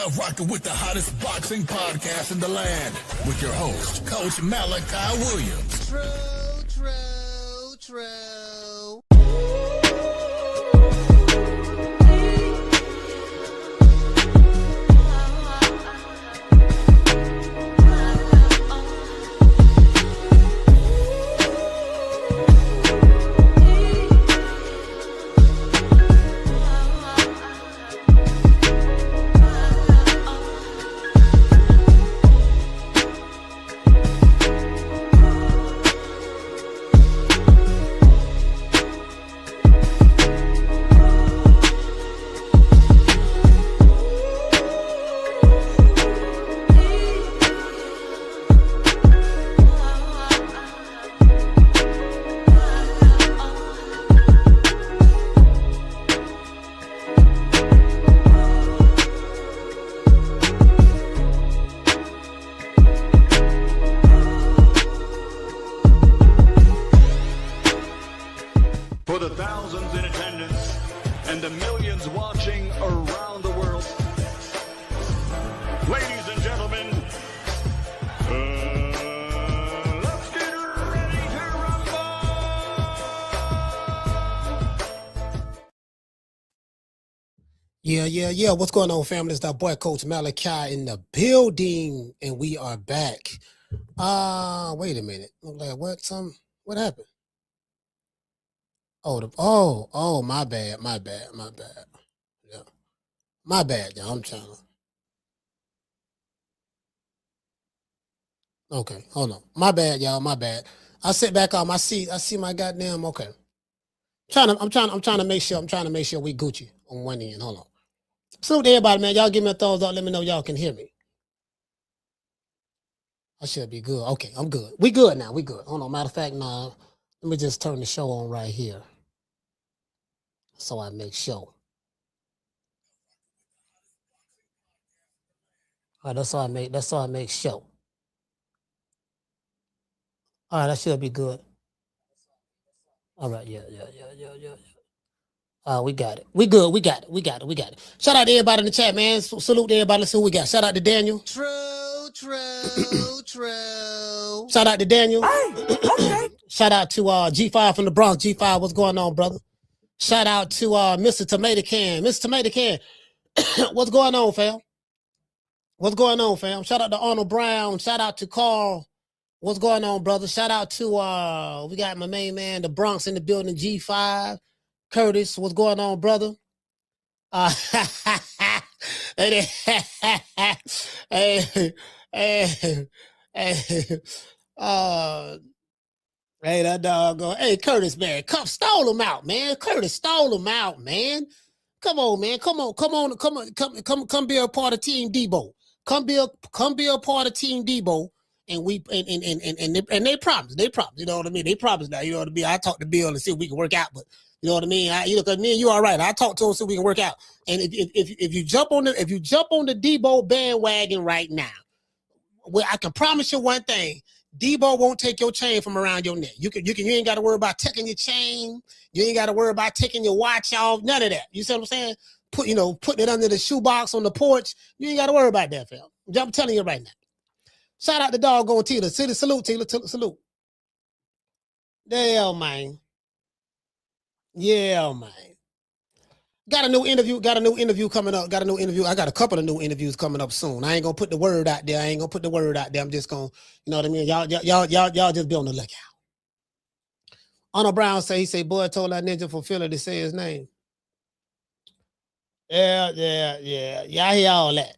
now rocking with the hottest boxing podcast in the land with your host, Coach Malachi Williams. True. For the thousands in attendance and the millions watching around the world, ladies and gentlemen, let's get ready to rumble! Yeah. What's going on, family? It's that boy, Coach Malachi, in the building, and we are back. Wait a minute. What happened? Oh, my bad. Yeah. My bad, y'all. I'm trying to. Okay, hold on. My bad, y'all. My bad. I sit back on my seat. I see my goddamn. Okay. I'm trying to make sure we Gucci on one end. Hold on. Salute to everybody, man. Y'all give me a thumbs up. Let me know y'all can hear me. I should be good. Okay, I'm good. We good now. We good. Hold on. Matter of fact, nah. Let me just turn the show on right here, so I make sure. All right, that's all I make sure. All right, that should be good. All right, yeah. We got it. We good. We got it. Shout out to everybody in the chat, man. Salute to everybody. Let's see who we got. Shout out to Daniel. True. Shout out to Daniel. Okay. Shout out to G5 from the Bronx. G5, what's going on, brother? Shout out to Mr. Tomato Can. Mr. Tomato Can, what's going on, fam? Shout out to Arnold Brown. Shout out to Carl. What's going on, brother? Shout out to we got my main man, the Bronx in the building, G5. Curtis, what's going on, brother? Hey, that dog go, hey, Curtis, man, stole him out, man. Curtis stole him out, man. Come on, man. Come be a part of Team Debo. Come be a part of Team Debo. And they promise. You know what I mean? They promise now. You know what I mean? I talked to Bill and see if we can work out, but you know what I mean? You look at me and you all right. I talked to him so we can work out. And if you jump on the Debo bandwagon right now, well, I can promise you one thing. Debo won't take your chain from around your neck. You ain't got to worry about taking your chain. You ain't got to worry about taking your watch off. None of that. You see what I'm saying? Putting it under the shoebox on the porch. You ain't got to worry about that, fam. I'm telling you right now. Shout out to doggone Tila. Salute, Tila. Salute. Yeah, man. Got a new interview coming up. I got a couple of new interviews coming up soon. I ain't gonna put the word out there. I'm just gonna, you know what I mean? Y'all just be on the lookout. Arnold Brown he boy told that ninja from Philly to say his name. Yeah. I hear all that.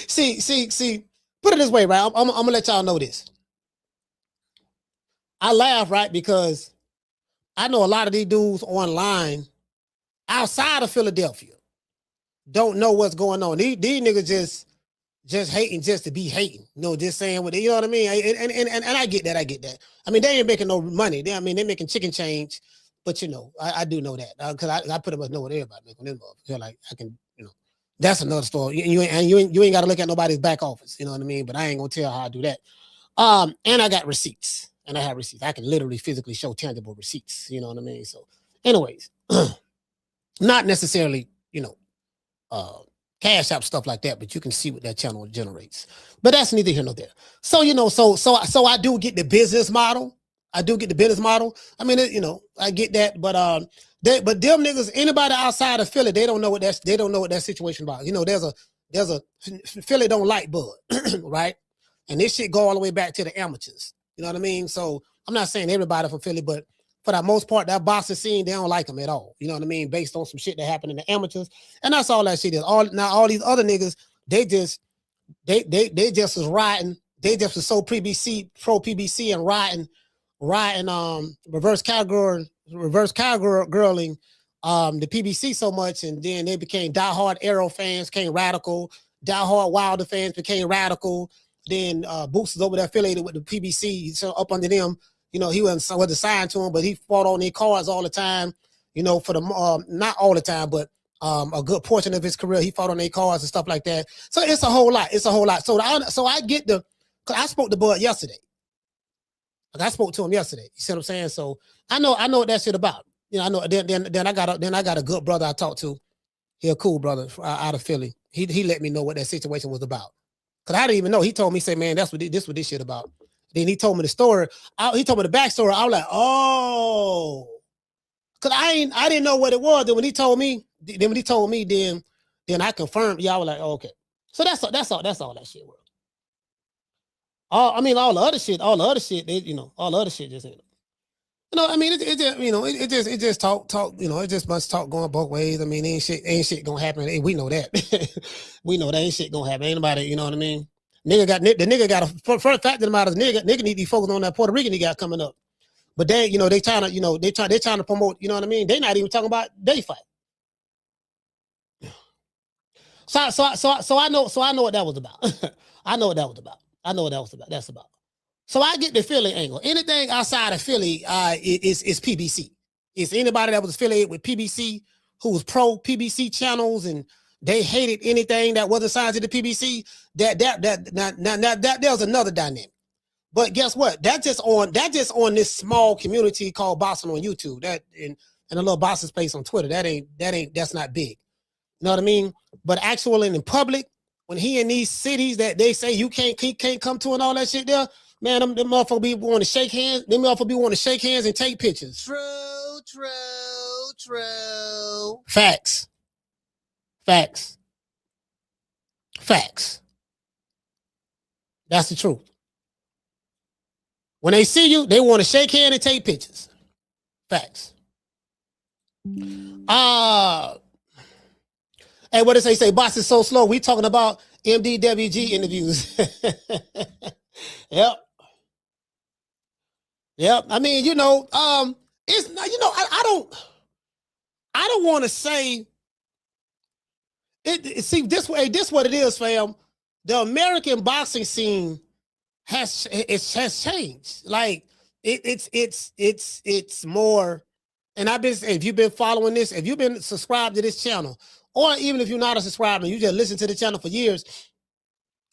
See. Put it this way, right? I'm gonna let y'all know this. I laugh, right? Because I know a lot of these dudes online outside of Philadelphia don't know what's going on. These niggas just hating just to be hating. Just saying what you know what I mean? And I get that. I mean, they ain't making no money. They're making chicken change, but I do know that because I pretty much know what everybody making them up. Like I can, that's another story. You ain't got to look at nobody's back office. You know what I mean? But I ain't gonna tell how I do that. And I got receipts. And I have receipts. I can literally physically show tangible receipts. You know what I mean? So anyways, not necessarily, Cash App, stuff like that, but you can see what that channel generates. But that's neither here nor there. So, so I do get the business model. I mean, I get that, but them niggas, anybody outside of Philly, they don't know what that situation about. There's a Philly don't like Bud, right? And this shit go all the way back to the amateurs. You know what I mean? So I'm not saying everybody from Philly, but for the most part, that boxing scene, they don't like them at all. You know what I mean? Based on some shit that happened in the amateurs. And that's all that shit is. All these other niggas, they just was riding. They just was so pro PBC and riding reverse cowgirling the PBC so much, and then they became diehard Arrow fans, became radical. Diehard Wilder fans became radical. Then Boots is over there affiliated with the PBC, so up under them. He wasn't assigned to him, but he fought on their cards all the time. For the not all the time, but a good portion of his career, he fought on their cards and stuff like that. So it's a whole lot. So I get cause I spoke to Bud yesterday. Like I spoke to him yesterday. You see what I'm saying? So I know what that shit about. I know. Then I got a good brother I talked to. He a cool brother out of Philly. He let me know what that situation was about. Cause I didn't even know. He told me, say, man, that's what this shit about. Then he told me the story. He told me the backstory. I was like, oh, cause I didn't know what it was. Then when he told me, then I confirmed. Yeah, I was like, oh, okay. So that's all that shit was. All the other shit, all the other shit just ain't. I mean, it just talk. It just must talk going both ways. I mean, ain't shit gonna happen. Hey, we know that. We know that ain't shit gonna happen. Ain't nobody, you know what I mean? The nigga got a first fact of the matter is nigga need to be focused on that Puerto Rican he got coming up. But they trying to promote, you know what I mean? They not even talking about they fight. So I know what that was about. I know what that was about. That's about. So I get the Philly angle. Anything outside of Philly is PBC. It's anybody that was affiliated with PBC who was pro PBC channels and they hated anything that wasn't signed to the PBC. That there's another dynamic. But guess what? That's just on this small community called Boxing on YouTube. That and a little boxing space on Twitter. That's not big. You know what I mean? But actually in public, when he in these cities that they say he can't come to and all that shit there, man, them motherfuckers be wanting to shake hands. Them motherfuckers be wanting to shake hands and take pictures. True. Facts. That's the truth. When they see you, they want to shake hands and take pictures. Facts. Hey, what does they say? Box is so slow. We talking about MDWG interviews. Yep. I mean, it's not, I don't want to say it. See, this what it is, fam. The American boxing scene has changed. Like it's more. And if you've been following this, if you've been subscribed to this channel, or even if you're not a subscriber, you just listen to the channel for years,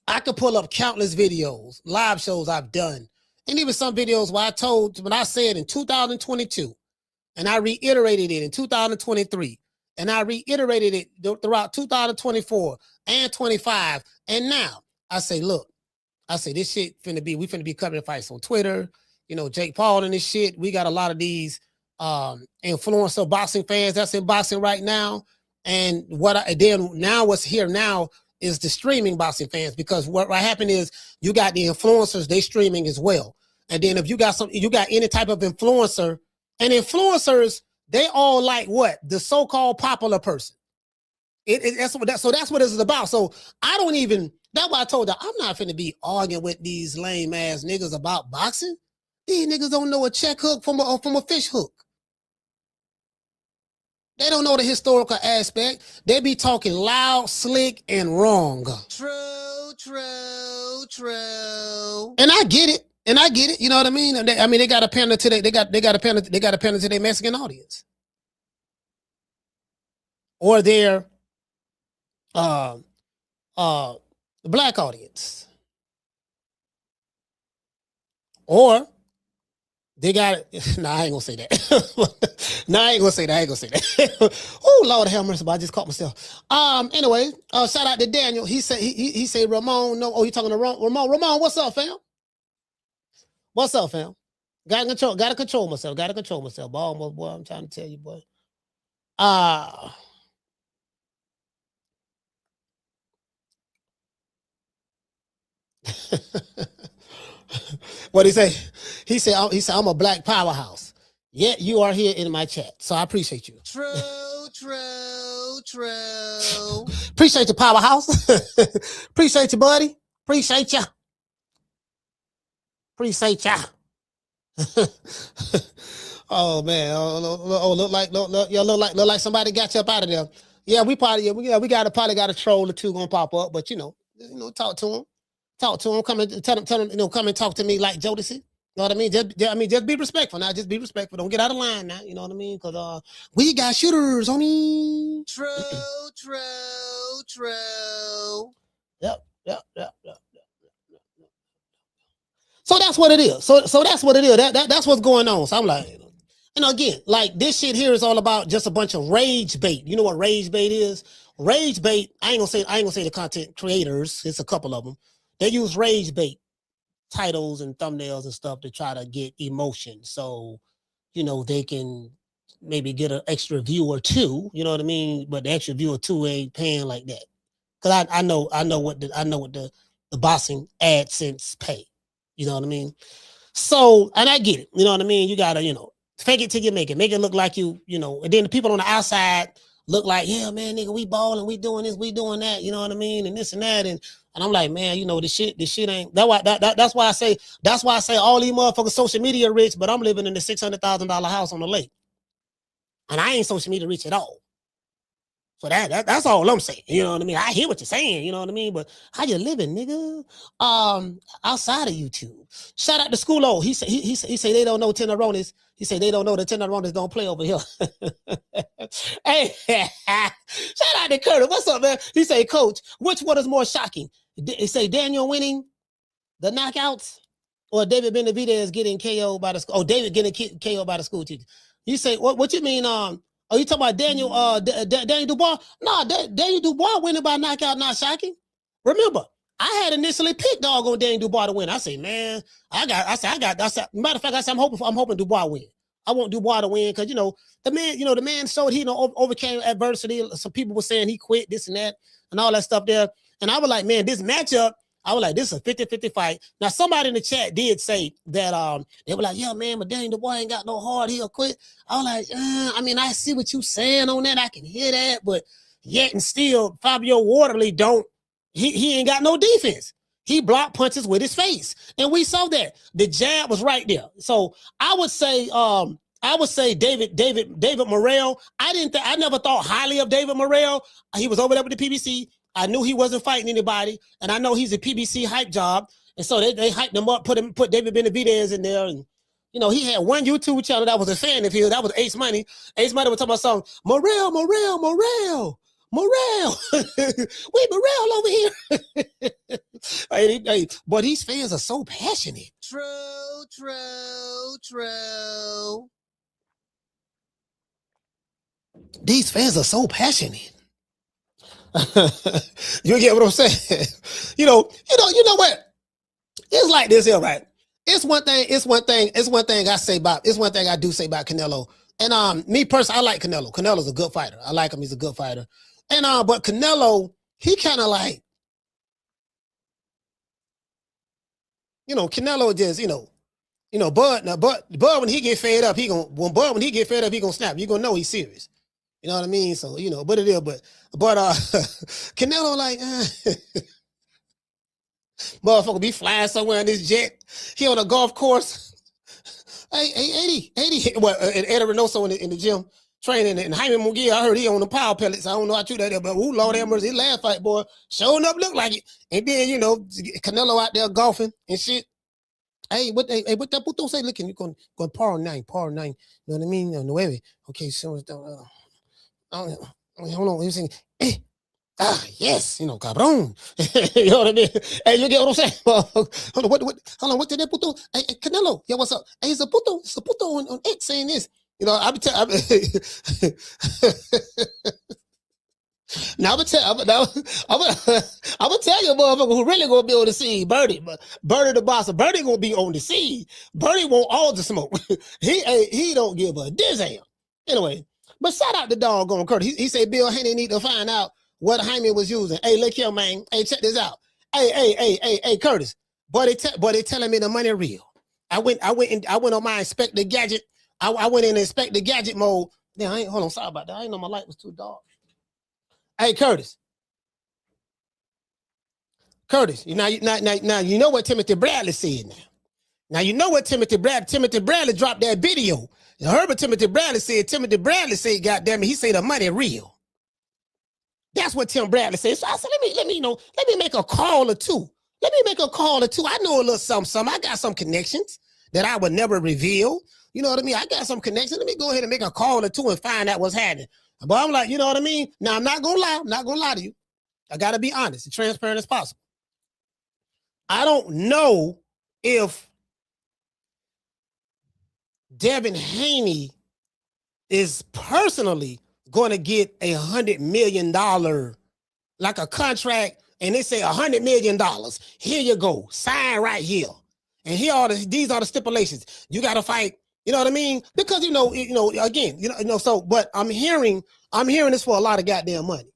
I could pull up countless videos, live shows I've done, and even some videos where I said in 2022, and I reiterated it in 2023, and I reiterated it throughout 2024 and 25, and now I say, look, this shit we finna be covering fights on Twitter, Jake Paul and this shit. We got a lot of these influencer boxing fans that's in boxing right now, and what's here now is the streaming boxing fans, because what happened is you got the influencers, they streaming as well. And then if you got any type of influencer, and influencers, they all like what? The so-called popular person. That's what this is about. So that's why I told her, I'm not finna be arguing with these lame ass niggas about boxing. These niggas don't know a check hook from a fish hook. They don't know the historical aspect. They be talking loud, slick, and wrong. True. And I get it. You know what I mean? They got to pander to their Mexican audience, or their black audience, or They got it. Nah, I ain't gonna say that. Nah, I ain't gonna say that. Oh, Lord have mercy, but I just caught myself. Anyway, shout out to Daniel. He said he said Ramon. No, you talking to Ramon? Ramon, what's up, fam? What's up, fam? Gotta control myself. Boy, almost, boy, I'm trying to tell you, boy. What he say? He said, I'm a black powerhouse. Yet you are here in my chat. So I appreciate you. True. Appreciate you, powerhouse. Appreciate you, buddy. Appreciate you. Oh man. Look like somebody got you up out of there. Yeah, we probably got a troll or two gonna pop up, but talk to him. Come and tell him, come and talk to me like Jodeci. You know what I mean? Just be respectful now. Just be respectful. Don't get out of line now. You know what I mean? Because we got shooters on me. True. Yep. So that's what it is. So that's what it is. That's what's going on. So I'm like, again, like this shit here is all about just a bunch of rage bait. You know what rage bait is? Rage bait. I ain't gonna say the content creators. It's a couple of them. They use rage bait titles and thumbnails and stuff to try to get emotion. So, they can maybe get an extra view or two, you know what I mean? But the extra view or two ain't paying like that. Cause I know what the bossing AdSense pay. You know what I mean? So, and I get it. You know what I mean? You gotta, fake it till you make it look like and then the people on the outside look like, yeah, man, nigga, we balling, we doing this, we doing that, you know what I mean? And this and that. And I'm like, man, this shit ain't that's why I say all these motherfuckers social media rich, but I'm living in the $600,000 house on the lake. And I ain't social media rich at all. So that's all I'm saying. You know what I mean? I hear what you're saying, you know what I mean? But how you living, nigga? Outside of YouTube. Shout out to Schoolo. He say they don't know Tenderonis. He say they don't know the Tenderonis don't play over here. Hey, shout out to Curtis. What's up, man? He say, Coach, which one is more shocking? He say Daniel winning the knockouts or David Benavidez getting KO by the school? Oh, David getting KO by the school teacher. You say, what you mean? You talking about Daniel Daniel Dubois? No, Daniel Dubois winning by knockout, not shocking. Remember, I had initially picked on Daniel Dubois to win. I say, man, matter of fact, I said, I'm hoping Dubois win. I want Dubois to win because the man showed he overcame adversity. Some people were saying he quit, this and that, and all that stuff there. And I was like, man, this matchup, I was like, this is a 50-50 fight. Now, somebody in the chat did say that they were like, yeah, man, but Daniel Dubois ain't got no heart, he'll quit. I was like, I see what you saying on that. I can hear that, but yet and still, Fabio Waterley he ain't got no defense. He blocked punches with his face. And we saw that. The jab was right there. So I would say David Morel. I never thought highly of David Morel. He was over there with the PBC. I knew he wasn't fighting anybody, and I know he's a PBC hype job, and so they hyped him up, put David Benavidez in there, and he had one YouTube channel that was a fan of his. That was Ace Money. Ace Money was talking about something. Morel, we Morel over here. hey, but these fans are so passionate. True. These fans are so passionate. You get what I'm saying? You know what? It's like this here, right? It's one thing I do say about Canelo. And me personally, I like Canelo. Canelo's a good fighter. I like him, he's a good fighter. And but Canelo, he kind of like, Canelo just, Bud when he get fed up, he gonna snap. You gonna know he's serious. You know what I mean? So, but it is, but Canelo, like, motherfucker be flying somewhere in this jet. He on a golf course. Hey, 80. Well, and Eddie Reynoso in the gym training, and Jaime Munguia, I heard he on the power pellets. I don't know how true that is, but Lord have mercy, his last fight, boy, showing up look like it. And then, Canelo out there golfing and shit. Hey, what that puto say? Looking, you're going par 9. You know what I mean? 9. Okay, so hold on. He's saying, Yes, cabrón. You know what I mean? Hey, you get what I'm saying? Hold on, what did that puto? Hey, Canelo, yeah, what's up? Hey, it's a puto on X saying this. I be telling. Now I'm gonna tell you, motherfucker, who really gonna be on the scene, Birdie. But Birdie the boss, Birdie gonna be on the scene. Birdie want all the smoke. he don't give a damn. Anyway, but shout out to doggone Curtis. He said Bill Haney need to find out what Hyman was using. Hey, look here, man. Hey, check this out. Hey, Curtis. Boy, they telling me the money real. I went on my inspect the gadget. I went in inspect the gadget mode. Now hold on, sorry about that. I didn't know my light was too dark. Hey, Curtis, now you know what Timothy Bradley said now. Now you know what Timothy Bradley dropped that video. You heard what Timothy Bradley said, goddamn it, he said the money real. That's what Tim Bradley said. So I said, let me make a call or two. I know a little something. I got some connections that I would never reveal. You know what I mean? I got some connections. Let me go ahead and make a call or two and find out what's happening. But I'm like, you know what I mean? Now, I'm not going to lie to you. I got to be honest and transparent as possible. I don't know if Devin Haney is personally going to get $100 million, like a contract, and they say $100 million. Here you go. Sign right here. And these are the stipulations. You got to fight. You know what I mean? Because, again, so, but I'm hearing this for a lot of goddamn money.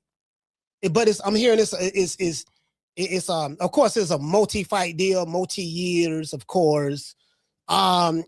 But I'm hearing this of course, it's a multi-fight deal, multi-years, of course. And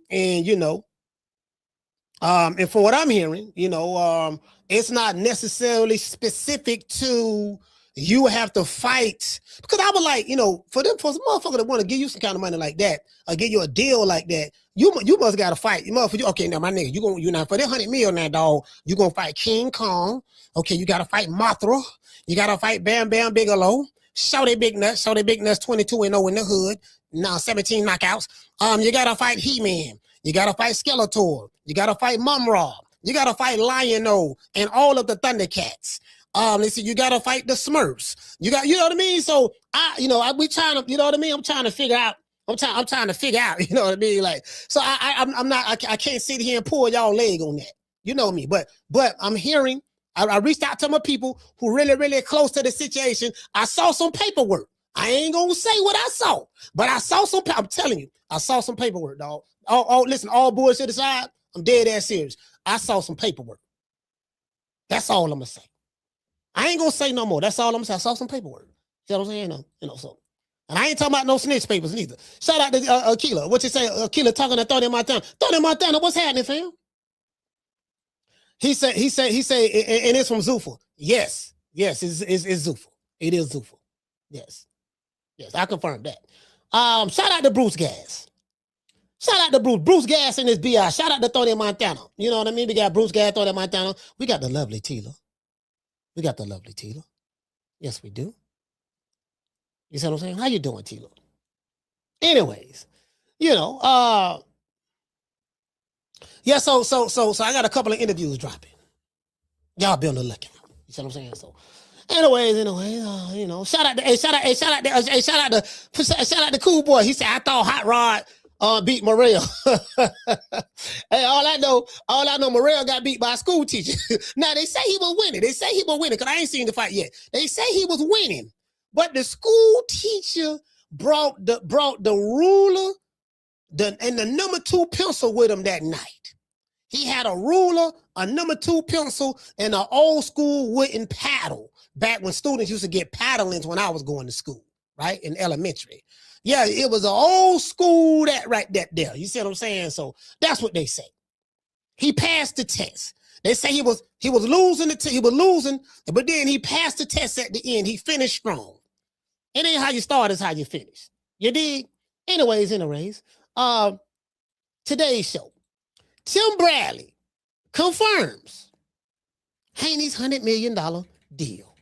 for what I'm hearing, it's not necessarily specific to you have to fight. Because I would like, for some motherfucker that want to give you some kind of money like that, or give you a deal like that, you must got to fight. Okay, now my nigga, you now for that $100 million now, dog, you gonna fight King Kong. Okay, you gotta fight Mothra. You gotta fight Bam Bam Bigelow. Shorty Big Nuts 22-0 in the hood. Now 17 knockouts. You gotta fight He-Man. You gotta fight Skeletor. You gotta fight Mumra. You gotta fight Lion-O and all of the Thundercats. They said you gotta fight the Smurfs. You know what I mean? So we trying to, you know what I mean? I'm trying to figure out, you know what I mean? Like, so I can't sit here and pull y'all leg on that. You know me, but I'm hearing, I reached out to my people who really, really close to the situation. I saw some paperwork. I ain't gonna say what I saw, but I saw I'm telling you, I saw some paperwork, dog. Listen, all bullshit aside, I'm dead ass serious. I saw some paperwork. That's all I'm gonna say. I ain't gonna say no more. That's all I'm gonna say. I saw some paperwork. You know what I'm saying? So. And I ain't talking about no snitch papers neither. Shout out to Akila. What you say? Akila talking to Tony Montana. Tony Montana, what's happening, fam? He said, and it's from Zuffa. Yes, it's Zuffa. It is Zuffa. Yes, I confirmed that. Shout out to Bruce Gas. Shout out to Bruce Gas in this BI. Shout out to Tony Montana. You know what I mean? We got Bruce Gas, Tony Montana. We got the lovely Tila. Yes, we do. You see what I'm saying? How you doing, Tila? Anyways, so I got a couple of interviews dropping. Y'all be on the lookout. You see what I'm saying? So, anyways, shout out to Cool Boy. He said, I thought Hot Rod beat Morel. Hey, all I know, Morel got beat by a school teacher. Now they say he was winning. Because I ain't seen the fight yet. They say he was winning, but the school teacher brought the ruler and the number 2 pencil with him that night. He had a ruler, a number 2 pencil, and an old school wooden paddle. Back when students used to get paddlings when I was going to school, right? In elementary. Yeah, it was an old school that there. You see what I'm saying? So that's what they say. He passed the test. They say he was losing but then he passed the test at the end. He finished strong. It ain't how you start, it's how you finish. You dig? Anyways, today's show. Tim Bradley confirms Haney's $100 million deal.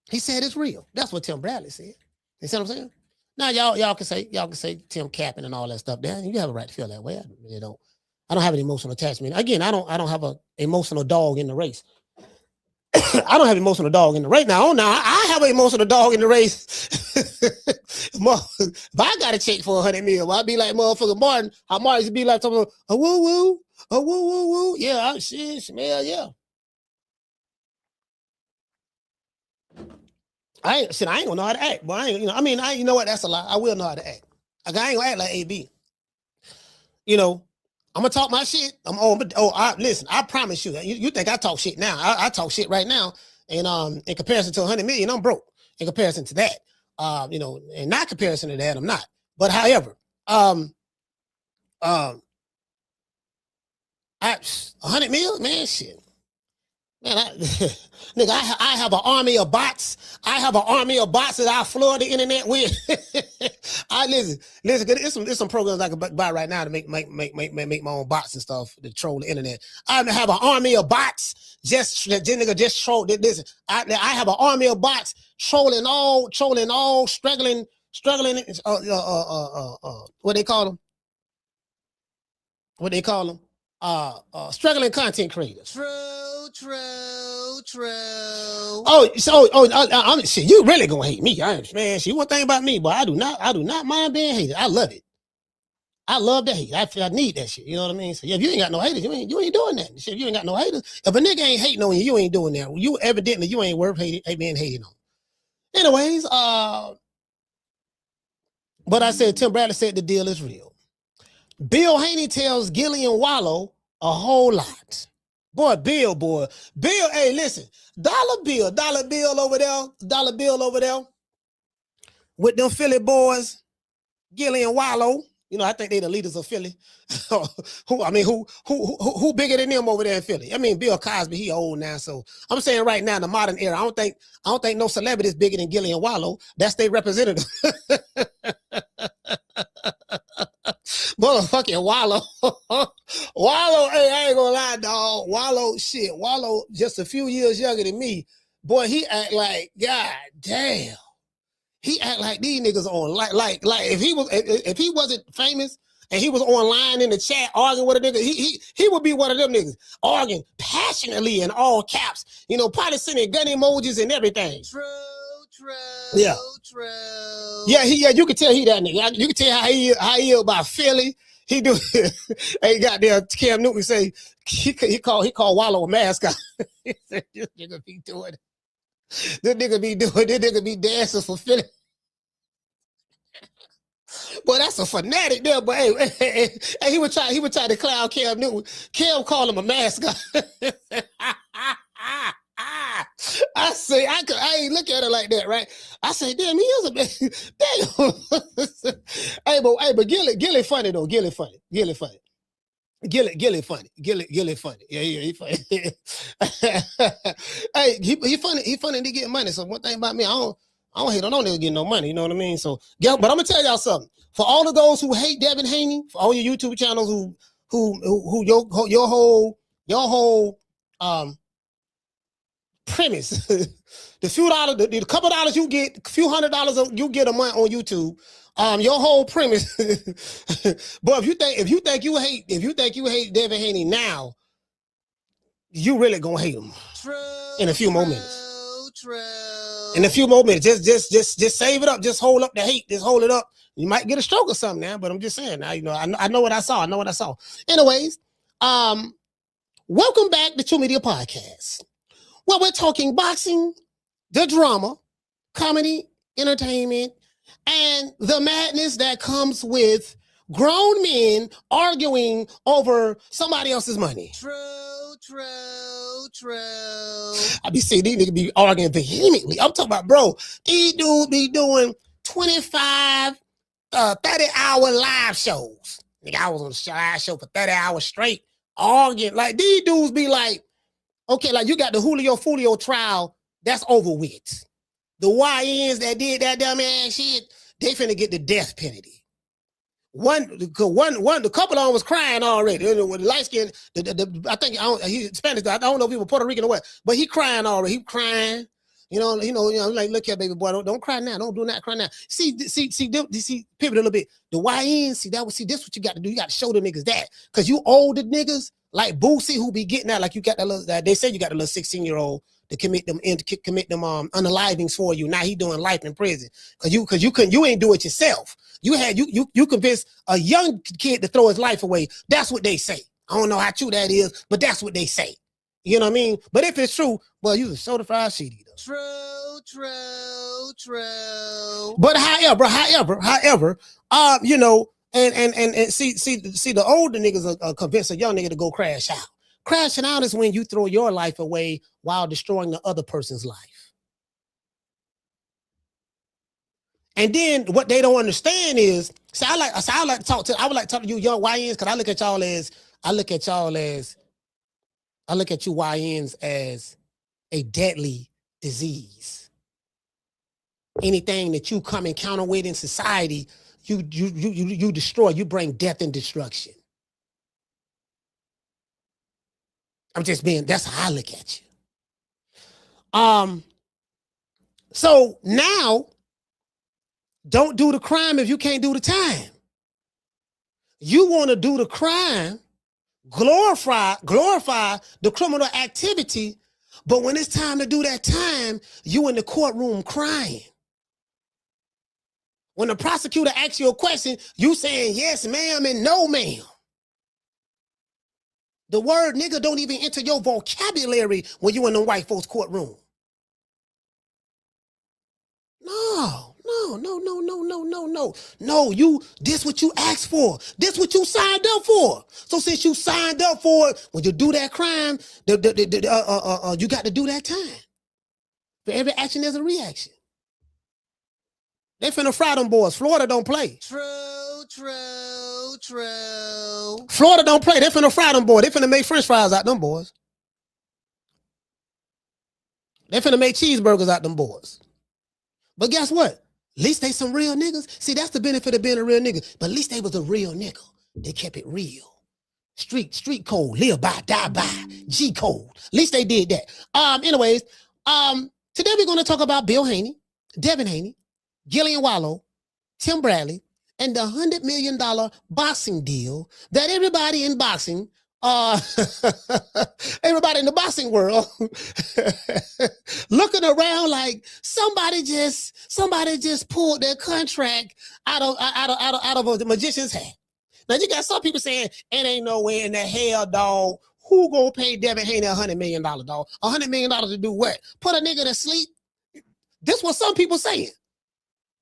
He said it's real. That's what Tim Bradley said. You see what I'm saying? Now y'all can say Tim capping and all that stuff there. You have a right to feel that way. I really don't. I don't have an emotional attachment. Again, I don't have an emotional dog in the race. I don't have emotional dog in the race. Now I have an emotional dog in the race. If I got a check for 100 mil, I'd be like motherfucker Martin. How Martin used to be like talking about a woo woo, a woo woo woo. Yeah, shit, smell, yeah. I ain't gonna know how to act, but you know what? That's a lie. I will know how to act. Like, I ain't gonna act like AB. You know, I'm gonna talk my shit. Listen, I promise you. You think I talk shit now? I talk shit right now. And in comparison to 100 million, I'm broke. In comparison to that, and not comparison to that, I'm not. But however, 100 million, man, shit. Man, nigga, I have an army of bots. I have an army of bots that I flood the internet with. Listen. There's some programs I can buy right now to make my own bots and stuff to troll the internet. I have an army of bots just troll. Listen, I have an army of bots trolling all, struggling. What they call them? Struggling content creators. True. Shit, you really gonna hate me, man. See, one thing about me, but I do not mind being hated. I love it. I love the hate. I need that shit. You know what I mean? So yeah, if you ain't got no haters, you ain't doing that. Shit, if you ain't got no haters, if a nigga ain't hating on you, you ain't doing that. You evidently you ain't worth being hated on. Anyways, but I said Tim Bradley said the deal is real. Bill Haney tells Gillie and Wallo a whole lot. Bill, hey, listen, dollar bill over there with them Philly boys, Gillie and Walo. You know, I think they the leaders of Philly. Who bigger than them over there in Philly? I mean, Bill Cosby, he old now, so I'm saying right now in the modern era, I don't think no celebrity is bigger than Gillie and Wallo. That's their representative. Motherfucking Walo. Walo, hey, I ain't gonna lie, dog. Walo, just a few years younger than me. Boy, he act like, God damn. He act like these niggas on like if he wasn't famous and he was online in the chat arguing with a nigga, he would be one of them niggas arguing passionately in all caps, probably sending gun emojis and everything. True. Yeah. You can tell he that nigga. You can tell how he about Philly. He do. Hey, goddamn Cam Newton say he called Walo a mascot. He said, this nigga be doing it. This nigga be dancing for Philly. Boy, that's a fanatic there. But hey, he would try to clown Cam Newton. Cam called him a mascot. I say I ain't look at it like that, right? I say, damn, he is a man. Damn. But Gillie funny though. Gillie funny. Gillie funny. Yeah, he funny. Hey, he funny. He funny to get money. So one thing about me, I don't hate on no nigga getting no money. You know what I mean? So yeah, but I'm gonna tell y'all something. For all of those who hate Devin Haney, for all your YouTube channels who your whole premise, the few dollars, the couple dollars you get, a few $100 you get a month on YouTube. Your whole premise. But if you think you hate Devin Haney now, you really gonna hate him in a few more minutes. In a few more minutes, just save it up. Just hold up the hate. Just hold it up. You might get a stroke or something now, but I'm just saying now. I know what I saw. Anyways, welcome back to TRU Media Podcast. Well, we're talking boxing, the drama, comedy, entertainment, and the madness that comes with grown men arguing over somebody else's money. True. I be seeing these niggas be arguing vehemently. I'm talking about, bro, these dudes be doing 25, 30-hour live shows. Nigga, I was on the live show for 30 hours straight arguing. Like, these dudes be like, okay, like you got the Julio Fulio trial, that's over with. The YNs that did that dumb ass shit, they finna get the death penalty. The couple of them was crying already. With the light skin, he's Spanish. I don't know if he was Puerto Rican or what, but he crying already. He crying. Like, look here, baby boy, don't cry now. Don't do not cry now. See, pivot a little bit. The YNs, this what you got to do. You got to show the niggas that, because you older niggas like Boosie who be getting that, like you got that little. They say you got a little 16-year-old to commit them unalivings for you. Now he doing life in prison because you ain't do it yourself. You convinced a young kid to throw his life away. That's what they say. I don't know how true that is, but that's what they say. You know what I mean? But if it's true, well, you a certified shitty though. True. But however, you know, and see the older niggas are convinced a young nigga to go crash out. Crashing out is when you throw your life away while destroying the other person's life. And then what they don't understand is, I would like to talk to you young YNs, because I look at you YNs as a deadly disease. Anything that you come encounter with in society, you destroy, you bring death and destruction. That's how I look at you. So now, don't do the crime if you can't do the time. You want to do the crime, glorify the criminal activity, but when it's time to do that time, you in the courtroom crying. When the prosecutor asks you a question, you saying yes, ma'am, and no, ma'am. The word nigga don't even enter your vocabulary when you in the white folks courtroom. No, this what you asked for. This what you signed up for. So since you signed up for it, when you do that crime, you got to do that time. For every action, there's a reaction. They finna fry them boys. Florida don't play. True. Florida don't play. They finna fry them boys. They finna make french fries out them boys. They finna make cheeseburgers out them boys. But guess what? At least they some real niggas. See, that's the benefit of being a real nigga. But at least they was a real nigga. They kept it real. Street code, live by, die by, G code. At least they did that. Anyways, today we're going to talk about Bill Haney, Devin Haney, Gillie Wallo, Tim Bradley, and the $100 million boxing deal that everybody in boxing, everybody in the boxing world looking around like somebody just pulled their contract out of the magician's hat. Now you got some people saying it ain't no way in the hell, dog. Who gonna pay Devin Haney $100 million, dog? $100 million to do what? Put a nigga to sleep? This what some people saying.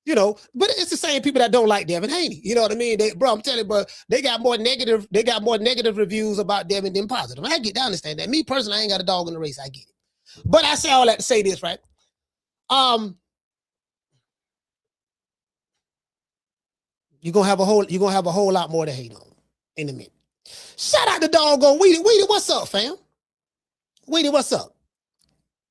You know, but it's the same people that don't like Devin Haney. You know what I mean? I'm telling you, but they got more negative reviews about Devin than positive. I understand that. Me personally, I ain't got a dog in the race. I get it. But I say all that to say this, right? You're gonna have a whole lot more to hate on in a minute. Shout out to doggone Weedy. Weedy, what's up, fam? Weedy, what's up?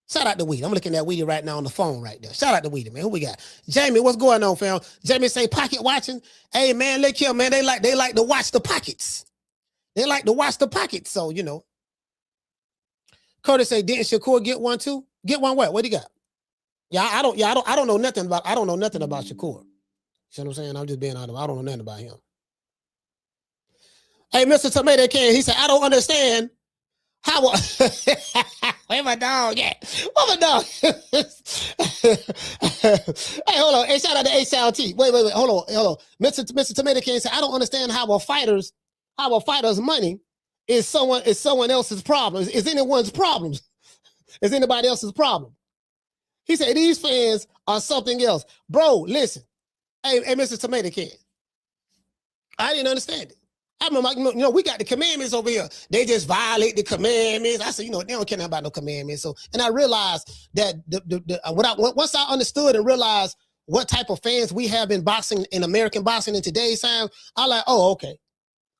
Shout out to Weedy. I'm looking at Weedy right now on the phone right there. Shout out to Weedy, man. Who we got? Jamie, what's going on, fam? Jamie say pocket watching. Hey, man, look here, man. They like to watch the pockets. They like to watch the pockets. So, you know. Curtis say, didn't Shakur get one too? Get one what? What he got? I don't know nothing about Shakur. You know what I'm saying? I'm just being honest. I don't know nothing about him. Hey, Mr. Tomato Can, he said, I don't understand how where my dog at? Where my dog? Hey, hold on. Hey, shout out to HLT. Wait. Hold on. Mr. Tomato Can said, I don't understand how a fighter's money is someone else's problem. Is anyone's problems? Is anybody else's problem? He said, these fans are something else. Bro, listen. Hey, Mr. Tomato Can. I didn't understand it. I remember, we got the commandments over here. They just violate the commandments. I said, they don't care nothing about no commandments. So, and I realized that once I understood and realized what type of fans we have in boxing, in American boxing in today's time, I like, oh, okay.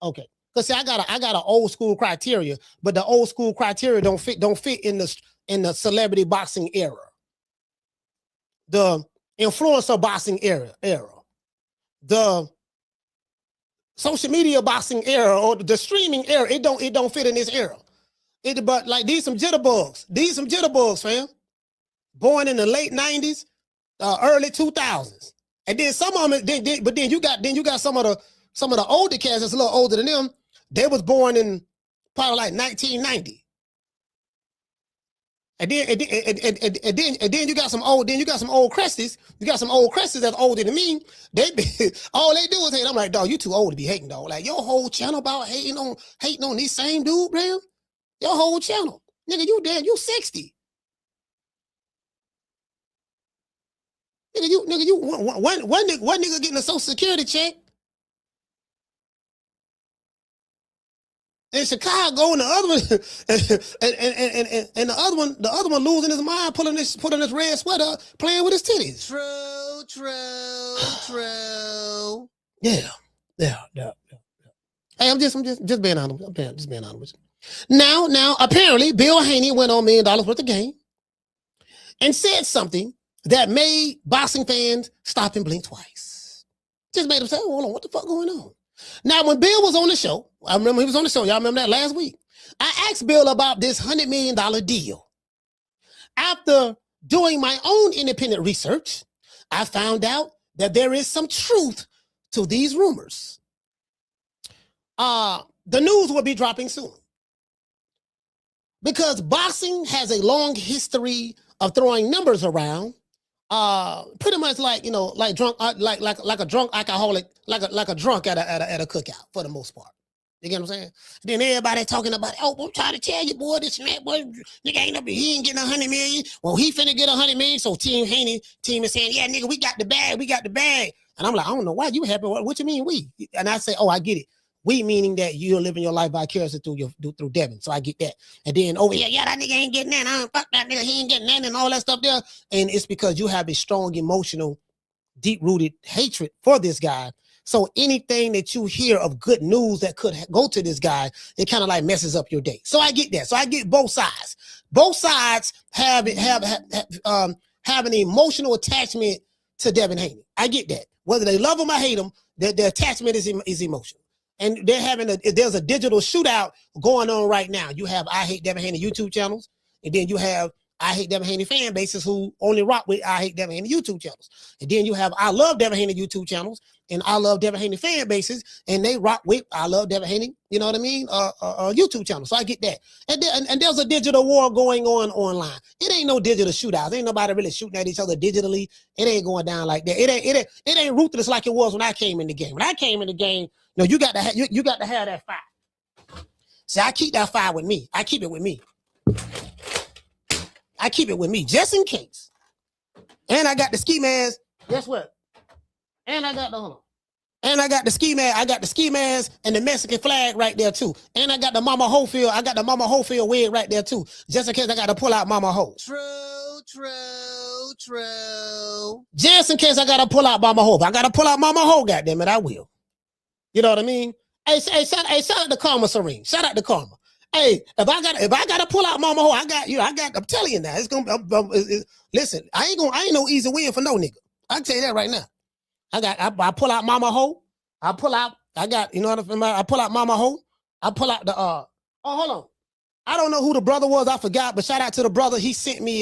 Because see, I got an old school criteria, but the old school criteria don't fit in the celebrity boxing era, the influencer boxing era, the social media boxing era, or the streaming era. It don't fit in this era. But like these some jitterbugs, fam. Born in the late 90s, early 2000s, and then some of them. But then you got some of the older cats that's a little older than them. They was born in probably like 1990. And then you got some old Cresties. You got some old Cresties that's older than me. All they do is hate. I'm like, dog, you too old to be hating, dog. Like your whole channel about hating on these same dude, bro. Your whole channel, nigga, you 60. Nigga, you one nigga getting a Social Security check in Chicago, and the other one, and the other one losing his mind, putting this red sweater, playing with his titties. True. Yeah. Hey, I'm just being honest. I'm just being honest with you. Now, apparently, Bill Haney went on $1 million worth of game and said something that made boxing fans stop and blink twice. Just made them say, hold on, what the fuck going on? Now, when Bill was on the show, I remember he was on the show. Y'all remember that last week? I asked Bill about this $100 million deal. After doing my own independent research, I found out that there is some truth to these rumors. The news will be dropping soon. Because boxing has a long history of throwing numbers around. Pretty much like drunk, like a drunk alcoholic, like a drunk at a cookout for the most part. You get what I'm saying? Then everybody talking about, oh, I'm trying to tell you, boy, this man, boy, nigga he ain't getting $100 million. Well, he finna get $100 million. So Team Haney is saying, yeah, nigga, we got the bag. And I'm like, I don't know why you happy. What you mean we? And I say, oh, I get it. We meaning that you're living your life vicariously through Devin. So I get that. And then over here, yeah, that nigga ain't getting that. Fuck that nigga, he ain't getting that and all that stuff there. And it's because you have a strong emotional, deep-rooted hatred for this guy. So anything that you hear of good news that could go to this guy, it kind of like messes up your day. So I get that. So I get both sides. Both sides have an emotional attachment to Devin Haney. I get that. Whether they love him or hate him, their attachment is emotional. And there's a digital shootout going on right now. You have I Hate Devin Haney YouTube channels, and then you have I Hate Devin Haney fan bases who only rock with I Hate Devin Haney YouTube channels. And then you have I Love Devin Haney YouTube channels and I Love Devin Haney fan bases, and they rock with I Love Devin Haney, you know what I mean? YouTube channel. So I get that. And there's a digital war going on online. It ain't no digital shootouts. Ain't nobody really shooting at each other digitally. It ain't going down like that. It ain't ruthless like it was when I came in the game. When I came in the game, no, you got to have that fire. See, I keep that fire with me. I keep it with me. Just in case. And I got the ski mask. Guess what? And I got the ski mask. I got the ski mask and the Mexican flag right there too. And I got the Mama Hofield. I got the Mama Hofield wig right there too. Just in case I got to pull out Mama Ho. True. Just in case I got to pull out Mama Ho. If I got to pull out Mama Ho, goddammit, I will. You know what I mean? Hey, shout out to Karma Serene. Shout out to Karma. Hey, if I gotta pull out Mama Ho, I'm telling you now. It's gonna listen. I ain't no easy win for no nigga. I tell you that right now. I pull out Mama Ho. I pull out Mama Ho. I pull out the oh, hold on. I don't know who the brother was. I forgot, but shout out to the brother. He sent me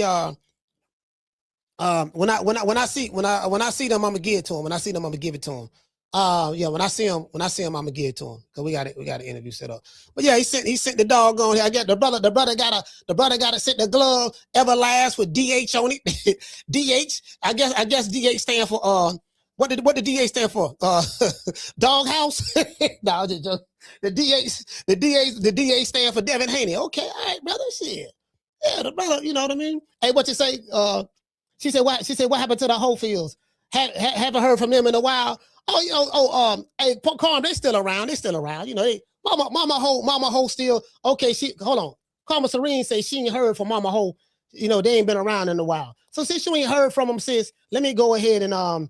when I see them, I'm gonna give it to him. When I see them, I'm gonna give it to him. When I see him, I'm gonna give it to him because we got an interview set up. But yeah, he sent the dog on here. I got the brother got to set the glove Everlast with DH on it. DH. I guess DH stand for what did DH stand for? Doghouse. No, just joking. The DH stand for Devin Haney. Okay, all right, brother. Shit. Yeah, the brother. You know what I mean? Hey, what you say? She said what happened to the Hofields? Haven't heard from them in a while. Hey, Carm, they still around. You know, Mama Ho still okay. Hold on. Karma Serene say she ain't heard from Mama Ho. You know, they ain't been around in a while. So since you ain't heard from them, sis, let me go ahead and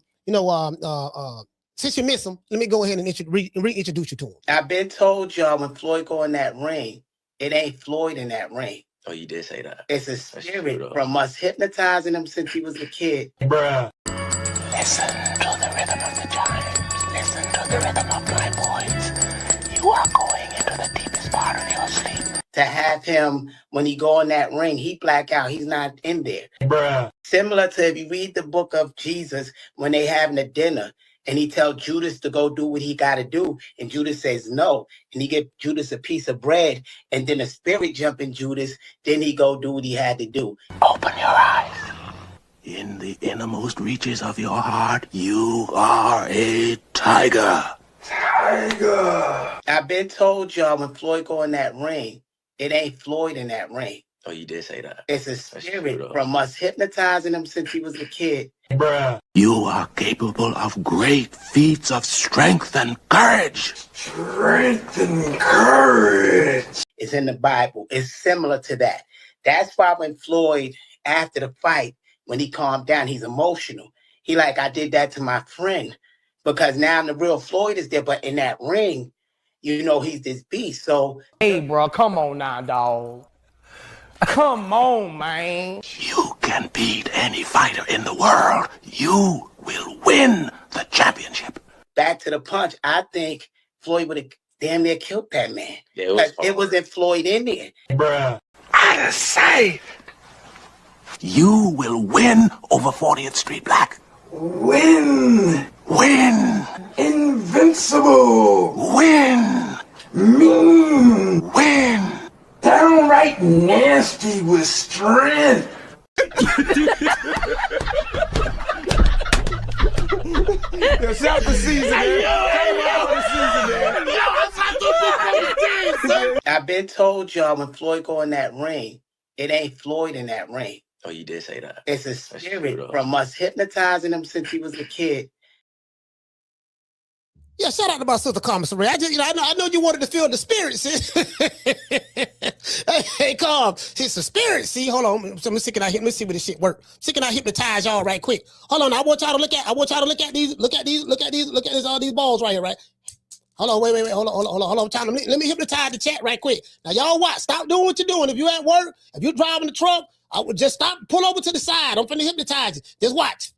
since you miss them, let me go ahead and reintroduce you to him. I've been told y'all when Floyd go in that ring, it ain't Floyd in that ring. Oh, you did say that. It's a spirit from us hypnotizing him since he was a kid. Bruh. Listen to the rhythm of the chimes. Listen to the rhythm of my voice. You are going into the deepest part of your sleep. To have him, when he go in that ring, he black out. He's not in there. Bruh. Similar to if you read the book of Jesus, when they having a dinner, and he tell Judas to go do what he got to do, and Judas says no, and he give Judas a piece of bread, and then the spirit jump in Judas, then he go do what he had to do. Open your eyes. In the innermost reaches of your heart, you are a tiger. Tiger. I've been told y'all when Floyd go in that ring, it ain't Floyd in that ring. Oh, you did say that. It's a spirit from us hypnotizing him since he was a kid. Bruh. You are capable of great feats of strength and courage. Strength and courage. It's in the Bible. It's similar to that. That's why when Floyd, after the fight, when he calmed down, he's emotional. He like, I did that to my friend. Because now the real Floyd is there, but in that ring, you know, he's this beast. So, hey, bro, come on now, dog. Come on, man. You can beat any fighter in the world. You will win the championship. Back to the punch. I think Floyd would have damn near killed that man. Yeah, it wasn't Floyd in there. Bruh. Out of sight. You will win over 40th Street Black. Win. Win. Invincible. Win. Mean. Win. Downright nasty with strength. Yo, shout the season, man. I've been told y'all when Floyd go in that ring, it ain't Floyd in that ring. Oh, you did say that. It's a spirit from us hypnotizing him since he was a kid. Yeah, shout out to my sister Commissary. I know you wanted to feel the spirit, sis. hey, Calm. It's a spirit. See, hold on. Let me see what this shit work. See, can I hypnotize y'all right quick? Hold on. I want y'all to look at these. Look at all these balls right here, right? Hold on. Wait. Hold on. Let me hypnotize the chat right quick. Now, y'all watch. Stop doing what you're doing. If you at work, if you're driving the truck, I would just stop. Pull over to the side. I'm finna hypnotize you. Just watch.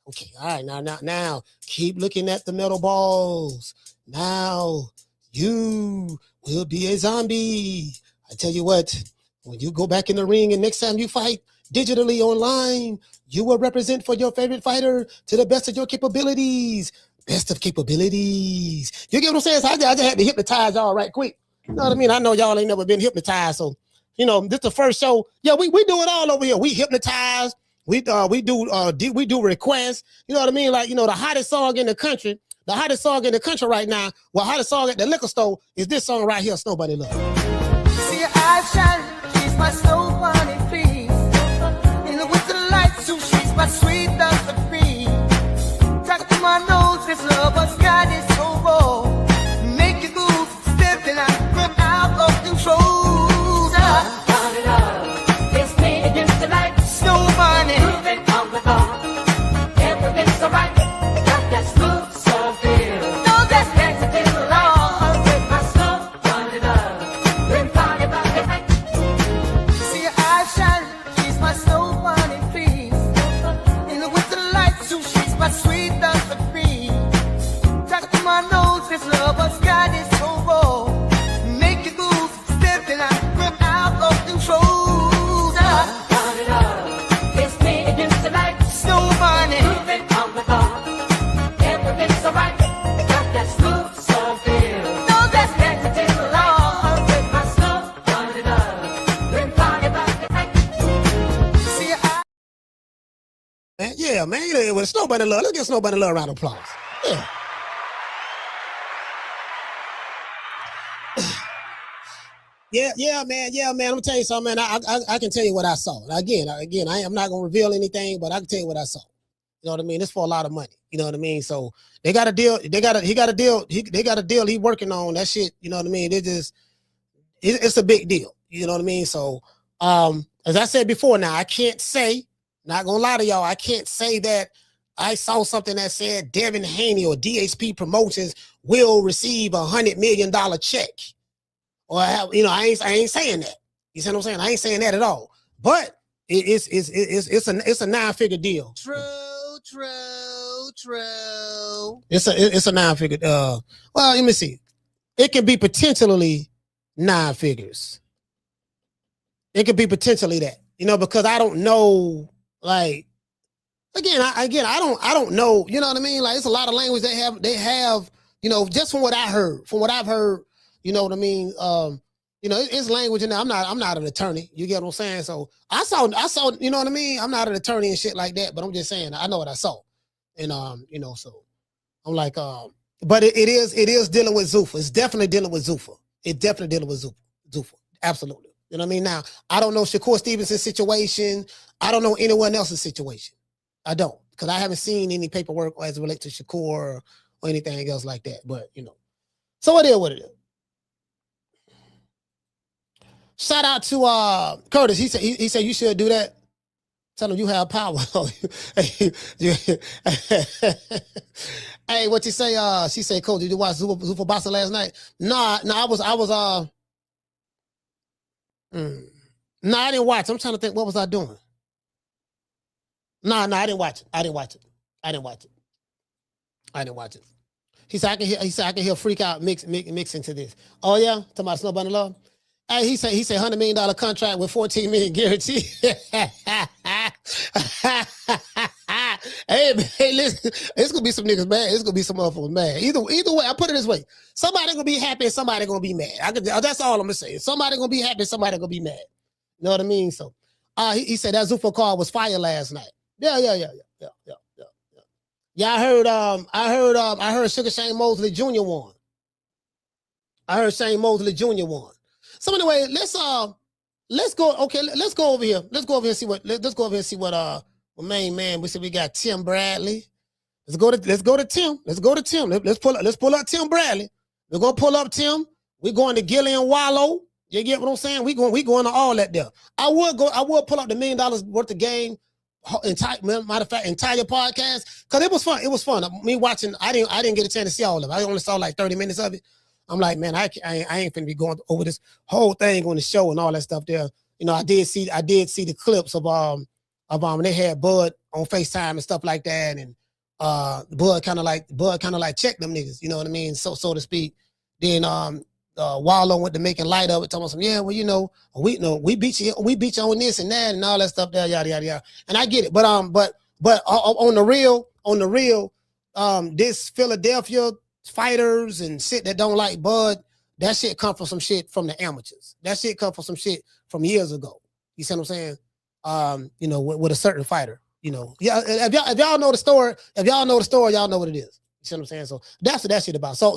Okay, all right, now, keep looking at the metal balls. Now, you will be a zombie. I tell you what, when you go back in the ring and next time you fight digitally online, you will represent for your favorite fighter to the best of your capabilities. Best of capabilities. You get what I'm saying? So I just had to hypnotize y'all right quick. You know what I mean? I know y'all ain't never been hypnotized, so, you know, this is the first show. Yeah, we do it all over here. We hypnotize. We do requests. You know what I mean? Like, you know, the hottest song in the country right now, well, hottest song at the liquor store is this song right here, Snowbody Love. See your eyes shining, she's my snow bunny, please. In the winter lights, so she's my sweet love of me. Talk to my nose, this love was God is so raw. Make you move, stepping out, from out of control. Yeah, man. With Snowbody Love. Let's give Snowbody Love a round of applause. Yeah. Yeah, man. Let me tell you something, man. I can tell you what I saw. Again, I'm not gonna reveal anything, but I can tell you what I saw. You know what I mean? It's for a lot of money. You know what I mean? So they got a deal. He got a deal. He working on that shit. You know what I mean? It's a big deal. You know what I mean? So, as I said before, now I can't say. Not gonna lie to y'all, I can't say that I saw something that said Devin Haney or DHP Promotions will receive $100 million check. Or I ain't saying that. You see what I'm saying? I ain't saying that at all. But it's a 9-figure deal. True. It's a 9-figure. Well, let me see. It can be potentially 9 figures. It could be potentially that. You know, because I don't know. Like, Again, I don't know. You know what I mean? Like, it's a lot of language they have. You know, just from what I've heard. You know what I mean? You know, it's language in there. I'm not an attorney. You get what I'm saying? So I saw. You know what I mean? I'm not an attorney and shit like that. But I'm just saying, I know what I saw, and you know, so I'm like, but it is dealing with Zuffa. It's definitely dealing with Zuffa. It's definitely dealing with Zuffa. Absolutely. You know what I mean? Now, I don't know Shakur Stevenson's situation. I don't know anyone else's situation. I don't, because I haven't seen any paperwork as it relates to Shakur or anything else like that. But, you know, so it is what it is. Shout out to Curtis. He said you should do that. Tell him you have power. Hey, what you say? She said, Coach, did you watch Zuffa boxing last night? Nah, I was No, I didn't watch. I'm trying to think, what was I doing? No, I didn't watch it. I didn't watch it. He said I can hear freak out mix into this. Oh yeah, talking about Snow Bunny Love. Hey, he said $100 million contract with $14 million guarantee. Hey, listen, it's gonna be some niggas mad. It's gonna be some motherfuckers mad. Either way, I put it this way: somebody gonna be happy and somebody gonna be mad. That's all I'm gonna say. Somebody gonna be happy, somebody gonna be mad. You know what I mean? So, he said that Zuffa card was fire last night. Yeah. Yeah, I heard Sugar Shane Mosley Jr. won. So anyway, let's go. Okay, let's go over here. Let's go over here and see what my main man. We got Tim Bradley. Let's go to Tim. Let's pull up Tim Bradley. We're gonna pull up Tim. We're going to Gillie and Wallo. You get what I'm saying? We going to all that there. I would pull up the $1 million worth of game. Matter of fact, entire podcast, because it was fun. It was fun. Me watching, I didn't get a chance to see all of it. I only saw like 30 minutes of it. I'm like, man, I ain't finna be going over this whole thing on the show and all that stuff there. You know, I did see the clips of when they had Bud on FaceTime and stuff like that, and Bud kind of like checked them niggas, you know what I mean, so to speak. Then Walo went to making light of it, talking about some, yeah, well, you know, we beat you on this and that and all that stuff there, yada yada yada. And I get it, but on the real, this Philadelphia fighters and shit that don't like Bud, that shit come from some shit from the amateurs. That shit come from some shit from years ago. You see what I'm saying? You know, with a certain fighter. You know, yeah. If y'all know the story, y'all know what it is. You see what I'm saying? So that's what that shit about. So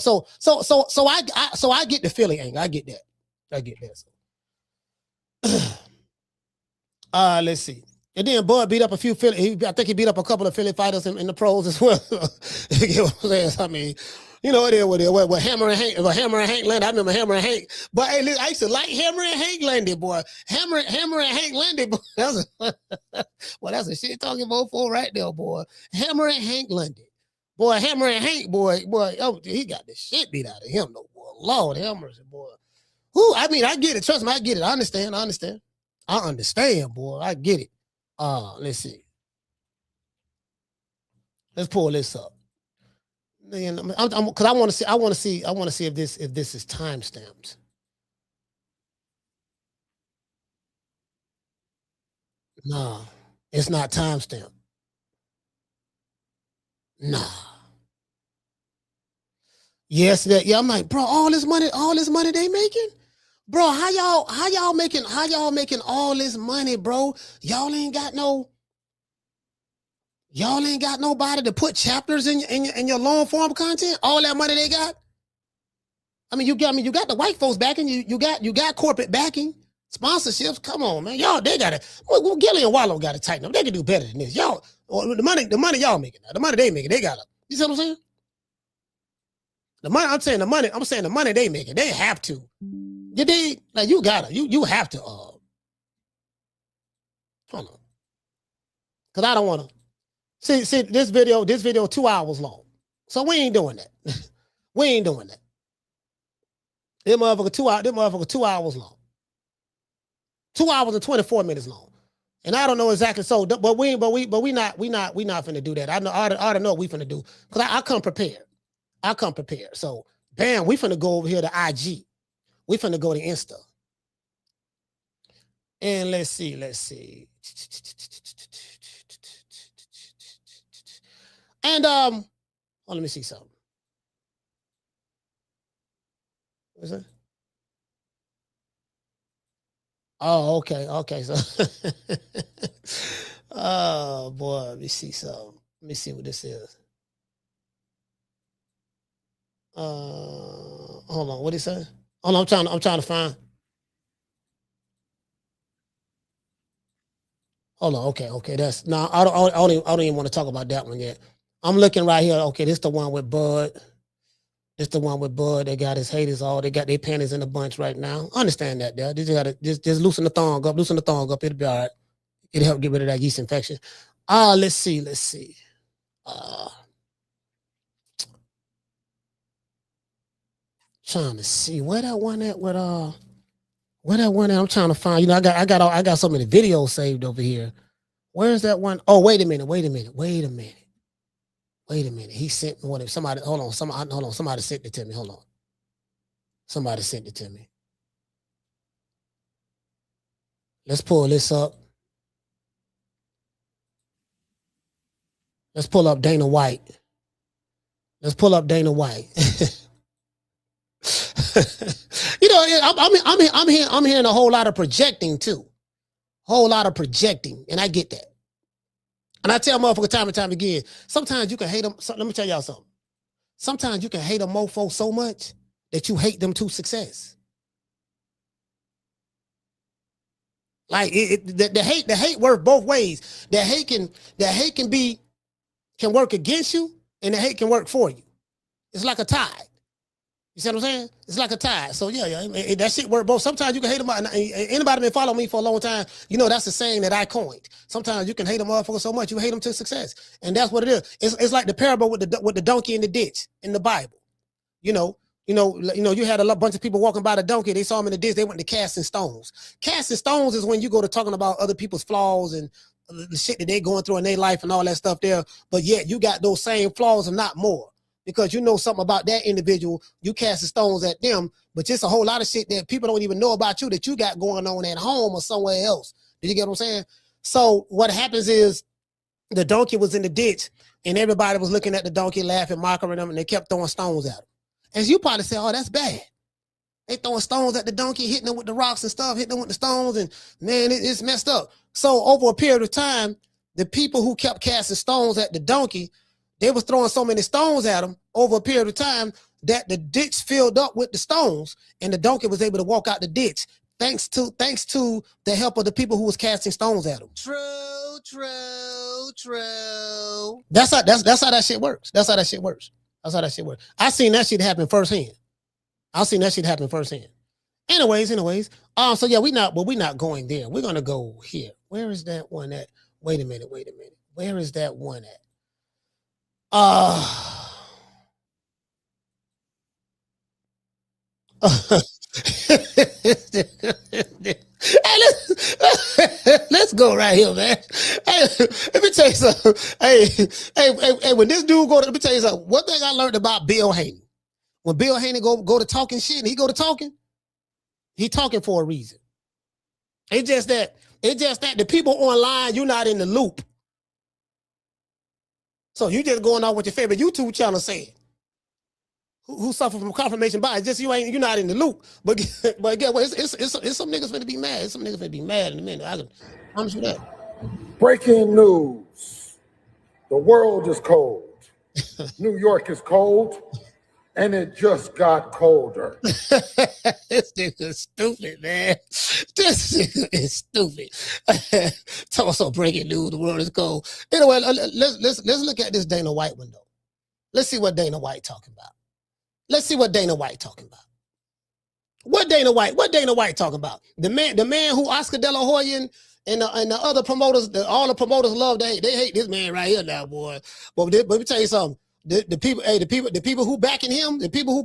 I get the Philly angle. I get that. So. Let's see. And then Bud beat up a few Philly. I think he beat up a couple of Philly fighters in the pros as well. You get what I'm saying? I mean, you know, it is what it is. What Hammer and Hank landed. I remember Hammer and Hank. But hey, listen, I used to like Hammer and Hank landed, boy. Hammer and Hank landed, boy. That's a shit talking about for right there, boy. Hammer and Hank landed. Boy, Hammer and Hank, boy, oh, he got the shit beat out of him, though, boy. Lord, Hammer, boy. Who? I mean, I get it. Trust me, I get it. I understand, boy. I get it. Let's see. Let's pull this up. Because I want to see if this is time stamped. No, it's not time stamped. Nah. Yes, I'm like, bro, all this money they making? Bro, how y'all making all this money, bro? Y'all ain't got nobody to put chapters in your long form content. All that money they got. You got the white folks backing you. Got corporate backing, sponsorships. Come on, man. Y'all, they got it. Well, Gillie and Wallo got to tighten up. They can do better than this. Y'all, the money y'all making, the money they making, they got it. You see what I'm saying? I'm saying the money they making, they have to. You dig? Like, you gotta, you have to. Hold on, because I don't want to. See, this video 2 hours long. So we ain't doing that. This motherfucker 2 hours long. 2 hours and 24 minutes long. And I don't know exactly so, but we not finna do that. I don't know what we finna do. Because I come prepared. So bam, we finna go over here to IG. We finna go to Insta. And let's see. And let me see something. What's that? Oh, okay. So, oh boy, let me see something. Let me see what this is. Hold on. What did he say? Hold on, I'm trying to find. Hold on. Okay. That's no. I don't even want to talk about that one yet. I'm looking right here. Okay, this the one with Bud. This the one with Bud. They got his haters all. They got their panties in a bunch right now. I understand that, there. Just loosen the thong up. Loosen the thong up. It'll be all right. It'll help get rid of that yeast infection. Let's see. Trying to see where that one at with where that one at. I'm trying to find. You know, I got so many videos saved over here. Where's that one? Oh, wait a minute. He sent me one of somebody. Hold on. Somebody sent it to me. Hold on. Somebody sent it to me. Let's pull this up. Let's pull up Dana White. You know, I'm hearing a whole lot of projecting too. And I get that. And I tell motherfuckers time and time again, sometimes you can hate them. Let me tell y'all something. Sometimes you can hate a mofo so much that you hate them to success. Like the hate works both ways. The hate can work against you, and the hate can work for you. It's like a tide. You see what I'm saying? It's like a tide. So yeah, that shit work both. Sometimes you can hate them. Anybody been following me for a long time, you know that's the saying that I coined. Sometimes you can hate a motherfucker so much you hate them to success, and that's what it is. It's like the parable with the donkey in the ditch in the Bible. You had a bunch of people walking by the donkey. They saw him in the ditch. They went to casting stones. Casting stones is when you go to talking about other people's flaws and the shit that they're going through in their life and all that stuff there. But yet you got those same flaws and not more. Because you know something about that individual, you cast the stones at them, but just a whole lot of shit that people don't even know about you that you got going on at home or somewhere else. Did you get what I'm saying? So what happens is the donkey was in the ditch and everybody was looking at the donkey, laughing, mocking them, and they kept throwing stones at him. As you probably say, oh, that's bad. They throwing stones at the donkey, hitting them with the rocks and stuff, hitting them with the stones, and man, it's messed up. So over a period of time, the people who kept casting stones at the donkey, they was throwing so many stones at him over a period of time that the ditch filled up with the stones, and the donkey was able to walk out the ditch thanks to the help of the people who was casting stones at him. True. That's how that shit works. I seen that shit happen firsthand. Anyways. So yeah, we're not going there. We're gonna go here. Where is that one at? Wait a minute. Where is that one at? Let's go right here, man. Hey, let me tell you something. Hey, when this dude let me tell you something. One thing I learned about Bill Haney. When Bill Haney go to talking shit and he go to talking, he talking for a reason. It's just that the people online, you're not in the loop. So you just going on with your favorite YouTube channel saying who suffer from confirmation bias. Just you're not in the loop. But get what? It's some niggas finna be mad. It's some niggas finna be mad in a minute. I can promise you that. Breaking news: the world is cold. New York is cold, and it just got colder. This nigga is stupid, man. This nigga is stupid. Talk about breaking news. The world is cold. Anyway, let's look at this Dana White window. Let's see what Dana White talking about. What Dana White talking about? The man who Oscar De La Hoya and the other promoters, all the promoters love. They hate this man right here now, boy. But let me tell you something. The people who backing him, the people who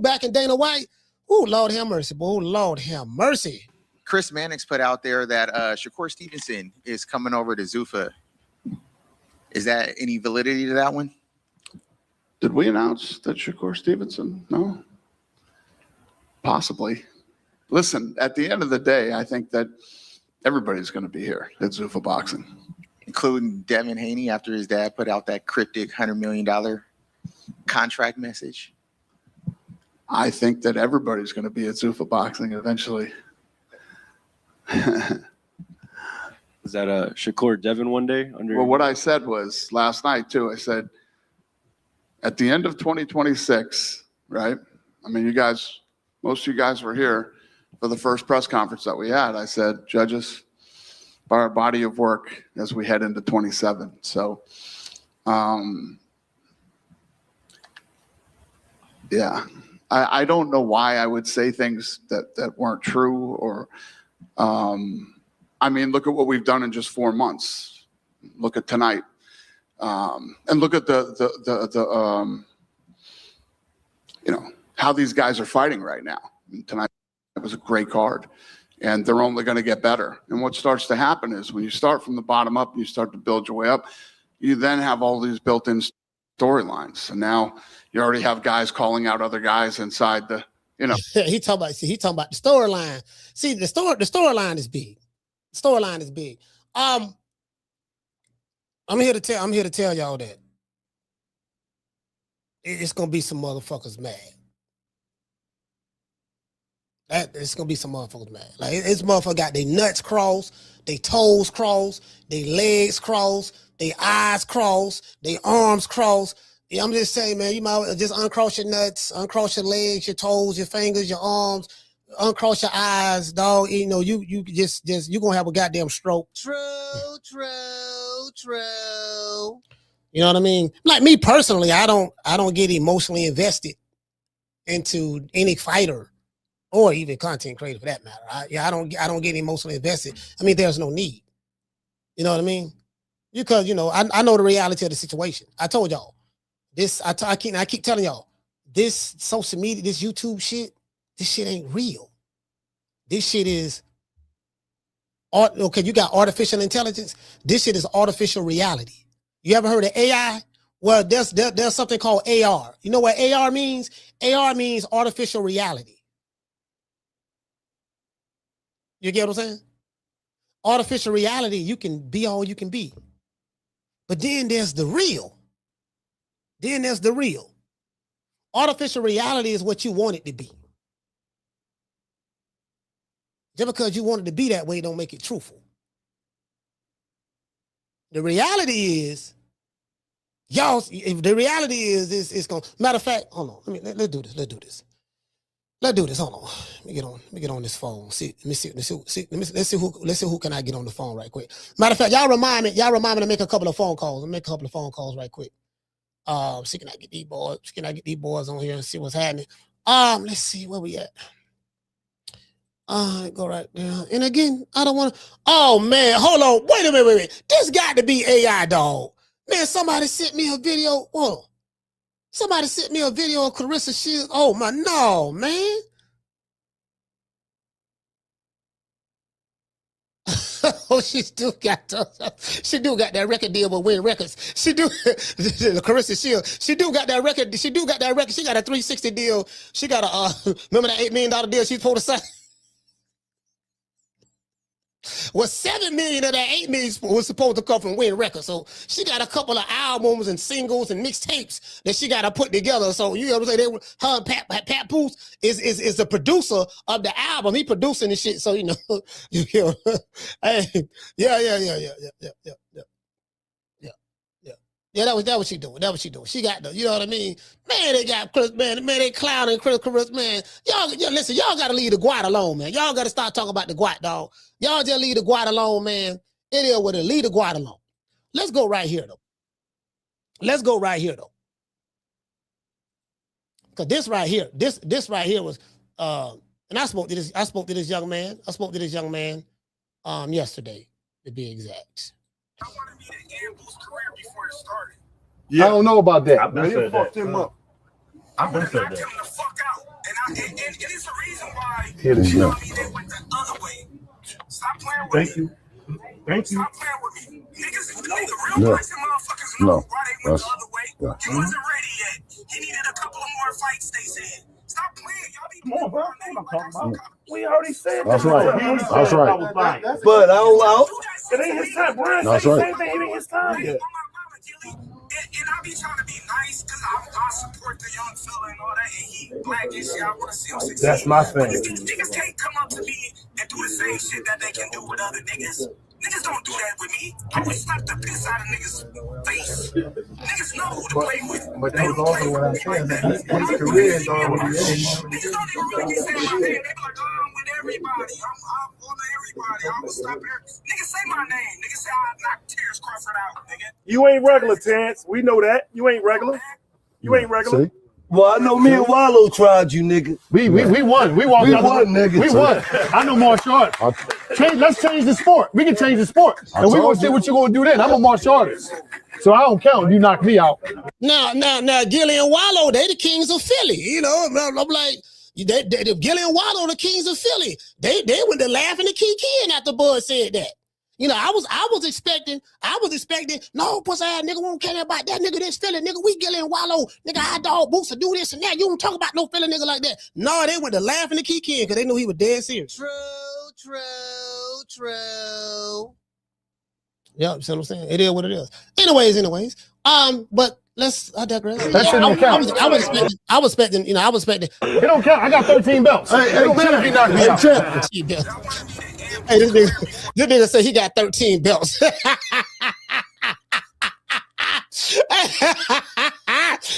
backing Dana White. Oh, Lord have mercy, boy. Lord have mercy. Chris Mannix put out there that Shakur Stevenson is coming over to Zuffa. Is that any validity to that one? Did we announce that Shakur Stevenson? No? Possibly. Listen, at the end of the day, I think that everybody's going to be here at Zuffa Boxing. including Devin Haney after his dad put out that cryptic $100 million contract message? I think that everybody's going to be at Zuffa Boxing eventually. Is that a Shakur Devin one day? Well, what I said was last night too. I said at the end of 2026, right? I mean, you guys, most of you guys were here for the first press conference that we had. I said, judges, by our body of work as we head into 27. So, yeah, I don't know why I would say things that weren't true or. I mean, look at what we've done in just 4 months. Look at tonight, and look at the you know, how these guys are fighting right now. And tonight it was a great card, and they're only going to get better. And what starts to happen is when you start from the bottom up and you start to build your way up, you then have all these built-in storylines. And now you already have guys calling out other guys inside the, you know. he talking about the storyline. See, the storyline is big. Storyline is big. I'm here to tell y'all that it's gonna be some motherfuckers mad. It's gonna be some motherfuckers mad. Like this motherfucker got their nuts crossed, their toes crossed, their legs crossed, their eyes crossed, their arms crossed. Yeah, I'm just saying, man, you might just uncross your nuts, uncross your legs, your toes, your fingers, your arms. Uncross your eyes, dog. You know, you just you gonna have a goddamn stroke. True. You know what I mean? Like me personally, I don't get emotionally invested into any fighter or even content creator for that matter. I don't get emotionally invested. I mean, there's no need. You know what I mean? Because you know, I know the reality of the situation. I told y'all this. I keep telling y'all this social media, this YouTube shit. This shit ain't real. This shit is art. Okay, you got artificial intelligence. This shit is artificial reality. You ever heard of AI? Well, there's something called AR. You know what AR means? AR means artificial reality. You get what I'm saying? Artificial reality, you can be all you can be. But then there's the real. Artificial reality is what you want it to be. Just because you want it to be that way, don't make it truthful. The reality is, y'all. If the reality is, it's gonna. Matter of fact, hold on. Let's do this. Hold on. Let me get on this phone. Let's see who can I get on the phone right quick. Matter of fact, y'all remind me to make a couple of phone calls. Make a couple of phone calls right quick. See, can I get these boys? Can I get these boys on here and see what's happening? Let's see where we at. Go right there. And again, I don't want to. Oh man, hold on. Wait a minute. This got to be AI, dog. Man, somebody sent me a video. Whoa. Somebody sent me a video of Clarissa Shields. Oh my, no, man. Oh, she do got that record deal with Win Records. She do Clarissa Shields. She do got that record. She got a 360 deal. She got a remember that $8 million deal she's supposed to sign? Well, $7 million of that $8 million was supposed to come from Win Records. So she got a couple of albums and singles and mixtapes that she got to put together. So you know what I'm saying? Her and Pat Poose is the producer of the album. He producing the shit. So you know, hey, yeah. That was what she doing. She got the, you know what I mean? Man, they clowning Chris, man. Y'all listen, y'all gotta leave the guat alone, man. Y'all gotta start talking about the guat, dog. Y'all just leave the guat alone, man. It is what it. Leave the guat alone. Let's go right here though. Cause this right here was and I spoke to this young man yesterday, to be exact. I wanted me to end Boo's career before it started. Yeah. I don't know about that. I've been said fucked him up. I would have knocked him the fuck out. And it is a reason why Here it is, they yeah. went the other way. Stop playing with me. Thank you. Thank you. Stop playing with me. Niggas, the real boxing motherfuckers know why they went the other way. He wasn't ready yet. He needed a couple of more fights, they said. Stop playing. Y'all be Come on, bro. What I'm talking about. We already said That's that. right. That's right. But I don't It ain't his time. Brian That's said the right. same thing. It ain't his time yet. And I be trying to be nice because I support the young fella and all that, and he black and shit. I want to see him succeed. That's my thing. Niggas can't come up to me and do the same shit that they can do with other niggas. Niggas don't do that with me. I would slap the piss out of niggas' face. Niggas know who to play with. But that was also what I said. That his career is already ended. Niggas don't even really be saying my name. They be like, I'm with everybody. I'm on everybody. I'm gonna stop here. Niggas say my name. Niggas say I knocked Terrence Crawford out, nigga. You ain't regular, Terrence. We know that. You ain't regular. You ain't regular. See? Well, I know me and Walo tried you, nigga. We won. We won, nigga. We won. I know martial arts. Let's change the sport. We can change the sport. And we're going to see what you're going to do then. I'm a martial artist. So I don't count. You knock me out. Now, Gillie and Wallo, they the kings of Philly. You know, I'm like, Gillie and Wallo, the kings of Philly. They went to laughing and kikiing after Bud said that. You know, I was expecting, no, pussy ass nigga won't care about that nigga this Philly, nigga. We Gillie and Wallo, nigga, I dog boots to do this and that. You don't talk about no Philly nigga like that. No, they went to laughing and kikiing because they knew he was dead serious. True. Yeah, you see what I'm saying? It is what it is. Anyways. But I digress. That shouldn't count. I was expecting. It don't count. I got 13 belts. Hey, don't matter if you knock me out. Hey, this nigga said he got 13 belts.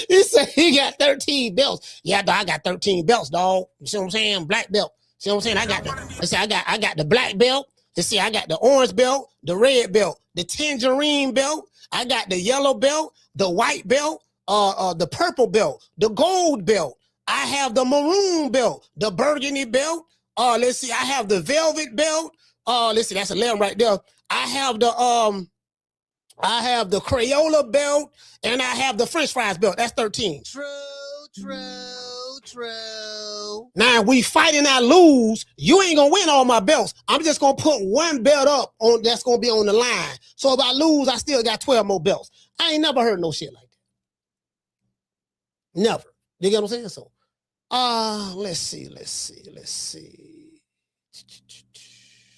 He said he got 13 belts. Yeah, dog, I got 13 belts, dog. You see what I'm saying? Black belt. See what I'm saying? I got the black belt. You see, I got the orange belt, the red belt, the tangerine belt. I got the yellow belt, the white belt, the purple belt, the gold belt. I have the maroon belt, the burgundy belt. Let's see, I have the velvet belt. Let's see, that's 11 right there. I have the Crayola belt, and I have the French fries belt. That's 13. True. Now, we fight and I lose, you ain't gonna win all my belts. I'm just gonna put one belt up on that's gonna be on the line. So if I lose, I still got 12 more belts. I ain't never heard no shit like that. Never. You get what I'm saying? So, let's see.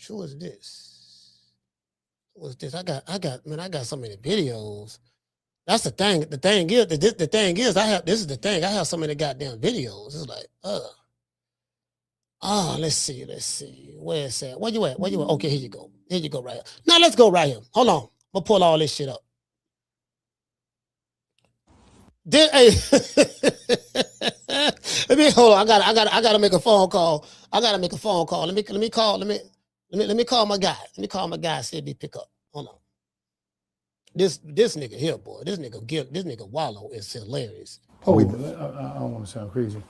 Who is this? What's this? I got so many videos. That's the thing. The thing is, I have so many goddamn videos. It's like, let's see. Where is that? Where you at? Okay, here you go right here. Now let's go right here. Hold on. I'm gonna pull all this shit up. Let me hold on. I gotta make a phone call. Let me call my guy. See if he pick up. Hold on. This nigga here, boy. This nigga Walo is hilarious. I don't want to sound crazy,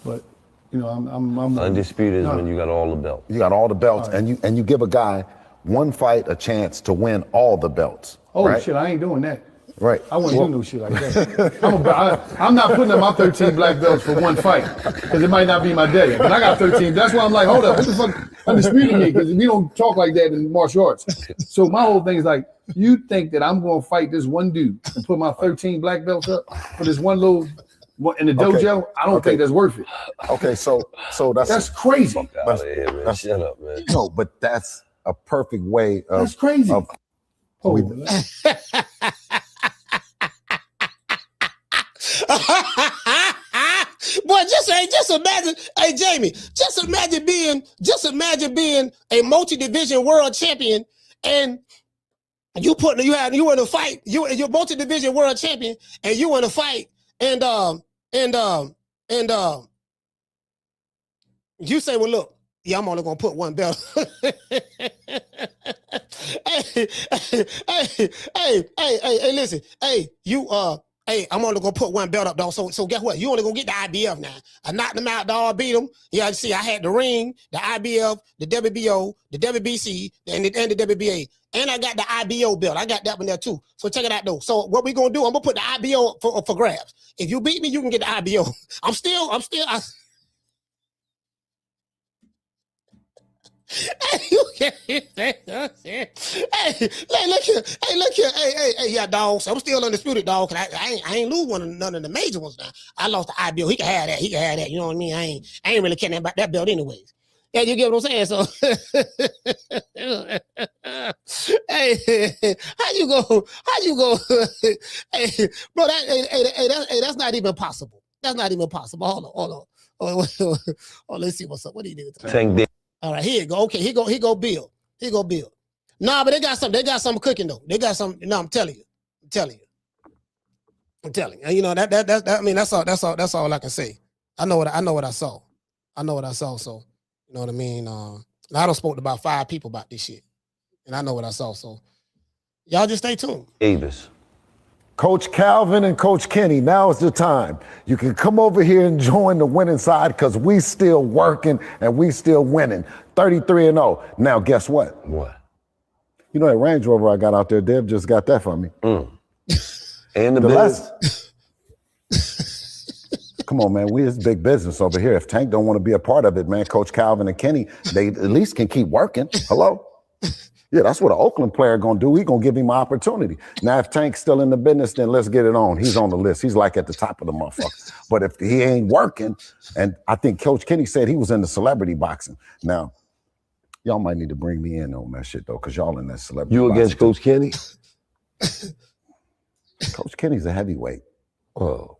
but you know, I'm undisputed is when you got all the belts. You got all the belts, and you give a guy one fight a chance to win all the belts. Oh right? shit, I ain't doing that. Right. I wouldn't do no shit like that. I'm not putting up my 13 black belts for one fight because it might not be my day. But I got 13. That's why I'm like, hold up, what the fuck? Undisputed me because we don't talk like that in martial arts. So my whole thing is like, you think that I'm going to fight this one dude and put my 13 black belts up for this one little in the dojo? I don't think that's worth it. Okay, so that's crazy. Shut up, man. No, but that's a perfect way of. That's crazy. Boy, just imagine, hey Jamie, just imagine being a multi-division world champion, and you're in a fight, you're multi-division world champion, and you in a fight, and you say, well, look, yeah, I'm only gonna put one belt. Hey, listen, I'm only gonna put one belt up, dog. So guess what? You only gonna get the IBF now. I knocked them out, dog. Beat them. Yeah, see, I had the ring, the IBF, the WBO, the WBC, and the WBA, and I got the IBO belt. I got that one there too. So check it out, though. So what we gonna do? I'm gonna put the IBO for grabs. If you beat me, you can get the IBO. I'm still. Hey, look here. Hey, yeah, dog. So I'm still undisputed, dog. Cause I ain't lose none of the major ones now. I lost the IBO. He can have that. You know what I mean? I ain't really caring about that belt anyways. Yeah, you get what I'm saying? So, hey, how you go? Hey, bro, that's not even possible. That's not even possible. Hold on. Let's see what's up. What do you do? All right, here you go. Okay, here go Bill. Nah, but they got something cooking though. They got some. No, I'm telling you. And you know that I mean that's all I can say. I know what I saw. So you know what I mean. I done spoke to about 5 people about this shit, and I know what I saw. So y'all just stay tuned. Davis. Coach Calvin and Coach Kenny, now is the time. You can come over here and join the winning side because we still working and we still winning. 33-0. Now, guess what? What? You know that Range Rover I got out there, Dev just got that for me. And the business. Come on, man. It's big business over here. If Tank don't want to be a part of it, man, Coach Calvin and Kenny, they at least can keep working. Hello? Yeah, that's what an Oakland player going to do. He going to give him an opportunity. Now, if Tank's still in the business, then let's get it on. He's on the list. He's like at the top of the motherfucker. But if he ain't working, and I think Coach Kenny said he was in the celebrity boxing. Now, y'all might need to bring me in on that shit, though, because y'all in that celebrity You boxing. against Coach Kenny? Coach Kenny's a heavyweight. Oh.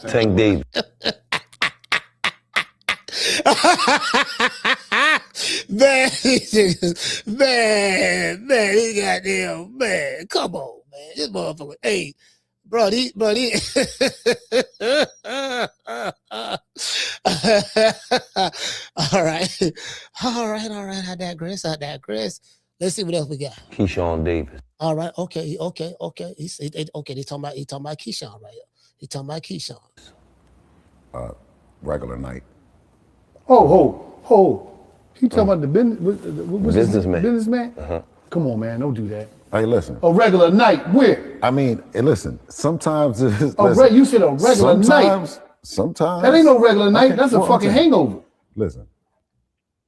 Tank Davis. man, he goddamn man. Come on, man. This motherfucker. Hey, bro, all right. I digress. Let's see what else we got. Keyshawn Davis. All right. Okay. They talking about Keyshawn right here. He talking about Keyshawn. Regular night. He talking about the businessman. Businessman? Uh-huh. Come on, man. Don't do that. Hey, listen. A regular night. Where? I mean, listen, sometimes it's... You said a regular night. Sometimes. That ain't no regular night. Okay, That's a fucking hangover. Listen,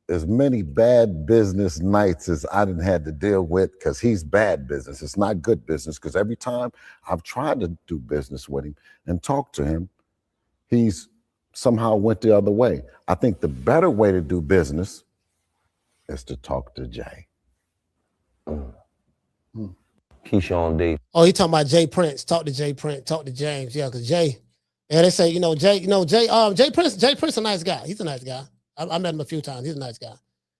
as many bad business nights as I done had to deal with, because he's bad business. It's not good business, because every time I've tried to do business with him and talk to him, he's somehow went the other way. I think the better way to do business is to talk to Jay. Keyshawn Davis. Oh, he talking about Jay Prince. Talk to Jay Prince. Talk to James. Yeah, because Jay. Yeah, they say, Jay Prince a nice guy. He's a nice guy. I met him a few times. He's a nice guy.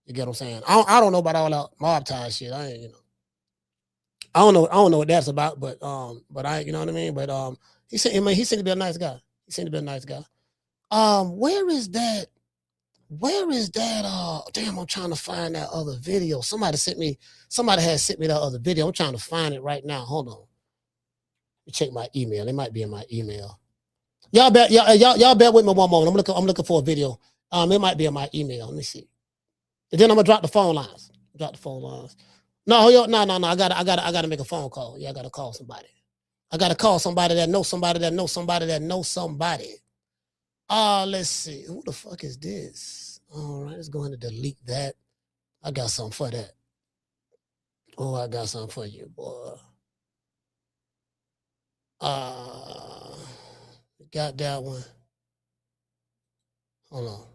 You get what I'm saying? I don't know about all that mob tie shit. I don't know what that's about, but I, you know what I mean? But he seemed to be a nice guy. Where is that? Damn, I'm trying to find that other video. Somebody has sent me that other video. I'm trying to find it right now. Hold on. Let me check my email. It might be in my email. Y'all bear with me one moment. I'm looking for a video. It might be in my email. Let me see. And then I'm gonna drop the phone lines. No. I gotta make a phone call. Yeah, I gotta call somebody. I gotta call somebody that knows somebody that knows somebody that knows somebody. Let's see. Who the fuck is this? All right, let's go ahead and delete that. I got something for that. Oh, I got something for you, boy. Got that one. Hold on.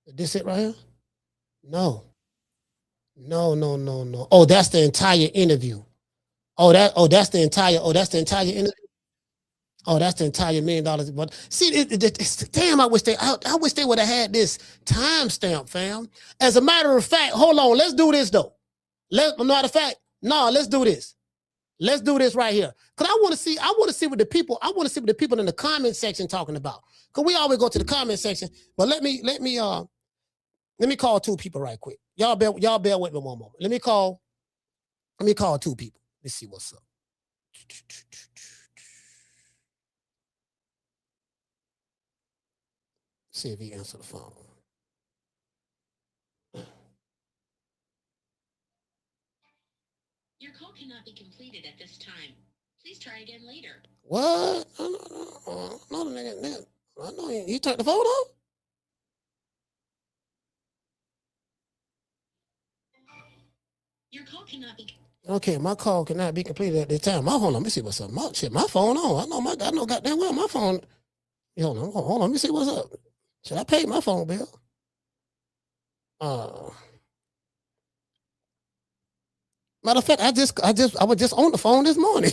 Is this it right here? No. Oh, that's the entire interview. That's the entire interview. Oh, that's the entire $1 million. But see, damn, I wish they would have had this timestamp, fam. As a matter of fact, hold on, let's do this though. Let's do this. Let's do this right here. Cause I want to see what the people in the comment section talking about. Cause we always go to the comment section. But let me call 2 people right quick. Y'all bear with me one moment. Let me call 2 people. Let's see what's up. See if he answer the phone. Your call cannot be completed at this time. Please try again later. What? No, nigga. I know he turned the phone off. Your call cannot be. Okay, my call cannot be completed at this time. Hold on, let me see what's up. My phone on. I know goddamn well my phone. Hold on. Let me see what's up. Should I pay my phone bill? Matter of fact, I was just on the phone this morning.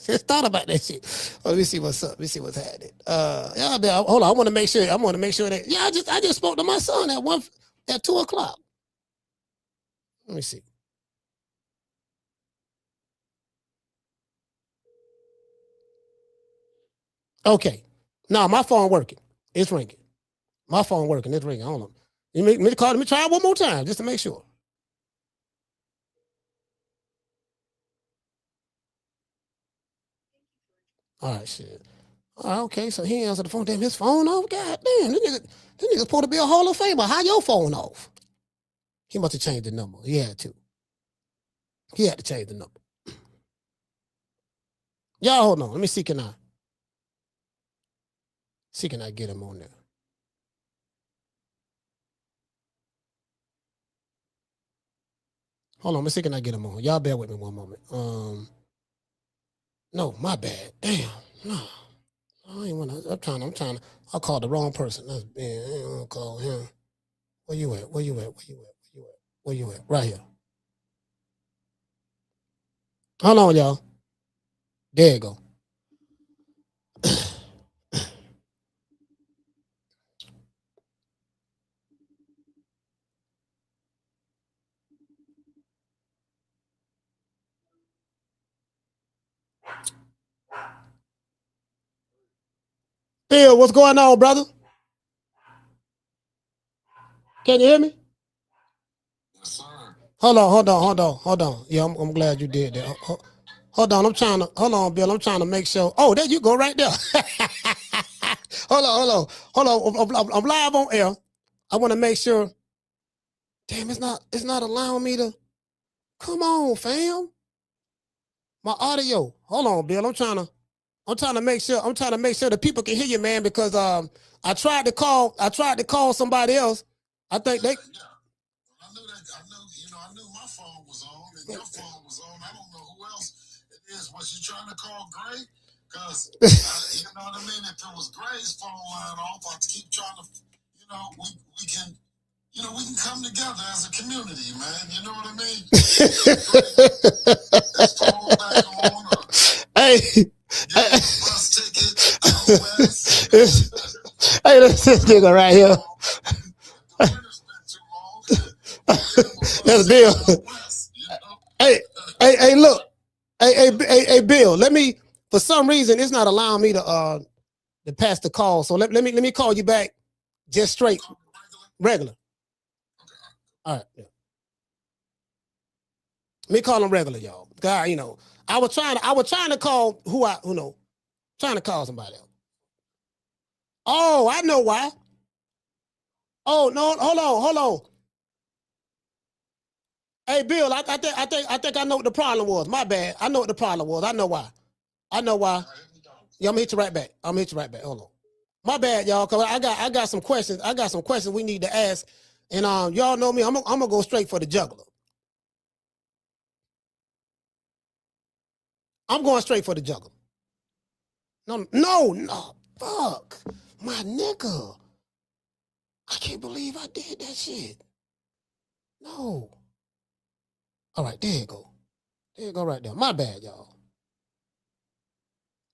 Just thought about that shit. Let me see what's up. Let me see what's happening. Hold on. I want to make sure that. Yeah, I just spoke to my son at 2:00. Let me see. Okay. Now my phone working. It's ringing. My phone working. It's ringing. Hold on. Let me try it one more time just to make sure. All right, shit. All right, okay, so he answered the phone. Damn, his phone off? God damn, this nigga supposed to be a Hall of Famer. How your phone off? He must have changed the number. He had to. He had to change the number. Y'all, hold on. Let me see, can I get him on there? Hold on, let me see, can I get him on? Y'all bear with me one moment. No, my bad. Damn, no. I'm trying to. I called the wrong person. That's bad. I ain't gonna call him. Where you at? Right here. Hold on, y'all. There you go. Bill, what's going on, brother? Can you hear me? Yes, sir. Hold on. Yeah, I'm glad you did that. Hold on, hold on, Bill. I'm trying to make sure. Oh, there you go, right there. Hold on. I'm live on air. I want to make sure. Damn, it's not allowing me to. Come on, fam. My audio. Hold on, Bill. I'm trying to make sure the people can hear you, man, because I tried to call somebody else. I think they. I knew my phone was on and your phone was on. I don't know who else it is. Was you trying to call Gray? Because you know what I mean. If it was Gray's phone line off, I'd keep trying to. We can. We can come together as a community, man. You know what I mean? Let's phone back on. Hey. Bus ticket. Hey, this nigga right here. That's Bill. Hey, look. Hey, Bill. Let me. For some reason, it's not allowing me to pass the call. So let me call you back, just straight, regular. All right. Yeah. Let me call him regular, y'all. God, I was trying to call trying to call somebody else. Oh, I know why. Oh no, hold on. Hey, Bill, I think I know what the problem was. My bad. I know what the problem was. I know why. Yeah, I'm gonna hit you right back. Hold on. My bad, y'all. Cause I got some questions. I got some questions we need to ask. And y'all know me. I'm gonna go straight for the juggler. I'm going straight for the juggler. No. Fuck. My nigga. I can't believe I did that shit. No. All right, there you go. There you go right there. My bad, y'all.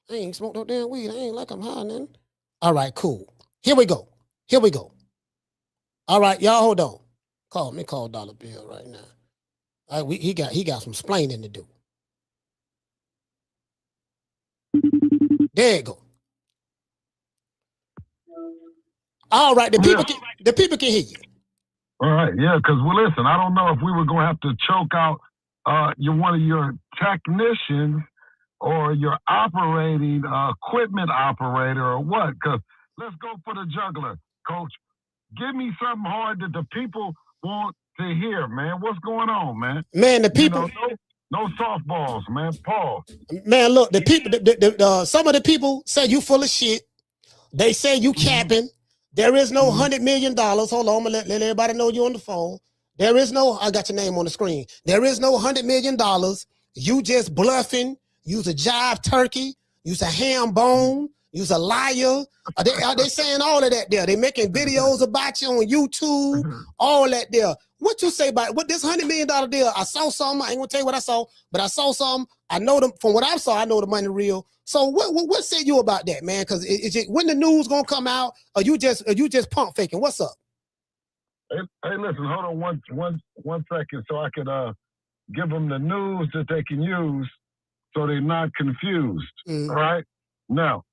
I ain't smoked no damn weed. I ain't like I'm high, nothing. All right, cool. Here we go. All right, y'all, hold on. Call Dollar Bill right now. He got some splaining to do. There you go. All right, the people can hear you. All right, yeah, because listen, I don't know if we were going to have to choke out one of your technicians or your operating equipment operator or what. Because let's go for the juggler, Coach. Give me something hard that the people want to hear, man. What's going on, man? Man, the people. No softballs, man. Pause. Man, look, the people. Some of the people say you full of shit. They say you capping. There is no $100 million. Hold on, I'm gonna let everybody know you on the phone. There is no. I got your name on the screen. There is no $100 million. You just bluffing. You's a jive turkey. You's a ham bone. You's a liar. Are they saying all of that there? They making videos about you on YouTube, all that there. What you say about what this $100 million deal? I saw something. I ain't gonna tell you what I saw, but I saw something. I know them from what I saw. I know the money real. So what say you about that, man? Because when the news gonna come out, or you just pump faking? What's up? Hey, listen, hold on one second, so I could give them the news that they can use, so they're not confused. All right, now.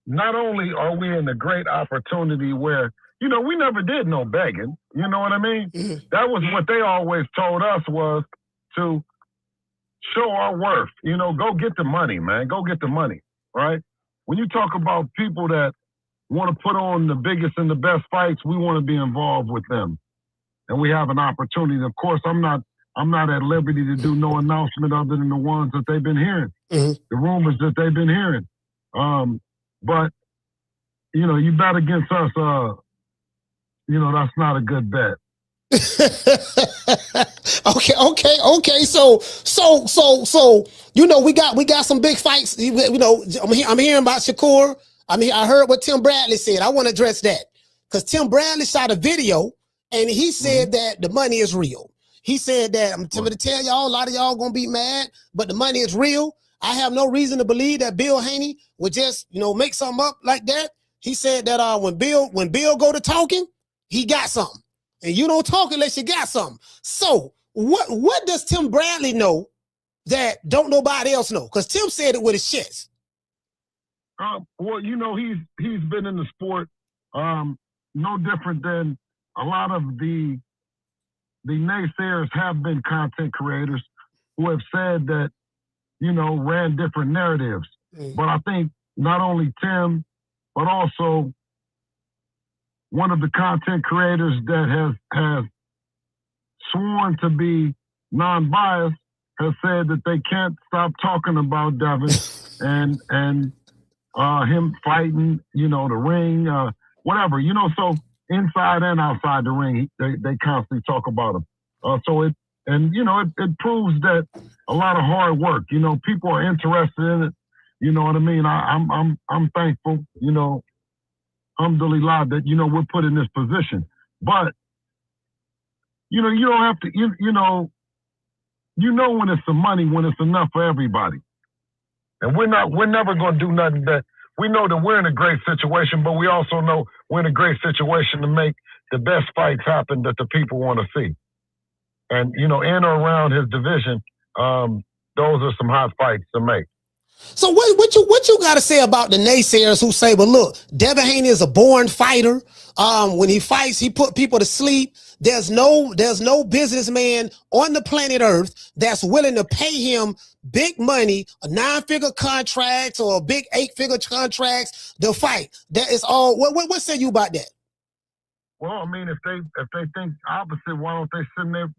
Not only are we in a great opportunity where, we never did no begging. You know what I mean? That was what they always told us, was to show our worth. Go get the money, man. Go get the money, right? When you talk about people that want to put on the biggest and the best fights, we want to be involved with them. And we have an opportunity. Of course, I'm not at liberty to do no announcement other than the ones that they've been hearing, the rumors that they've been hearing. But, you bet against us, that's not a good bet. Okay. So, we got some big fights. I'm hearing about Shakur. I heard what Tim Bradley said. I want to address that because Tim Bradley shot a video and he said that the money is real. He said that, I'm going to tell y'all, a lot of y'all going to be mad, but the money is real. I have no reason to believe that Bill Haney would just, make something up like that. He said that when Bill go to talking, he got something. And you don't talk unless you got something. So what does Tim Bradley know that don't nobody else know? Because Tim said it with his chest. Well, he's been in the sport no different than a lot of the naysayers have been content creators who have said that, ran different narratives. But I think not only Tim, but also one of the content creators that has sworn to be non-biased has said that they can't stop talking about Devin and him fighting, the ring, whatever, so inside and outside the ring, they constantly talk about him. It proves that a lot of hard work, people are interested in it. You know what I mean? I'm thankful, alhamdulillah that, we're put in this position. But, you don't have to, when it's some money, when it's enough for everybody. And we're never going to do nothing that, we know that we're in a great situation, but we also know we're in a great situation to make the best fights happen that the people want to see. And, in or around his division, those are some hot fights to make. So what you got to say about the naysayers who say, well, look, Devin Haney is a born fighter. When he fights, he put people to sleep. There's no businessman on the planet Earth that's willing to pay him big money, a 9-figure contracts or a big 8-figure contracts to fight. That is all. What say you about that? Well, I mean, if they think opposite, why don't they send that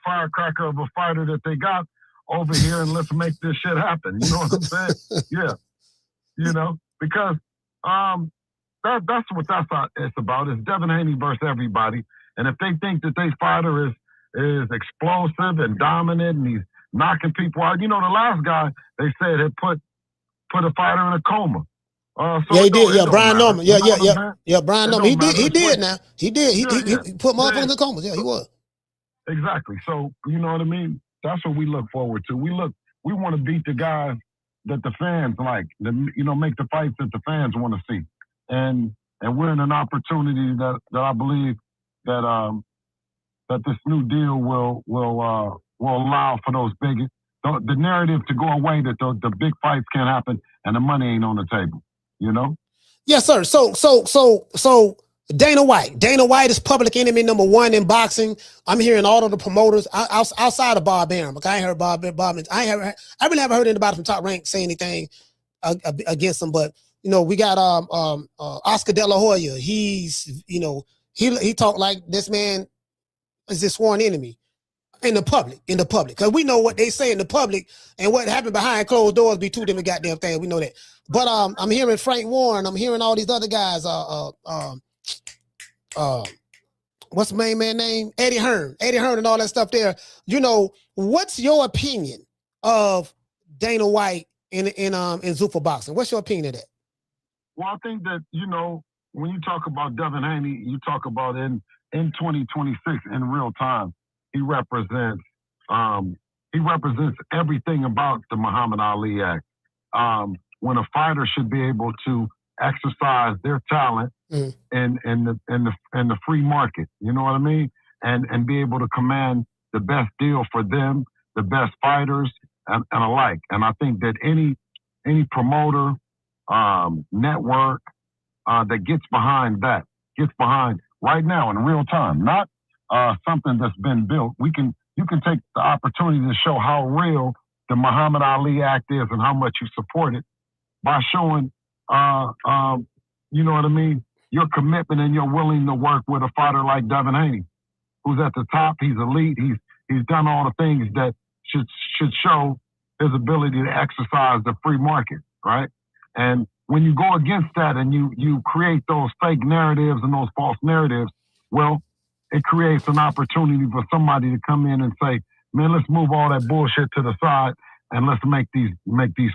firecracker of a fighter that they got over here and let's make this shit happen. You know what I'm saying? Yeah. Because that's what it's about. It's Devin Haney versus everybody. And if they think that their fighter is explosive and dominant and he's knocking people out, the last guy they said had put a fighter in a coma. He did. Yeah, Brian Norman. Yeah, Brian Norman. He did. Now he did. He put motherfuckers in comas. Yeah, he was. Exactly. So you know what I mean. That's what we look forward to. We want to beat the guys that the fans like. Make the fights that the fans want to see. And we're in an opportunity that I believe that this new deal will allow for those the narrative to go away that the big fights can't happen and the money ain't on the table. Yes, sir. So Dana White is public enemy number 1 in boxing. I'm hearing all of the promoters outside of Bob Arum. I ain't heard Bob. I really haven't heard anybody from Top Rank say anything against him. But we got Oscar De La Hoya. He's he talked like this man is his sworn enemy in the public, because we know what they say in the public and what happened behind closed doors be two different goddamn things. We know that. But I'm hearing Frank Warren. I'm hearing all these other guys. What's the main man name? Eddie Hearn and all that stuff there. What's your opinion of Dana White in Zuffa boxing. What's your opinion of that? Well, I think that, when you talk about Devin Haney, you talk about in 2026 in real time, he represents everything about the Muhammad Ali Act. When a fighter should be able to exercise their talent in the free market, you know what I mean? And be able to command the best deal for them, the best fighters, and alike. And I think that any promoter, network that gets behind right now in real time, not something that's been built. You can take the opportunity to show how real the Muhammad Ali Act is and how much you support it by showing, you know what I mean, your commitment and you're willing to work with a fighter like Devin Haney, who's at the top. He's elite. He's done all the things that should show his ability to exercise the free market, right? And when you go against that and you create those fake narratives and those false narratives, well, it creates an opportunity for somebody to come in and say, man, let's move all that bullshit to the side and let's make these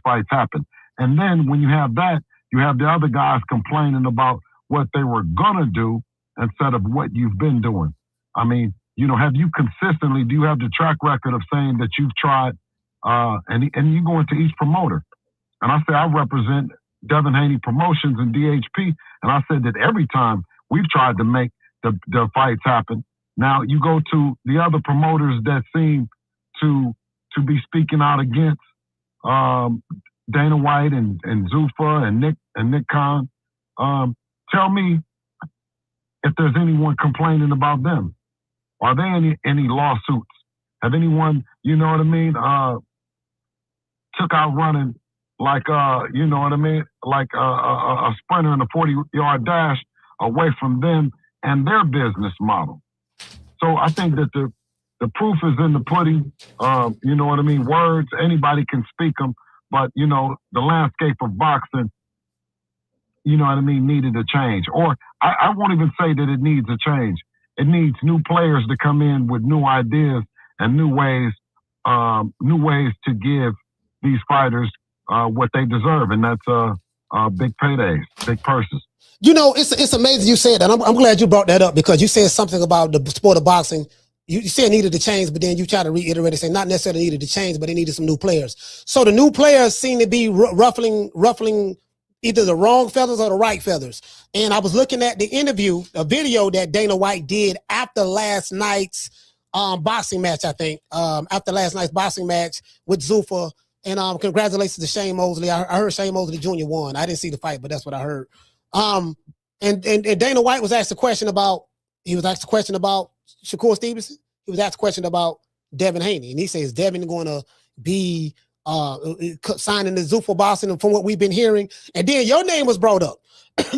fights happen. And then when you have that, you have the other guys complaining about what they were gonna do instead of what you've been doing. I mean, do you have the track record of saying that you've tried, and you go into each promoter. And I say, I represent Devin Haney Promotions and DHP. And I said that every time we've tried to make the fights happen. Now you go to the other promoters that seem to be speaking out against Dana White and Zuffa and Nick Khan. Tell me if there's anyone complaining about them. Are there any lawsuits? Have anyone, you know what I mean, took out running like, you know what I mean, like a sprinter in a 40-yard dash away from them and their business model? So I think that the proof is in the pudding. You know what I mean? Words, anybody can speak them, but, the landscape of boxing, you know what I mean, needed a change. Or I won't even say that it needs a change. It needs new players to come in with new ideas and new ways to give these fighters what they deserve, and that's big paydays, big purses. It's amazing you said that. I'm glad you brought that up because you said something about the sport of boxing. You said it needed to change, but then you try to reiterate and say not necessarily needed to change, but it needed some new players. So the new players seem to be ruffling either the wrong feathers or the right feathers. And I was looking at the interview, a video that Dana White did after last night's boxing match, I think. After last night's boxing match with Zuffa. And congratulations to Shane Mosley. I heard Shane Mosley Jr. won. I didn't see the fight, but that's what I heard. And Dana White was asked a question about Shakur Stevenson. He was asked a question about Devin Haney. And he says, Devin going to be signing the Zuffa boxing from what we've been hearing. And then your name was brought up.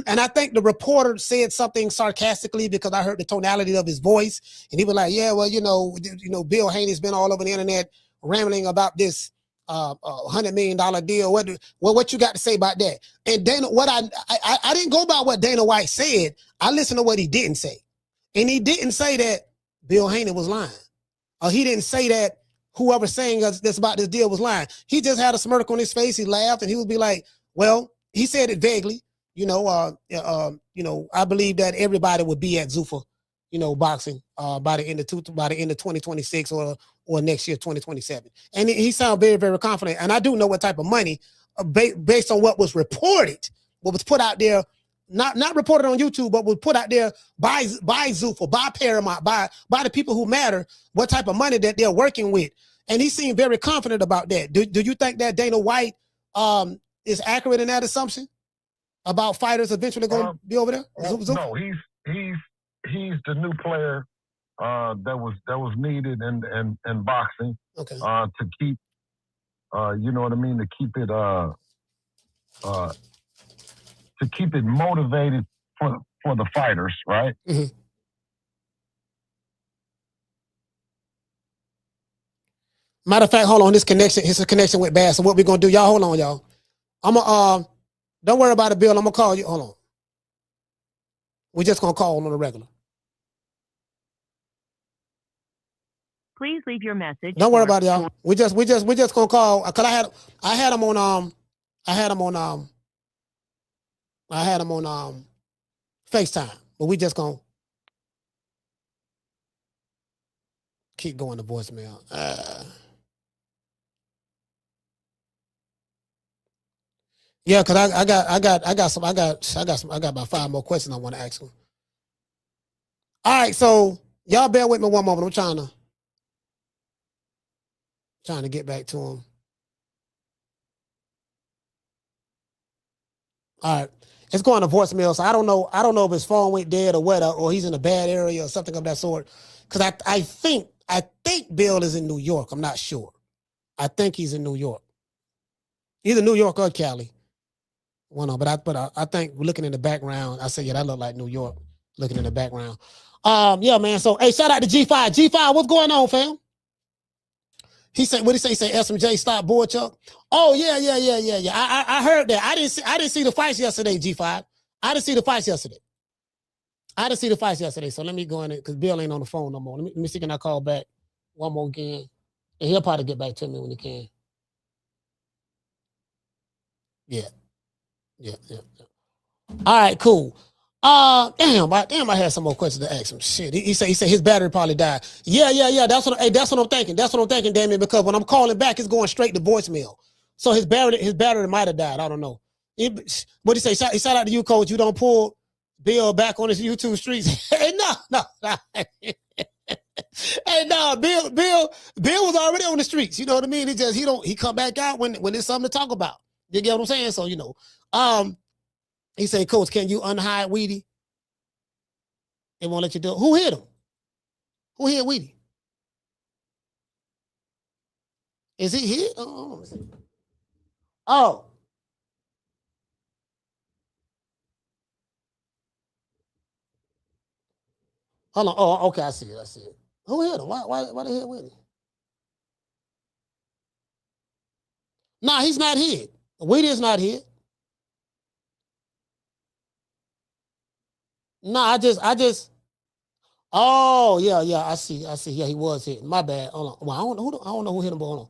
And I think the reporter said something sarcastically because I heard the tonality of his voice. And he was like, yeah, well, Bill Haney's been all over the internet rambling about this $100 million deal. What you got to say about that? And Dana, I didn't go by what Dana White said. I listened to what he didn't say. And he didn't say that Bill Haney was lying. He didn't say that whoever saying this about this deal was lying. He just had a smirk on his face. He laughed and he would be like, well, he said it vaguely. I believe that everybody would be at Zuffa, boxing by the end of 2026 or next year, 2027. And he sounded very, very confident. And I do know what type of money, based on what was reported, what was put out there, not reported on YouTube, but was put out there by Zuffa, by Paramount, by the people who matter, what type of money that they're working with. And he seemed very confident about that. Do you think that Dana White is accurate in that assumption about fighters eventually going to be over there? No, he's the new player that was needed in boxing. Okay. To keep, you know what I mean, to keep it motivated for the fighters, right? Mm-hmm. Matter of fact, hold on, his connection went bad. So what we're gonna do, y'all, hold on, y'all. Don't worry about it, Bill. I'm gonna call you. Hold on. We're just gonna call on the regular. Please leave your message. Don't worry about it, y'all. We just gonna call because I had him on FaceTime, but we just gonna keep going to voicemail. Yeah, because I got about 5 more questions I want to ask him. All right, so y'all bear with me one moment. I'm trying to get back to him. All right. It's going to voicemail, so I don't know if his phone went dead or what, or he's in a bad area or something of that sort. Because I think Bill is in New York. I'm not sure. I think he's in New York. Either New York or Cali. One of, but I think looking in the background, I said, yeah, that looked like New York. Looking in the background. Yeah, man. So hey, shout out to G5. G5, what's going on, fam? He said, what did he say? He said SMJ stop board Chuck. Oh, yeah. I heard that. I didn't see the fights yesterday, G5. I didn't see the fights yesterday. So let me go in it because Bill ain't on the phone no more. Let me see, can I call back one more again? And he'll probably get back to me when he can. Yeah. All right, cool. Damn, I had some more questions to ask him. Shit, he said his battery probably died. Yeah. That's what I'm thinking. Damien, because when I'm calling back, it's going straight to voicemail. So his battery might have died. I don't know. What he say? Shout out to you, coach. You don't pull Bill back on his YouTube streets. Hey, no. Hey, no, Bill was already on the streets. You know what I mean? He come back out when there's something to talk about. You get what I'm saying? So, he said, Coach, can you unhide Weedy? They won't let you do it. Who hit him? Who hit Weedy? Is he hit? Oh, let me see. Oh. Hold on. Oh, okay, I see it. Who hit him? Why they hit Weedy? Nah, he's not hit. Weedy is not hit. No, I just. Oh, yeah, I see. Yeah, he was hit. My bad. Hold on. Well, I don't know who hit him, but hold on.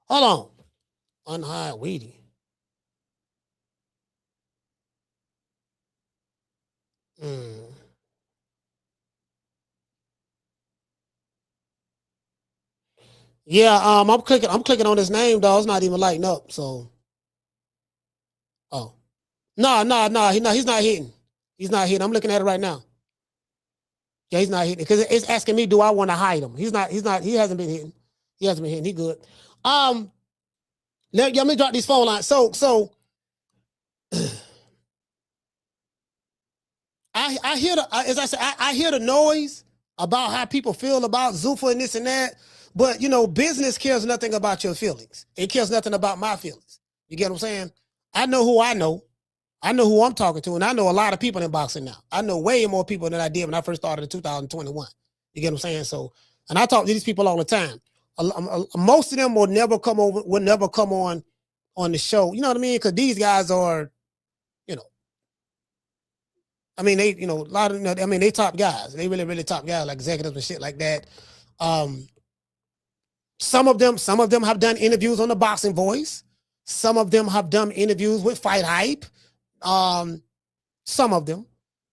Hold on. Unhide Weedy. Yeah, I'm clicking on his name, dog. It's not even lighting up. So, oh, no, he's not hitting. He's not hitting. I'm looking at it right now. Yeah, he's not hitting because it's asking me, do I want to hide him? He hasn't been hitting. He good. Let me drop these phone lines. So I hear I hear the noise about how people feel about Zuffa and this and that. But, business cares nothing about your feelings. It cares nothing about my feelings. You get what I'm saying? I know who I know. I know who I'm talking to, and I know a lot of people in boxing now. I know way more people than I did when I first started in 2021. You get what I'm saying? So, and I talk to these people all the time. Most of them will never come on the show. You know what I mean? Because these guys are, I mean, they, a lot of, they top guys. They really, really top guys, like executives and shit like that. Some of them have done interviews on the Boxing Voice. Some of them have done interviews with Fight Hype. Some of them,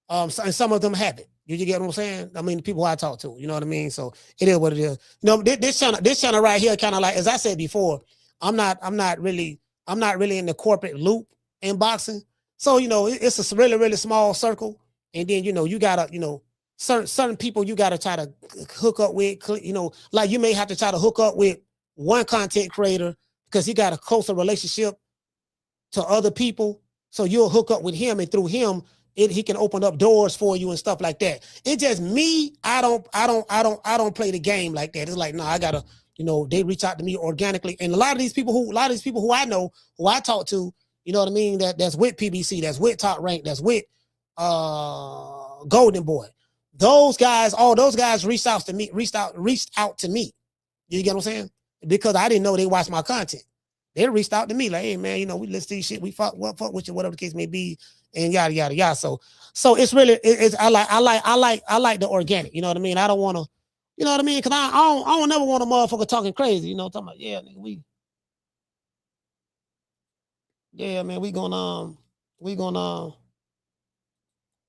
and some of them haven't. You get what I'm saying? I mean, the people I talk to, you know what I mean? So it is what it is. This channel right here, kind of like, as I said before, I'm not really in the corporate loop in boxing. So, it's a really, really small circle. And then, you gotta, certain people you got to try to hook up with, like you may have to try to hook up with one content creator because he got a closer relationship to other people. So you'll hook up with him, and through him, he can open up doors for you and stuff like that. It's just me. I don't play the game like that. It's like, no, I gotta, they reach out to me organically. And a lot of these people who I know, who I talk to, you know what I mean? That's with PBC, that's with Top Rank, that's with Golden Boy. All those guys reached out to me. You get what I'm saying? Because I didn't know they watched my content. They reached out to me like, hey man, we listen to this shit. We fuck with you, whatever the case may be, and yada yada yada. So So it's really I like the organic. You know what I mean? I don't want to, you know what I mean? Because I don't never want a motherfucker talking crazy. You know, talking about nigga, man, we gonna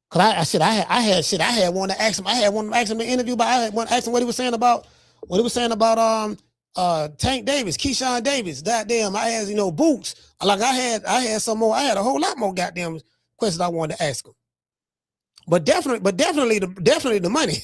cause I had one to ask him. I had one to ask him in the interview, but I had one to ask him what he was saying about Tank Davis, Keyshawn Davis. Goddamn, I had Boots. Like I had some more. I had a whole lot more goddamn questions I wanted to ask him. But definitely the money.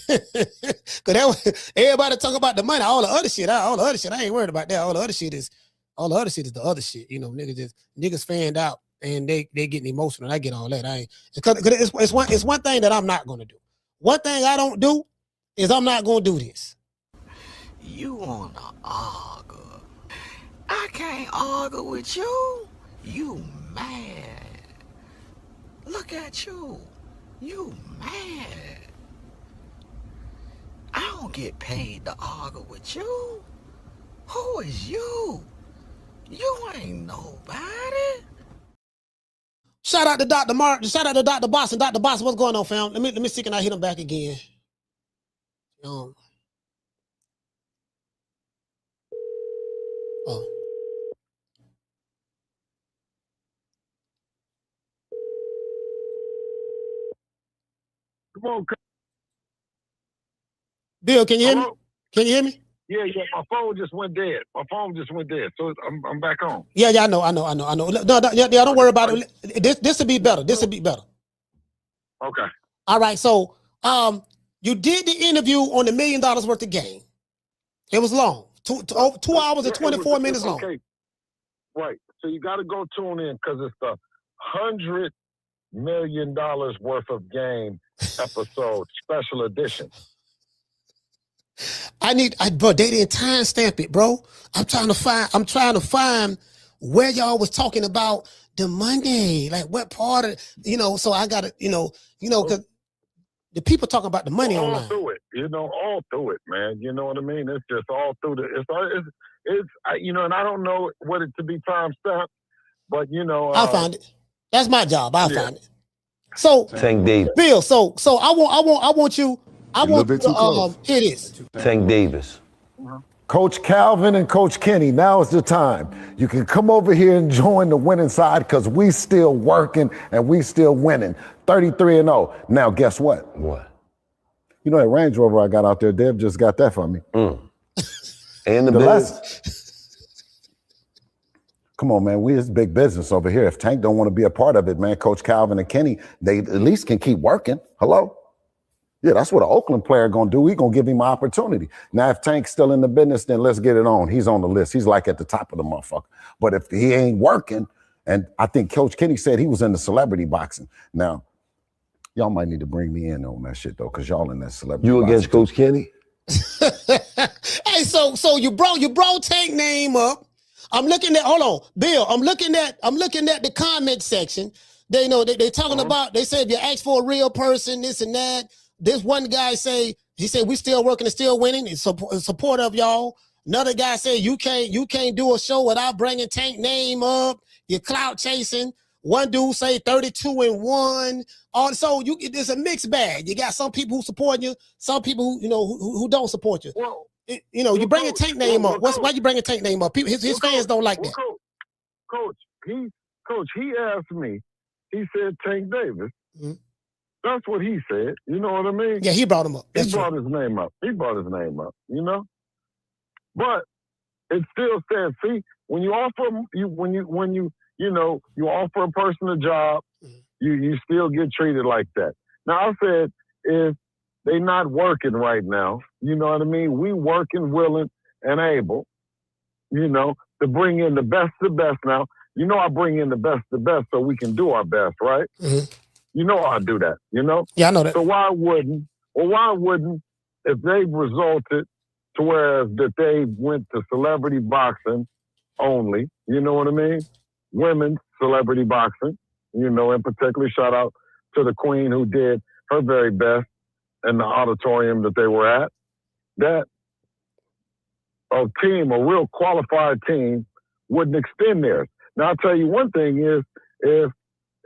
Cause everybody talk about the money. All the other shit, I ain't worried about that. All the other shit is the other shit. You know, niggas fanned out and they getting emotional. I get all that. I ain't because it's one thing that I'm not gonna do. One thing I don't do is I'm not gonna do this. You wanna argue? I can't argue with you. You mad? Look at you. You mad? I don't get paid to argue with you. Who is you? You ain't nobody. Shout out to Dr. Mark. Shout out to Dr. Boston. Dr. Boston, what's going on, fam? Let me see, can I hit him back again? Oh. Come on, Bill, can you hear me? Can you hear me? Yeah. My phone just went dead. So I'm back on. Yeah. I know. No, don't worry about it. This will be better. Okay. All right. So, you did the interview on the $1 million worth of game. It was long. 2 hours and 24 minutes long. Okay. Right. So you got to go tune in because it's the $100 million worth of game episode special edition. Bro, they didn't timestamp it, bro. I'm trying to find where y'all was talking about the money, like what part of, so I got to, because the people talking about the money online. All through it, man. You know what I mean? It's just all through it's and I don't know what it to be timestamped, but I'll find it. That's my job. I'll find it. So Tank Davis. Bill, so I want you to hear this. Tank Davis. Coach Calvin and Coach Kenny, now is the time. You can come over here and join the winning side because we still working and we still winning. 33-0. Now, guess what? What? You know that Range Rover I got out there, Dev just got that for me. And the last. Come on, man. It's big business over here. If Tank don't want to be a part of it, man, Coach Calvin and Kenny, they at least can keep working. Hello? Yeah, that's what an Oakland player gonna do. We gonna give him an opportunity. Now, if Tank's still in the business, then let's get it on. He's on the list. He's like at the top of the motherfucker. But if he ain't working, and I think Coach Kenny said he was in the celebrity boxing. Now, y'all might need to bring me in on that shit though, because y'all in that celebrity. You against Coach Kenny? Hey, so you brought Tank name up. I'm looking at, hold on, Bill. I'm looking at the comment section. They talking about. They said if you ask for a real person, this and that. This one guy said we still working and still winning. It's support of y'all. Another guy said you can't do a show without bringing Tank name up. You're clout chasing. One dude say 32-1. Also, it's a mixed bag. You got some people who support you, some people who don't support you. Well, you bringing Tank name up. Why you bringing Tank name up? People, his fans don't like that. Coach, he asked me. He said Tank Davis. Mm-hmm. That's what he said. You know what I mean? Yeah, he brought him up. He brought his name up. But it still stands. See, when you offer you offer a person a job, you still get treated like that. Now I said if they not working right now, you know what I mean? We working, willing, and able, to bring in the best now. I bring in the best so we can do our best, right? Mm-hmm. I do that, Yeah, I know that. So why wouldn't, if they resulted to where that they went to celebrity boxing only, you know what I mean? Women's celebrity boxing, in particular, shout out to the queen who did her very best in the auditorium that they were at. That a real qualified team, wouldn't extend theirs. Now, I'll tell you one thing is, if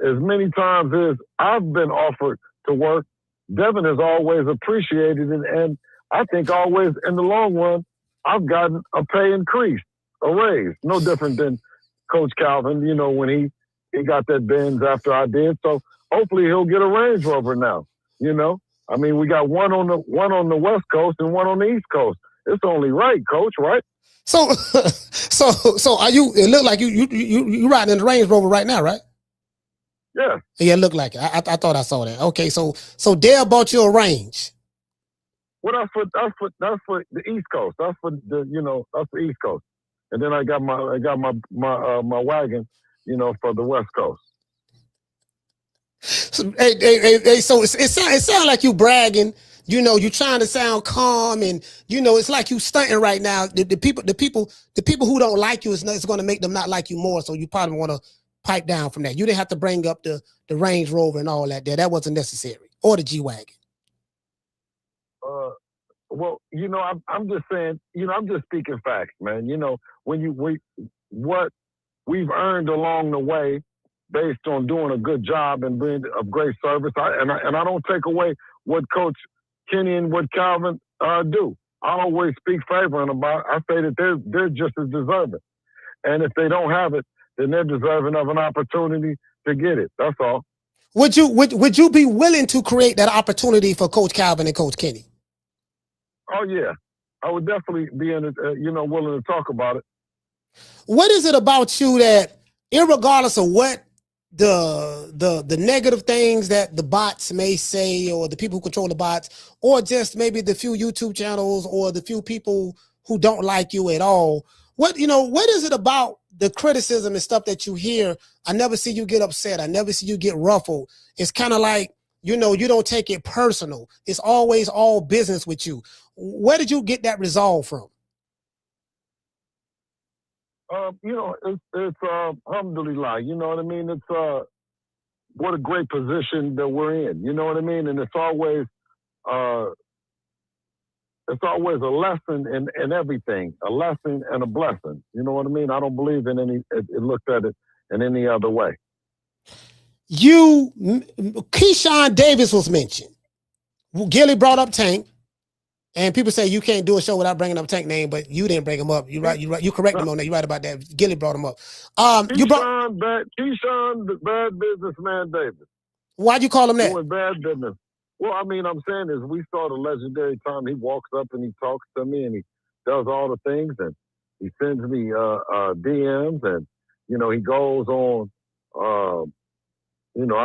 as many times as I've been offered to work, Devin has always appreciated it, and I think always in the long run, I've gotten a pay increase, a raise. No different than Coach Calvin, you know, when he got that Benz after I did. So hopefully he'll get a Range Rover now, you know. I mean, we got one on the West Coast and one on the East Coast. It's only right, Coach, right? So are you? It look like you riding in the Range Rover right now, right? Yeah. Yeah, it looked like it. I thought I saw that. Okay, so Dale bought you a Range. Well, that's for the East Coast. That's for that's the East Coast. And then I got my wagon, you know, for the West Coast. So, so it sounds like you bragging. You know, you trying to sound calm, and you know, it's like you stunting right now. The people who don't like you, it's going to make them not like you more. So you probably want to pipe down from that. You didn't have to bring up the Range Rover and all that. That wasn't necessary, or the G wagon. Well, you know, I'm just saying, you know, I'm just speaking facts, man. You know, what we've earned along the way, based on doing a good job and being of great service, and I don't take away what Coach Kenny and what Calvin do. I always speak favoring about. I say that they're just as deserving, and if they don't have it, then they're deserving of an opportunity to get it. That's all. Would you be willing to create that opportunity for Coach Calvin and Coach Kenny? Oh yeah, I would definitely be willing to talk about it. What is it about you that, irregardless of what the negative things that the bots may say, or the people who control the bots, or just maybe the few YouTube channels or the few people who don't like you at all, what is it about the criticism and stuff that you hear? I never see you get upset. I never see you get ruffled. It's kind of like, you know, you don't take it personal. It's always all business with you. Where did you get that resolve from? You know, it's alhamdulillah. You know what I mean? It's what a great position that we're in. You know what I mean? And it's always a lesson in everything, a lesson and a blessing. You know what I mean? I don't believe in looked at it in any other way. Keyshawn Davis was mentioned. Gillie brought up Tank, and people say you can't do a show without bringing up Tank name, but you didn't bring him up. You right. You correct him on that. You right about that. Gillie brought him up. Keyshawn, the bad businessman Davis. Why'd you call him that? Doing bad business. Well, I mean, I'm saying is we saw the legendary time he walks up and he talks to me and he does all the things and he sends me DMs and you know he goes on. I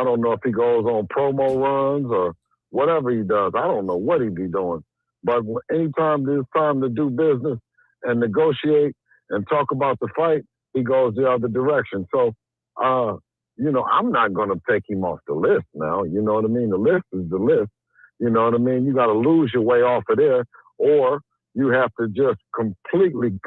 don't know if he goes on promo runs or whatever he does. I don't know what he be doing. But anytime there's time to do business and negotiate and talk about the fight, he goes the other direction. So, I'm not going to take him off the list now. You know what I mean? The list is the list. You know what I mean? You got to lose your way off of there, or you have to just completely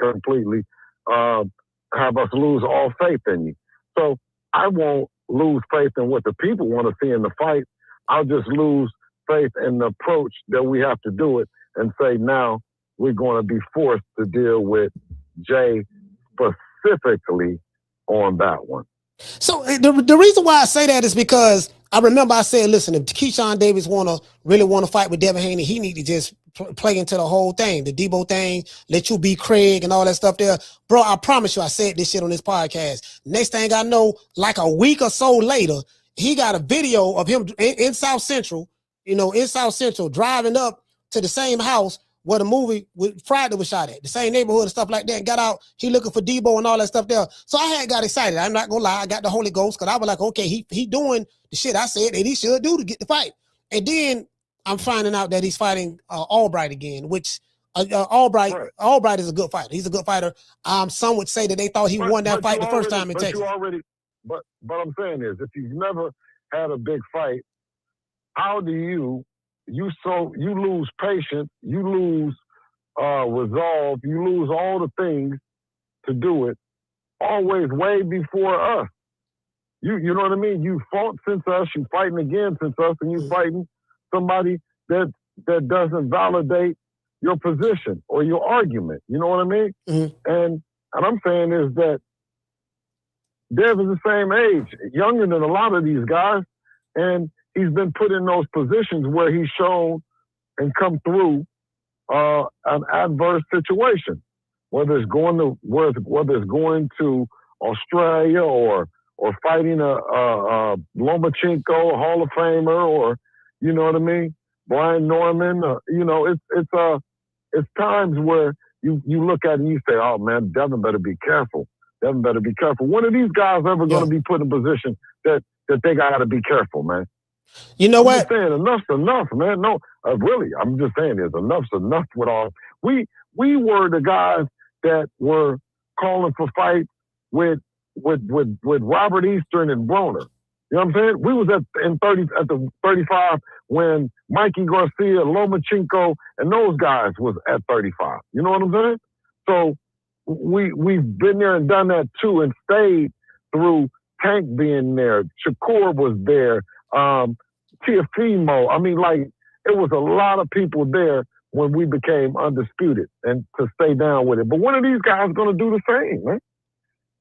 have us lose all faith in you. So I won't lose faith in what the people want to see in the fight. I'll just lose faith in the approach that we have to do it and say now we're going to be forced to deal with Jay specifically on that one. So the reason why I say that is because I remember I said, listen, if Keyshawn Davis really want to fight with Devin Haney, he need to just play into the whole thing, the Debo thing, let you be Craig and all that stuff there. Bro, I promise you I said this shit on this podcast. Next thing I know, like a week or so later, he got a video of him in South Central, driving up to the same house where the movie with Friday was shot at, the same neighborhood and stuff like that, and got out, he looking for Debo and all that stuff there. So I had got excited. I'm not gonna lie, I got the Holy Ghost, because I was like, okay, he doing the shit I said that he should do to get the fight. And then I'm finding out that he's fighting Albright again, which Albright is a good fighter. He's a good fighter. Some would say that they thought he won that fight the first time in Texas. But I'm saying is, if you've never had a big fight, how do you lose patience, you lose resolve, you lose all the things to do it, always way before us. You know what I mean? You fought since us, you fighting again since us, and you fighting somebody that doesn't validate your position or your argument. You know what I mean? Mm-hmm. And I'm saying is that Dev is the same age, younger than a lot of these guys, and he's been put in those positions where he's shown and come through an adverse situation, whether it's going to Australia or fighting a Lomachenko, Hall of Famer, or you know what I mean, Brian Norman. It's times where you look at it and you say, oh man, Devin better be careful. Devin better be careful. When are these guys ever going to be put in a position that they got to be careful, man? You know what? I'm just saying enough's enough, man. No, really, I'm just saying enough's enough with all. We were the guys that were calling for fights with Robert Eastern and Broner. You know what I'm saying? We was at the 35 when Mikey Garcia, Lomachenko, and those guys was at 35. You know what I'm saying? So we've been there and done that too, and stayed through Tank being there. Shakur was there. Tiafimo. I mean, like, it was a lot of people there when we became undisputed, and to stay down with it. But when are these guys going to do the same, man?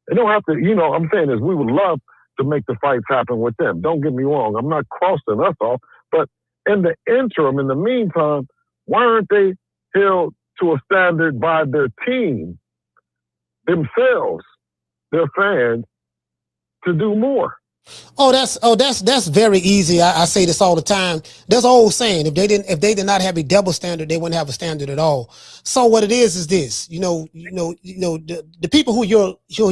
They don't have to, I'm saying is we would love to make the fights happen with them. Don't get me wrong. I'm not crossing us off. But in the interim, in the meantime, why aren't they held to a standard by their team, themselves, their fans, to do more? That's very easy. I say this all the time. There's an old saying: if they did not have a double standard, they wouldn't have a standard at all. So what it is this: the people who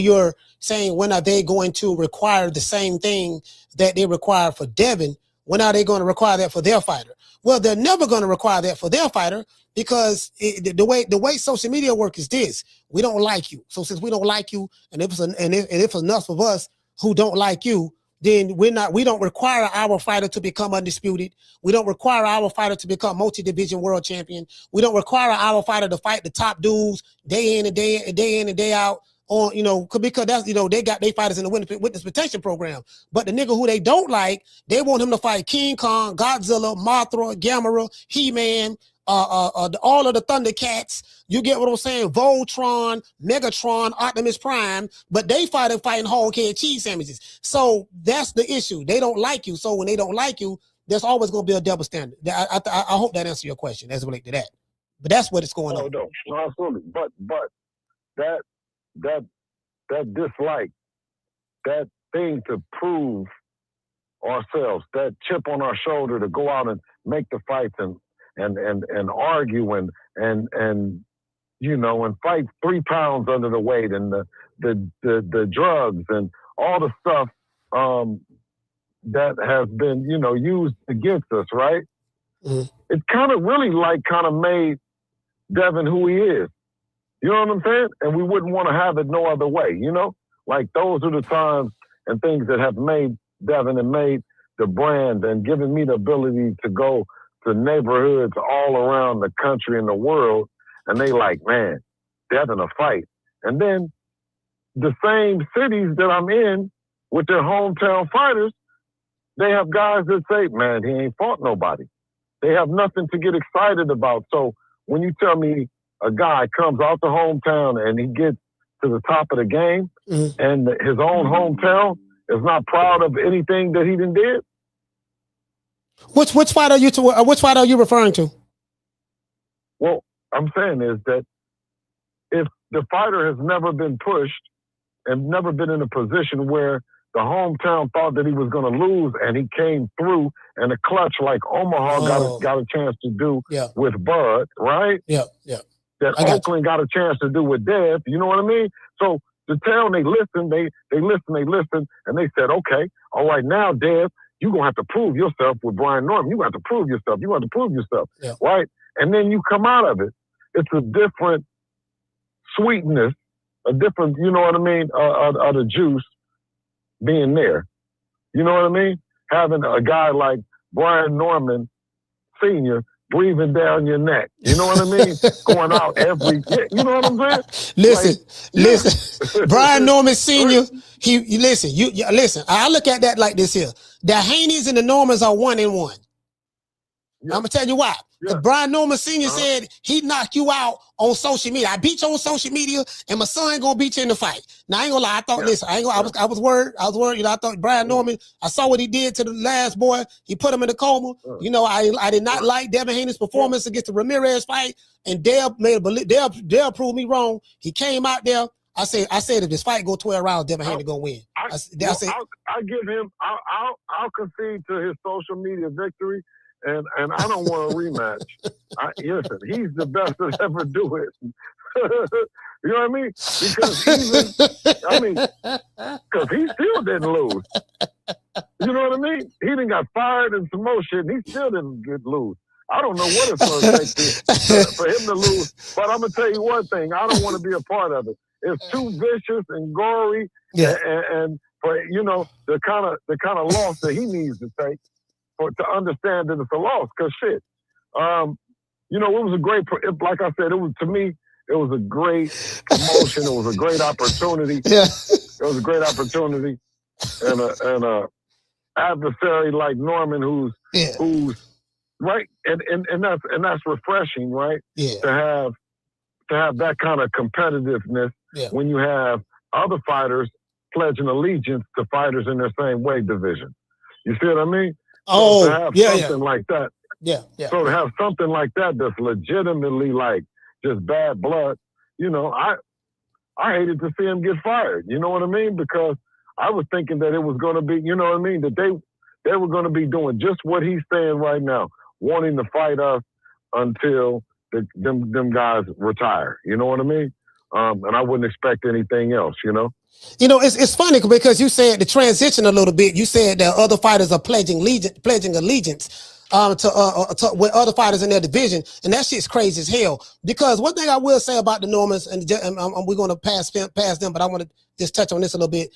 you're saying, when are they going to require the same thing that they require for Devin? When are they going to require that for their fighter? Well, they're never going to require that for their fighter, because the way social media work is this: we don't like you. So since we don't like you, and if it's enough of us who don't like you, then we don't require our fighter to become undisputed. We don't require our fighter to become multi-division world champion. We don't require our fighter to fight the top dudes day in and day out. Because that's, they got their fighters in the witness protection program. But the nigga who they don't like, they want him to fight King Kong, Godzilla, Mothra, Gamera, He-Man, all of the Thundercats. You get what I'm saying? Voltron, Megatron, Optimus Prime, but they fighting whole head cheese sandwiches. So that's the issue. They don't like you. So when they don't like you, there's always going to be a double standard. I hope that answers your question as it relates to that. But that's what it's going on. No, absolutely. But that dislike, that thing to prove ourselves, that chip on our shoulder to go out and make the fights and argue and fight 3 pounds under the weight, and the drugs and all the stuff that has been used against us, right? Mm-hmm. It kind of made Devin who he is. You know what I'm saying? And we wouldn't want to have it no other way, Like, those are the times and things that have made Devin and made the brand and given me the ability to go to neighborhoods all around the country and the world, and they like, man, Devin a fight. And then the same cities that I'm in with their hometown fighters, they have guys that say, man, he ain't fought nobody. They have nothing to get excited about. So when you tell me a guy comes out the hometown and he gets to the top of the game, mm-hmm. and his own hometown is not proud of anything that he done did. Which fight are you referring to? Well, I'm saying is that if the fighter has never been pushed and never been in a position where the hometown thought that he was going to lose, and he came through in a clutch like Omaha got a chance to do with Bud, right? Yeah. That Oakland got a chance to do with Dev, you know what I mean? So the town, they listened, and they said, okay, all right, now, Dev, you're going to have to prove yourself with Brian Norman. You have to prove yourself. Right? And then you come out of it. It's a different sweetness, a different, you know what I mean, of the juice being there. You know what I mean? Having a guy like Brian Norman Sr. breathing down your neck. You know what I mean? Going out you know what I'm saying? Listen. Brian Norman Sr., listen, I look at that like this here. The Haneys and the Normans are 1-1. I'm gonna tell you why. Because Brian Norman Sr. said he'd knock you out on social media. I beat you on social media, and my son gonna beat you in the fight. Now I ain't gonna lie. I thought this. I was worried. I was worried. You know, I thought Brian Norman. I saw what he did to the last boy. He put him in the coma. You know, I did not like Devin Haney's performance against the Ramirez fight, and Dale proved me wrong. He came out there. I said if this fight go 12 rounds, Devin Haney gonna win. I give him. I'll concede to his social media victory, and I don't want a rematch. Listen, he's the best to ever do it. You know what I mean? Because he still didn't lose. You know what I mean? He didn't got fired and some more shit, and he still didn't lose. I don't know what it's going to take for him to lose, but I'm gonna tell you one thing: I don't want to be a part of it. It's too vicious and gory, and for the kind of loss that he needs to take to understand that it's a loss. Because shit, it was a great. Like I said, to me, it was a great promotion. It was a great opportunity. It was a great opportunity, and a adversary like Norman, who's right, and that's refreshing, right? To have that kind of competitiveness when you have other fighters pledging allegiance to fighters in their same weight division. You see what I mean? Oh, so to have something like that. So to have something like that that's legitimately like just bad blood, I hated to see him get fired. You know what I mean? Because I was thinking that it was going to be, you know what I mean? That they were going to be doing just what he's saying right now, wanting to fight us until them guys retire. You know what I mean? And I wouldn't expect anything else, It's funny because you said the transition a little bit. You said that other fighters are pledging allegiance to with other fighters in their division, and that shit's crazy as hell. Because one thing I will say about the Normans, and we're going to pass them, but I want to just touch on this a little bit.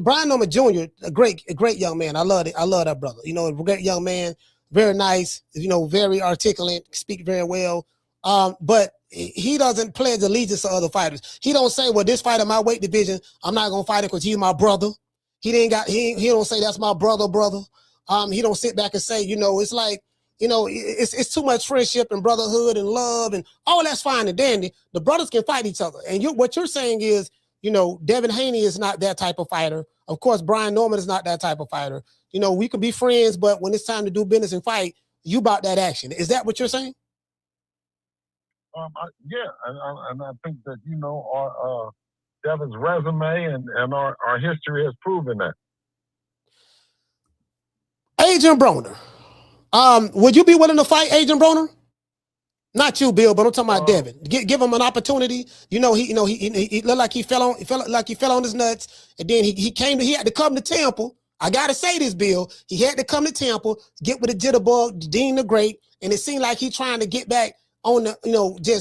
Brian Norman Jr., a great young man. I love it. I love that brother. A great young man. Very nice, very articulate, speak very well. But he doesn't pledge allegiance to other fighters. He don't say, well, this fighter in my weight division, I'm not gonna fight him because he's my brother. He don't say that's my brother. He don't sit back and say, it's like, it's too much friendship and brotherhood and love and all that's fine and dandy. The brothers can fight each other. And what you're saying is, Devin Haney is not that type of fighter. Of course, Brian Norman is not that type of fighter. We can be friends, but when it's time to do business and fight, you about that action. Is that what you're saying? And I think that our Devin's resume and our history has proven that. Adrian Broner, would you be willing to fight Adrian Broner? Not you, Bill, but I'm talking about Devin. Give him an opportunity. He looked like he fell on his nuts, and then he had to come to Temple. I gotta say this, Bill. He had to come to Temple, get with the jitterbug, Dean the Great, and it seemed like he's trying to get back on the,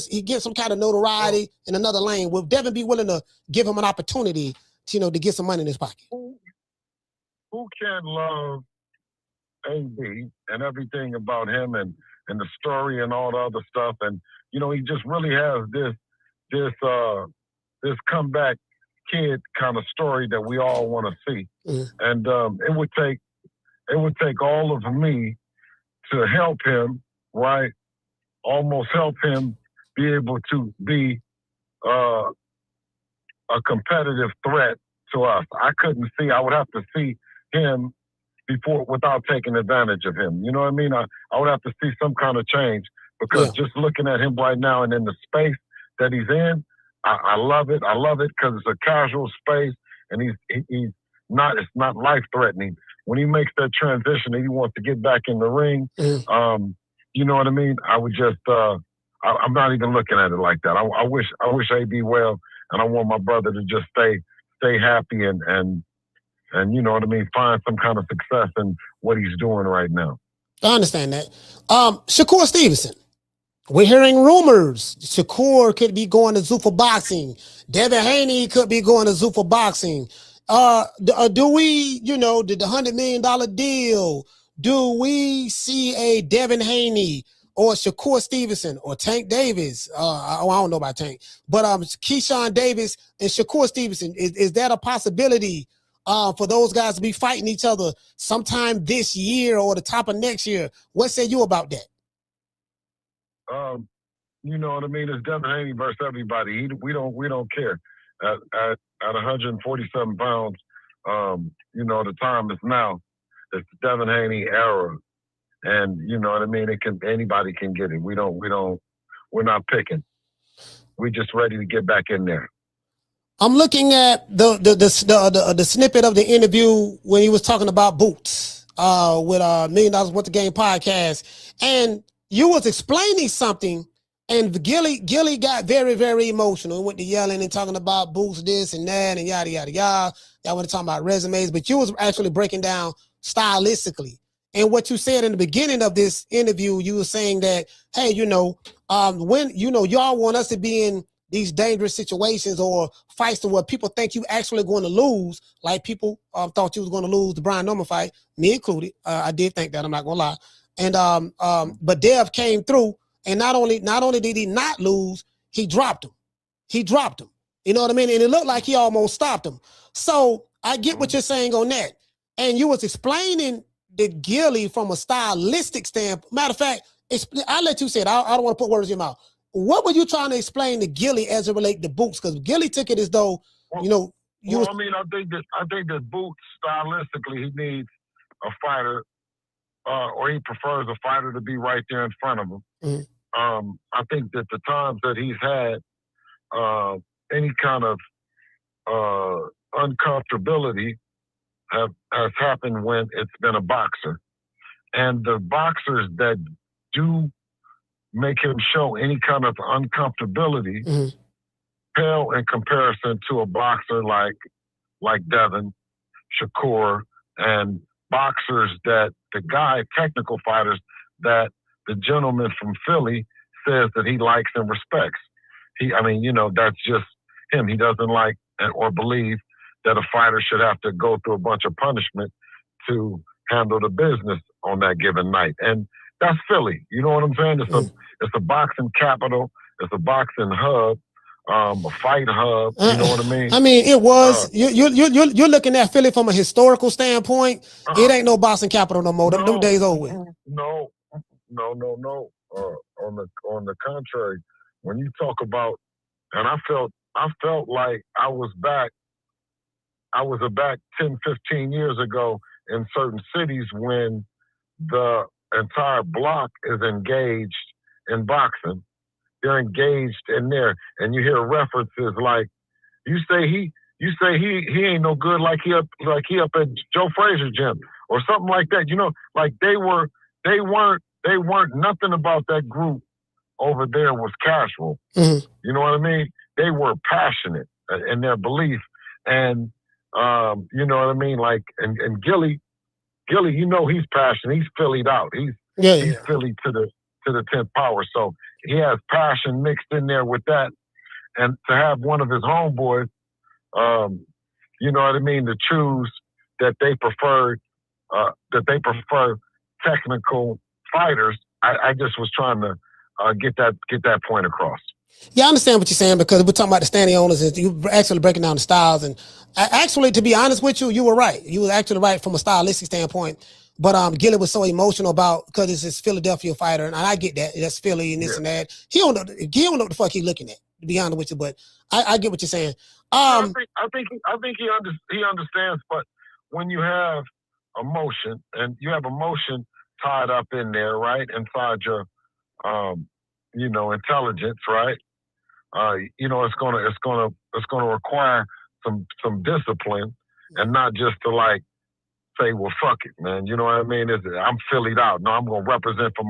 he get some kind of notoriety in another lane. Will Devin be willing to give him an opportunity, to get some money in his pocket? Who can love AB and everything about him and the story and all the other stuff, and he just really has this comeback kid kind of story that we all want to see. And it would take all of me to help him, right? Almost help him be able to be a competitive threat to us. I would have to see him without taking advantage of him. You know what I mean? I would have to see some kind of change, because just looking at him right now and in the space that he's in, I love it. I love it because it's a casual space, and it's not life threatening. When he makes that transition and he wants to get back in the ring, you know what I mean? I would just, I'm not even looking at it like that. I wish AB well, and I want my brother to just stay happy and you know what I mean, find some kind of success in what he's doing right now. I understand that. Shakur Stevenson. We're hearing rumors. Shakur could be going to Zuffa Boxing. Devin Haney could be going to Zuffa Boxing. Do we, did the $100 million deal, do we see a Devin Haney or Shakur Stevenson or Tank Davis? I don't know about Tank, but Keyshawn Davis and Shakur Stevenson, is that a possibility for those guys to be fighting each other sometime this year or the top of next year. What say you about that? You know what I mean? It's Devin Haney versus everybody. We don't care. At 147 pounds, you know, the time is now. It's the Devin Haney era, and you know what I mean. Anybody can get it. We're not picking. We're just ready to get back in there. I'm looking at the snippet of the interview when he was talking about boots with $1 Million Worth of Game podcast, and you was explaining something, and Gillie got very, very emotional. He went to yelling and talking about boots, this and that, and yada yada yada. Y'all went to talking about resumes, but you was actually breaking down stylistically. And what you said in the beginning of this interview, you were saying that, hey, you know, when you know y'all want us to be in these dangerous situations or fights to where people think you actually going to lose, like people thought you was going to lose the Brian Norman fight, me included. I did think that, I'm not gonna lie. And but Dev came through, and not only did he not lose, he dropped him. You know what I mean? And it looked like he almost stopped him. So I get what you're saying on that. And you was explaining the Gillie from a stylistic standpoint. Matter of fact, I'll let you say it. I don't want to put words in your mouth. What were you trying to explain to Gillie as it relates to boots? Because Gillie took it as though, you know, I mean, I think that Boots stylistically, he needs a fighter, or he prefers a fighter to be right there in front of him. Mm-hmm. I think that the times that he's had any kind of uncomfortability has happened when it's been a boxer. And the boxers that do make him show any kind of uncomfortability pale in comparison to a boxer like Devin, Shakur, and boxers that technical fighters that the gentleman from Philly says that he likes and respects. That's just him. He doesn't like or believe that a fighter should have to go through a bunch of punishment to handle the business on that given night. And that's Philly. You know what I'm saying? It's a boxing capital. It's a boxing hub, a fight hub. You know what I mean? I mean, it was. You're looking at Philly from a historical standpoint. It ain't no boxing capital no more. Them days over with. No. On the contrary, when you talk about, and I felt like I was back 10, 15 years ago in certain cities when the entire block is engaged in boxing. They're engaged in there, and you hear references like, you say he ain't no good like he up at Joe Frazier gym or something like that. You know, like they weren't nothing about that group over there was casual. Mm-hmm. You know what I mean? They were passionate in their belief, and you know what I mean? Like, and Gillie, you know, he's passionate. He's Phillied out. He's Philly to the 10th power. So he has passion mixed in there with that. And to have one of his homeboys, you know what I mean, to choose that they prefer technical fighters, I just was trying to get that point across. Yeah, I understand what you're saying, because we're talking about the standing owners and you actually breaking down the styles. And actually, to be honest with you, you were right. You were actually right from a stylistic standpoint. But Gillie was so emotional about, because it's his Philadelphia fighter, and I get that. That's Philly and this and that. He don't know what the fuck he's looking at, to be honest with you. But I get what you're saying. I think he understands. But when you have emotion, and you have emotion tied up in there, right, inside your intelligence, right? It's gonna require some discipline, and not just to like say, well, fuck it, man. You know what I mean? I'm Phillied out. No, I'm gonna represent for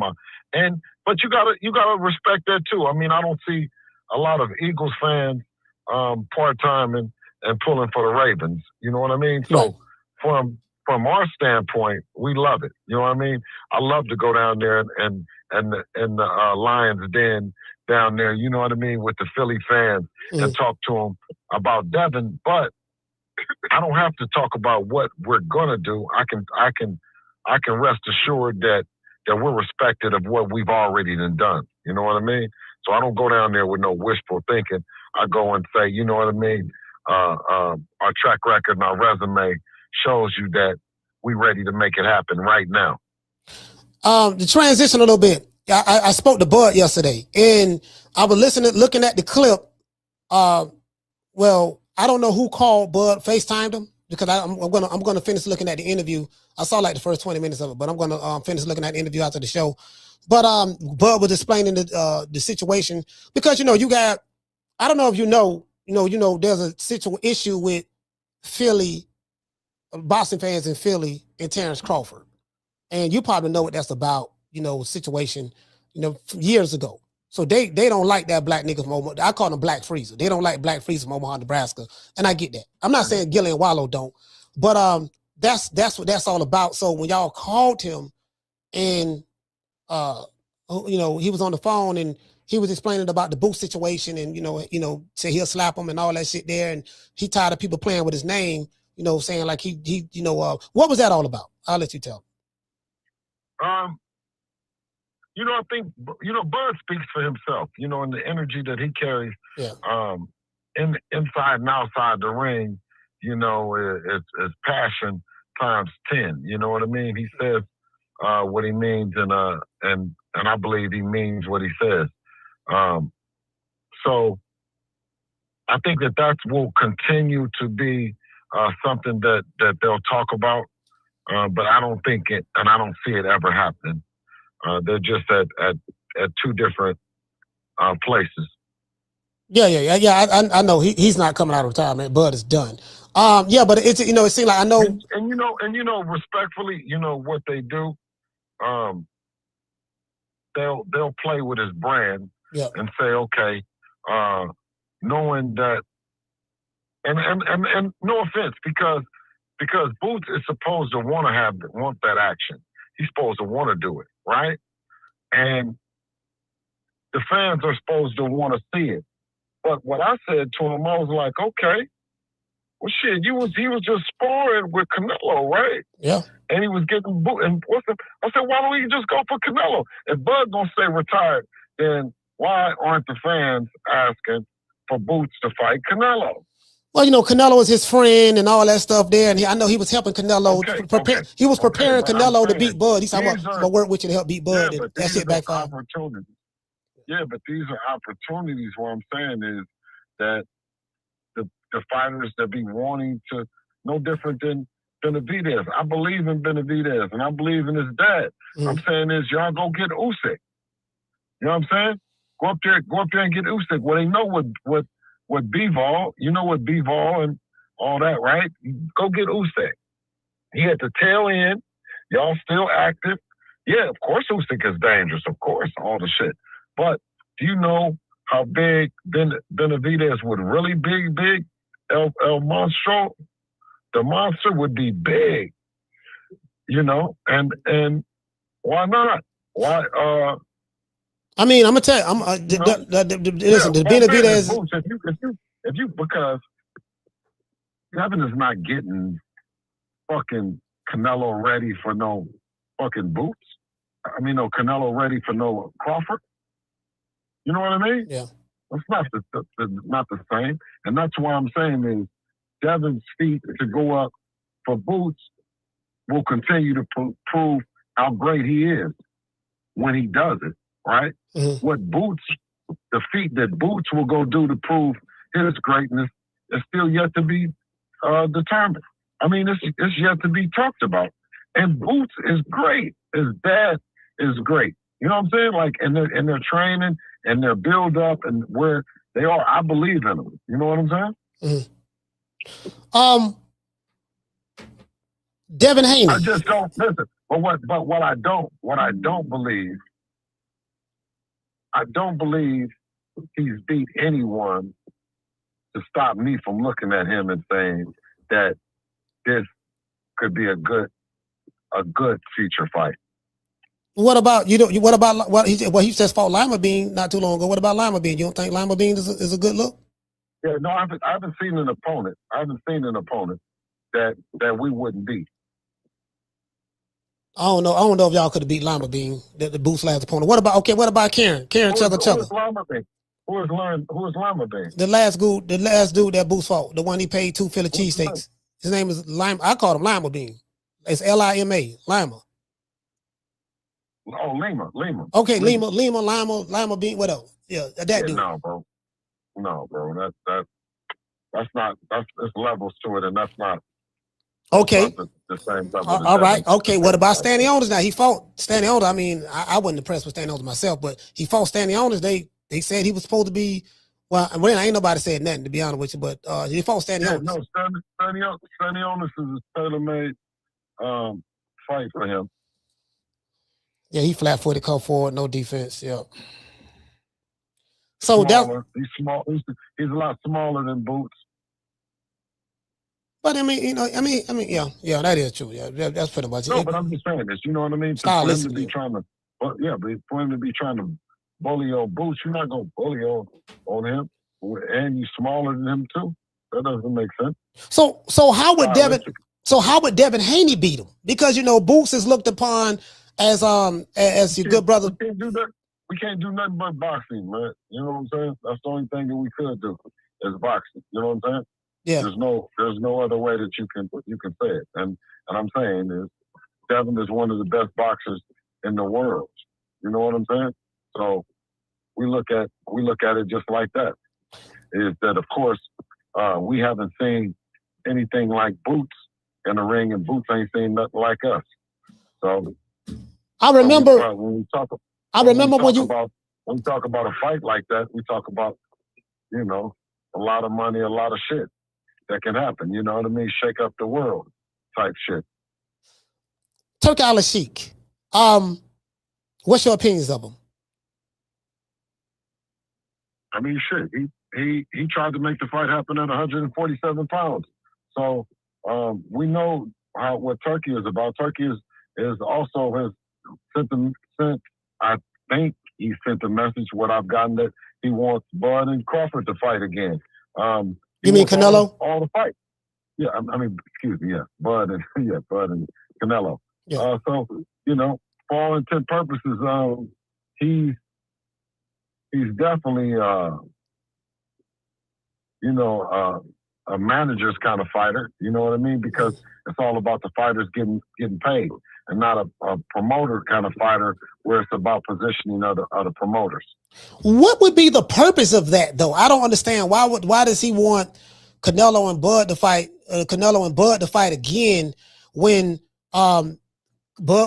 but you gotta respect that too. I mean, I don't see a lot of Eagles fans part-time and pulling for the Ravens. You know what I mean? So from our standpoint, we love it. You know what I mean? I love to go down there and the Lions Den down there, you know what I mean, with the Philly fans and talk to them about Devin. But I don't have to talk about what we're gonna do. I can rest assured that we're respected of what we've already done. You know what I mean? So I don't go down there with no wishful thinking. I go and say, you know what I mean? our track record and our resume shows you that we ready to make it happen right now. The transition a little bit. I spoke to Bud yesterday, and I was looking at the clip. Well, I don't know who called Bud, FaceTimed him, because I'm gonna finish looking at the interview. I saw like the first 20 minutes of it, but I'm gonna finish looking at the interview after the show. But Bud was explaining the situation, because you got, I don't know if you know there's a issue with Philly, Boston fans in Philly and Terrence Crawford, and you probably know what that's about. Situation, years ago. So they don't like that black nigga from Omaha. I call him Black Freezer. They don't like Black Freezer from Omaha, Nebraska, and I get that. I'm not saying Gillie and Wallo don't, but that's what that's all about. So when y'all called him, and he was on the phone and he was explaining about the Booth situation, and say he'll slap him and all that shit there, and he tired of people playing with his name, saying like he what was that all about? I'll let you tell. I think, Bud speaks for himself, and the energy that he carries, inside and outside the ring, it's passion times 10. You know what I mean? He says what he means, and I believe he means what he says. So I think that will continue to be something that they'll talk about, but I don't think it, and I don't see it ever happening. They're just at two different places. Yeah. I know he's not coming out of retirement. Bud is done. But it's it seems like I know. And respectfully, what they do, they'll play with his brand and say, okay, knowing that, and no offense, because Boots is supposed to want that action. He's supposed to want to do it, right? And the fans are supposed to want to see it. But what I said to him, I was like, okay, well, shit, he was just sparring with Canelo, right? Yeah. And he was getting booed. And I said, why don't we just go for Canelo? If Bud gonna stay retired, then why aren't the fans asking for Boots to fight Canelo? Well, Canelo is his friend and all that stuff there, and I know he was helping Canelo prepare. He was preparing Canelo to beat Bud. He said, "I'm gonna work with you to help beat Bud." And that shit backfired. Yeah, but these are opportunities. What I'm saying is that the fighters that be wanting to, no different than Benavidez. I believe in Benavidez, and I believe in his dad. I'm saying is y'all go get Usyk. You know what I'm saying? Go up there and get Usyk. Well, they know what Bivol, what Bivol and all that, right? Go get Usyk. He at the tail end. Y'all still active. Yeah, of course Usyk is dangerous. Of course, all the shit. But do you know how big Benavidez would really be big? El Monstro? The monster would be big. And why not? Why, I mean, I'm gonna tell you. Listen, the Benavidez. If you because Devin is not getting fucking Canelo ready for no fucking Boots. I mean, no Canelo ready for no Crawford. You know what I mean? Yeah. It's not the same, and that's why I'm saying is Devin's feet to go up for Boots will continue to prove how great he is when he does it. Right? Mm-hmm. What Boots, the feat that Boots will go do to prove his greatness is still yet to be determined. I mean, it's yet to be talked about. And Boots is great. His dad is great. You know what I'm saying? Like, and their training and their build up and where they are, I believe in them. You know what I'm saying? Mm-hmm. Devin Haney. I just don't listen. But what I don't believe. I don't believe he's beat anyone to stop me from looking at him and saying that this could be a good future fight. What about what he just fought Lima Bean not too long ago? What about Lima Bean? You don't think Lima Bean is a good look? Yeah, no, I haven't seen an opponent. I haven't seen an opponent that we wouldn't beat. I don't know if y'all could have beat Lima Bean, the Boots last opponent. What about Karen? Karen Chugga. Lima Bean? Who is Lima Bean? The last dude that Boots fought, the one he paid 2 Philly cheesesteaks. His name is Lima. I called him Lima Bean. It's Lima, Lima. Oh, Lima. Okay, Lima Bean. What else? Yeah, that dude. No, bro. That's levels to it, and that's not. Okay. Not the same level. All right. Okay. What about Stanionis now? He fought Stanionis. I mean, I wasn't impressed with Stanionis myself, but he fought Stanionis. They said he was supposed to be. Well, ain't nobody said nothing, to be honest with you, but he fought Stanionis. Yeah, no, Stanionis is a tailor-made fight for him. Yeah, he flat-footed, come forward, no defense. Yeah. So he's small. He's a lot smaller than Boots. But I mean, yeah, that is true. Yeah, that's pretty much it. No, but I'm just saying this. You know what I mean? For him to be trying to bully on Boots, you're not gonna bully on him, and you're smaller than him too. That doesn't make sense. So how would Devin Haney beat him? Because Boots is looked upon as your good brother. We can't do that. We can't do nothing but boxing, man. You know what I'm saying? That's the only thing that we could do is boxing. You know what I'm saying? Yeah. There's no other way that you can say it. And I'm saying is Devin is one of the best boxers in the world. You know what I'm saying? So we look at it just like that. Is that of course we haven't seen anything like Boots in the ring, and Boots ain't seen nothing like us. So I remember when we talk about a fight like that, we talk about a lot of money, a lot of shit that can happen. You know what I mean? Shake up the world type shit. Turki Al-Sheikh. What's your opinions of him? I mean, shit. He tried to make the fight happen at 147 pounds. So we know what Turki is about. Turki is also has sent. I think he sent a message. What I've gotten that he wants Bud and Crawford to fight again. You mean Canelo? All the fight. Yeah, I mean, excuse me. Yeah, Bud and Canelo. Yeah. So for all intent purposes, he's definitely a manager's kind of fighter. You know what I mean? Because it's all about the fighters getting paid, and not a promoter kind of fighter where it's about positioning other promoters. What would be the purpose of that, though? I don't understand. Why does he want Canelo and Bud to fight? Again when Bud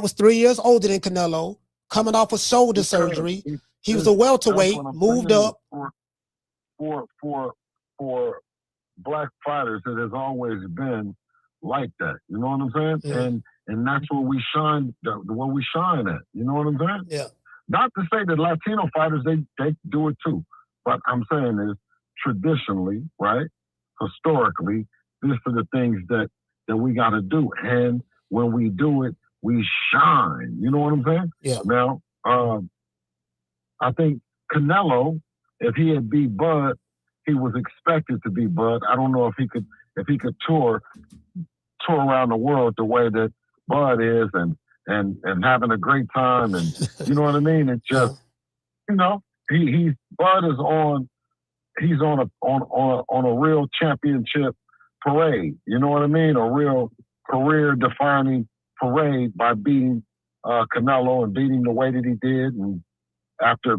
was 3 years older than Canelo, coming off of shoulder surgery. He was a welterweight, moved up. For black fighters, it has always been like that. You know what I'm saying? Yeah. And that's where we shine. Where we shine at. You know what I'm saying? Yeah. Not to say that Latino fighters they do it too, but I'm saying is traditionally, right? Historically, these are the things that we got to do, and when we do it, we shine. You know what I'm saying? Yeah. Now, I think Canelo, if he had beat Bud, he was expected to beat Bud. I don't know if he could tour around the world the way that Bud is, and having a great time, and you know what I mean. It's just Bud is on a real championship parade. You know what I mean? A real career defining parade by beating Canelo and beating the way that he did, and after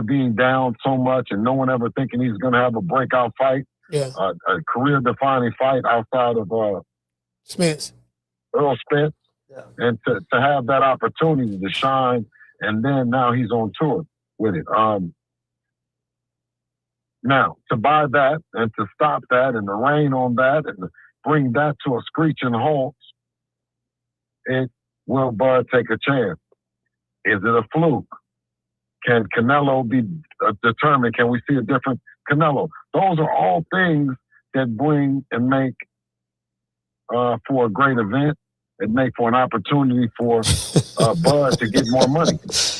being down so much and no one ever thinking he's going to have a breakout fight, a career defining fight outside of Earl Spence. Yeah. And to have that opportunity to shine, and then now he's on tour with it. Now, to buy that and to stop that and to rain on that and to bring that to a screeching halt, will Bud take a chance? Is it a fluke? Can Canelo be determined? Can we see a different Canelo? Those are all things that bring and make for a great event and make for an opportunity for Bud to get more money.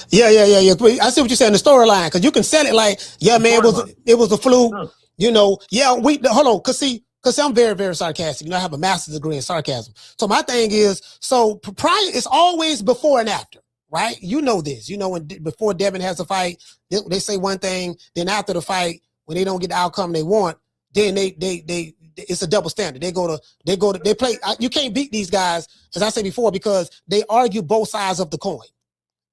Yeah. I see what you're saying, the storyline, because you can sell it like, yeah, man, it was a fluke. Yeah. Hold on, because I'm very, very sarcastic. I have a master's degree in sarcasm. So my thing is, prior, it's always before and after, right? You know this. You know when before Devin has a fight, they say one thing. Then after the fight, when they don't get the outcome they want, then they it's a double standard. They play. You can't beat these guys, as I said before, because they argue both sides of the coin.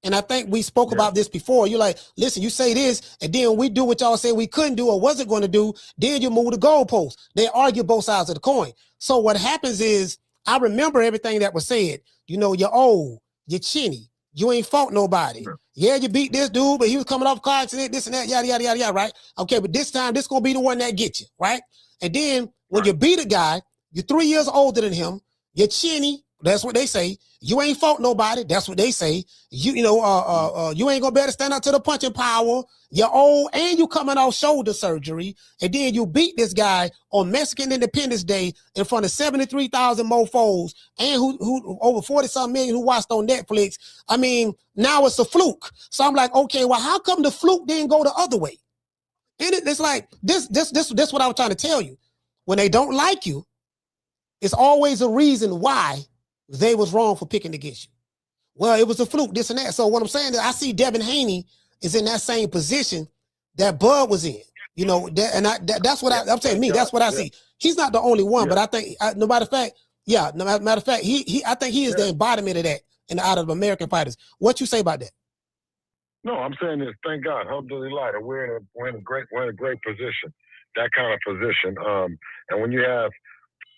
And I think we spoke about this before. You're like, listen, you say this, and then we do what y'all say we couldn't do or wasn't going to do. Then you move the goalpost. They argue both sides of the coin. So what happens is, I remember everything that was said. You know, you're old, you're chinny, you ain't fought nobody. Yeah, you beat this dude, but he was coming off car accident, this and that, yada, yada, yada, yada, right? Okay, but this time, this going to be the one that gets you, right? And then when you beat a guy, you're 3 years older than him, you're chinny, that's what they say. You ain't fought nobody, that's what they say. You ain't gonna be able to stand up to the punching power. You're old and you coming off shoulder surgery, and then you beat this guy on Mexican Independence Day in front of 73,000 mofos and who over 40-something million who watched on Netflix. I mean, now it's a fluke. So I'm like, okay, well, how come the fluke didn't go the other way? And it's like this what I was trying to tell you. When they don't like you, it's always a reason why they was wrong for picking against you. Well, it was a fluke, this and that. So what I'm saying is I see Devin Haney is in that same position that Bud was in. You know, that's what I'm saying. That's what I see. He's not the only one, but I think, no matter of fact, I think he is the embodiment of that out of American fighters. What you say about that? No, I'm saying this. Thank God, alhamdulillah, that we're in a great position. That kind of position. And when you have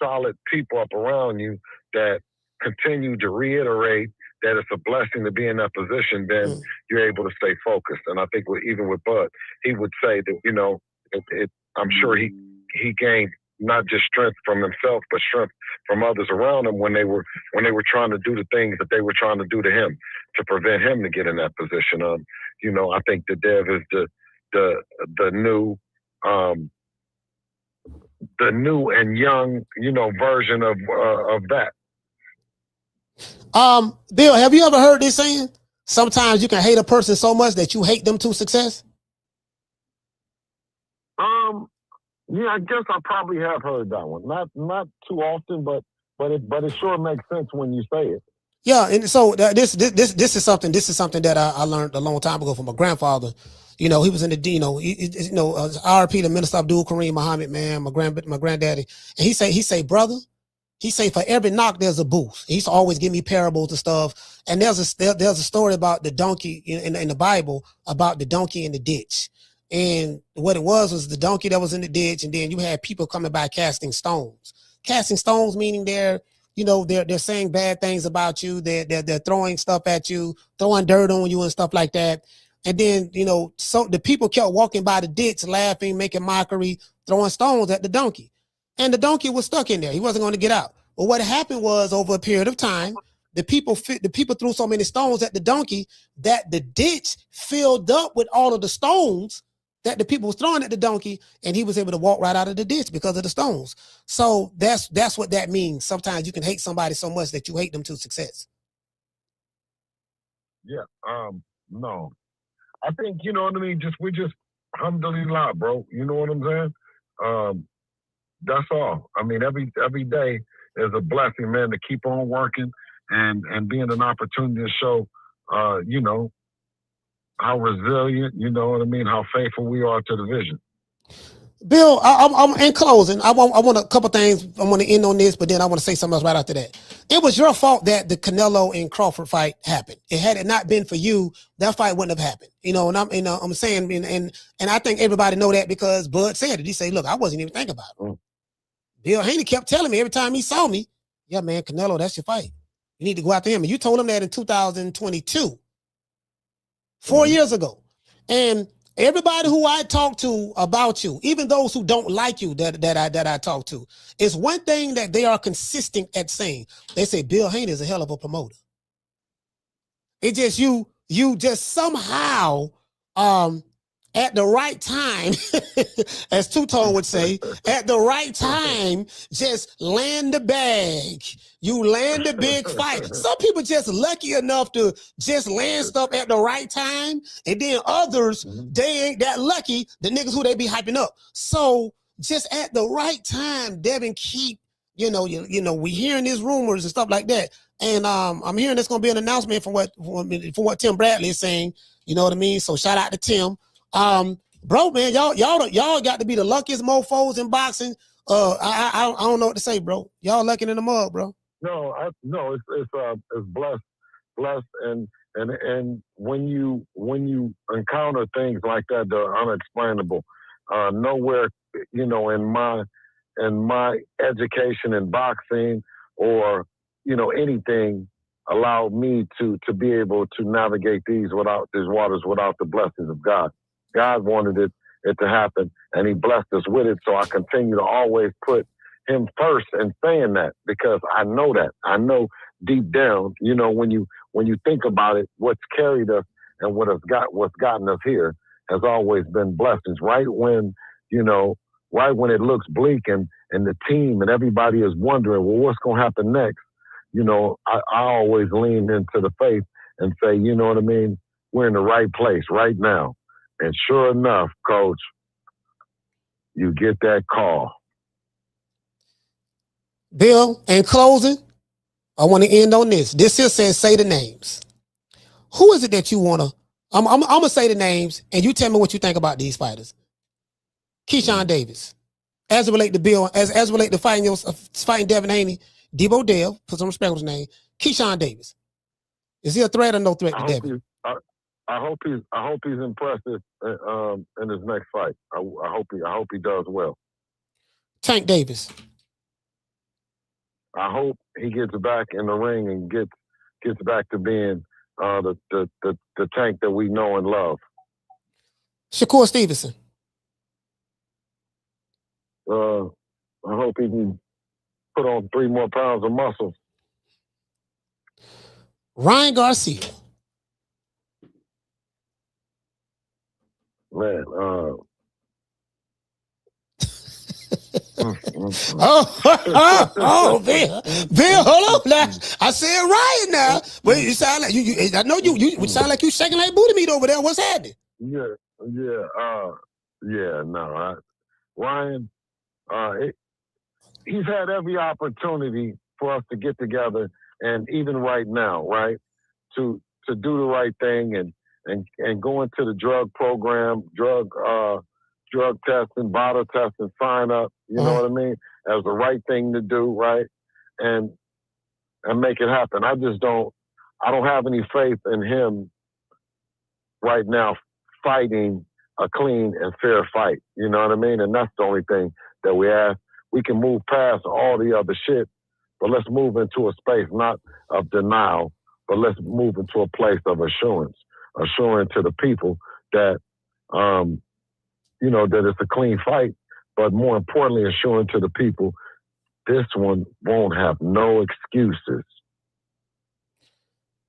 solid people up around you that continue to reiterate that it's a blessing to be in that position, then you're able to stay focused. And I think even with Bud, he would say that, you know, I'm sure he gained not just strength from himself, but strength from others around him when they were trying to do the things that they were trying to do to him to prevent him to get in that position. You know, I think that Dev is the new and young, you know, version of that. Bill, have you ever heard this saying? Sometimes you can hate a person so much that you hate them to success. Yeah, I guess I probably have heard that one. Not too often, but it sure makes sense when you say it. Yeah, and so this is something that I learned a long time ago from my grandfather. You know, he was in the RP, the Minister Abdul Kareem Muhammad, man, my granddaddy, and he say, brother. He say, for every knock, there's a boost. He used to always give me parables and stuff. And there's a story about the donkey in the Bible, about the donkey in the ditch. And what it was the donkey that was in the ditch. And then you had people coming by casting stones. Casting stones, meaning they're saying bad things about you. They're throwing stuff at you, throwing dirt on you and stuff like that. And then, you know, so the people kept walking by the ditch, laughing, making mockery, throwing stones at the donkey. And the donkey was stuck in there. He wasn't going to get out. But what happened was, over a period of time, the people threw so many stones at the donkey that the ditch filled up with all of the stones that the people was throwing at the donkey, and he was able to walk right out of the ditch because of the stones. So that's what that means. Sometimes you can hate somebody so much that you hate them to success. Yeah. No. I think, you know what I mean? We just alhamdulillah, bro. You know what I'm saying? That's all. I mean, every day is a blessing, man, to keep on working and being an opportunity to show, you know, how resilient, you know what I mean, how faithful we are to the vision. Bill, I'm in closing. I want a couple things. I want to end on this, but then I want to say something else right after that. It was your fault that the Canelo and Crawford fight happened. Had it not been for you, that fight wouldn't have happened. You know, and I'm saying, and I think everybody know that because Bud said it. He said, "Look, I wasn't even thinking about it." Bill Haney kept telling me every time he saw me, "Yeah, man, Canelo, that's your fight. You need to go after him." And you told him that in 2022, 4 years ago. And everybody who I talk to about you, even those who don't like you that I talk to, is one thing that they are consistent at saying. They say Bill Haney is a hell of a promoter. It just you just somehow at the right time, as Two-Tone would say, at the right time, just land the bag. You land a big fight. Some people just lucky enough to just land stuff at the right time, and then others, they ain't that lucky, the niggas who they be hyping up. So just at the right time, Devin keep, we hearing these rumors and stuff like that. And I'm hearing there's gonna be an announcement from what Tim Bradley is saying. You know what I mean? So shout out to Tim. Bro, man, y'all got to be the luckiest mofos in boxing. I don't know what to say, bro. Y'all lucky in the mud, bro. No, it's blessed, and when you encounter things like that, they're unexplainable. Nowhere, you know, in my education in boxing or, you know, anything allowed me to be able to navigate these waters without the blessings of God. God wanted it to happen, and he blessed us with it. So I continue to always put him first and saying that, because I know that. I know deep down, you know, when you think about it, what's carried us and what's gotten us here has always been blessings. Right when it looks bleak and the team and everybody is wondering, well, what's going to happen next? You know, I always lean into the faith and say, you know what I mean? We're in the right place right now. And sure enough, Coach, you get that call. Bill, in closing, I want to end on this. This here says, say the names. Who is it that you want to? I'm going to say the names, and you tell me what you think about these fighters. Keyshawn Davis. As it relate to Bill, as it relate to fighting Devin Haney, Debo Dale, put some respect on his name. Keyshawn Davis. Is he a threat or no threat to Devin? I hope he's impressive in his next fight. I hope he does well. Tank Davis. I hope he gets back in the ring and gets back to being the Tank that we know and love. Shakur Stevenson. I hope he can put on 3 more pounds of muscle. Ryan Garcia. Man, Bill, hold on now. I said Ryan now. But you sound like you I know you sound like you shaking like booty meat over there. What's happening? Ryan, he's had every opportunity for us to get together, and even right now, right, to do the right thing and go into the drug program, drug testing, bottle testing, sign up, you know what I mean, as the right thing to do, right, and make it happen. I don't have any faith in him right now fighting a clean and fair fight, you know what I mean? And that's the only thing that we ask. We can move past all the other shit, but let's move into a space not of denial, but let's move into a place of assurance, assuring to the people that, you know, that it's a clean fight, but more importantly, assuring to the people this one won't have no excuses.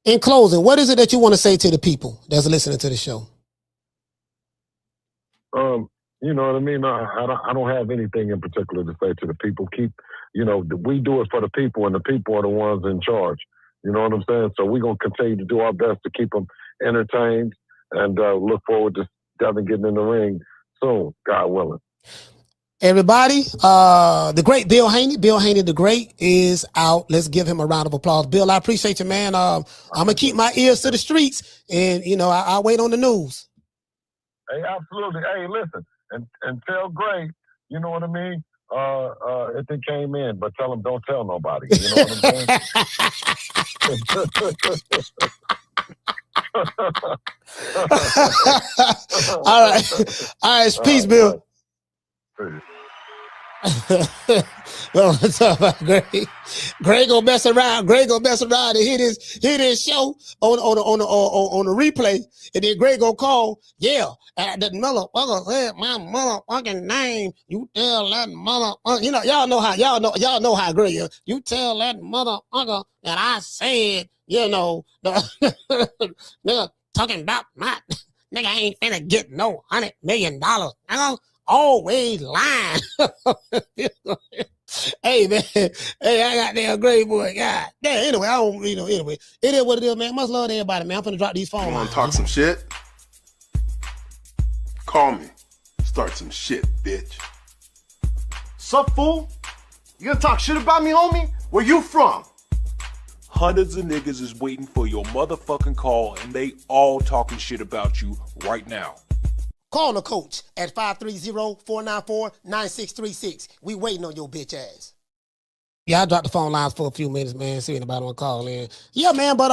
In closing, what is it that you want to say to the people that's listening to the show? You know what I mean? I don't have anything in particular to say to the people. We do it for the people, and the people are the ones in charge. You know what I'm saying? So we're going to continue to do our best to keep them entertained, and look forward to Devin getting in the ring soon, God willing. Everybody, the great Bill Haney the Great is out. Let's give him a round of applause. Bill, I appreciate you, man. I'm going to keep my ears to the streets, and, you know, I'll wait on the news. Hey, absolutely. Hey, listen, and tell Gray, you know what I mean? If it came in, but tell him don't tell nobody. You know what I'm saying? All right. Peace, Bill. Well, let's talk about Greg. Greg gonna mess around. And hit his show on the replay, and then Greg gonna call. Yeah, that motherfucker said my motherfucking name. You tell that motherfucker. You know, y'all know how Greg is. You tell that motherfucker that I said. You know, nigga talking about my nigga ain't finna get no $100 million. Nigga. Always lying. Hey, man. Hey, I got that great boy. God damn. Anyway, I don't, you know, anyway. It is what it is, man. Much love to everybody, man. I'm finna drop these phones. You want to talk some shit? Call me. Start some shit, bitch. Sup, fool? You gonna talk shit about me, homie? Where you from? Hundreds of niggas is waiting for your motherfucking call, and they all talking shit about you right now. Call the coach at 530-494-9636. We waiting on your bitch ass. Yeah, I dropped the phone lines for a few minutes, man. See anybody want to call in. Yeah, man, but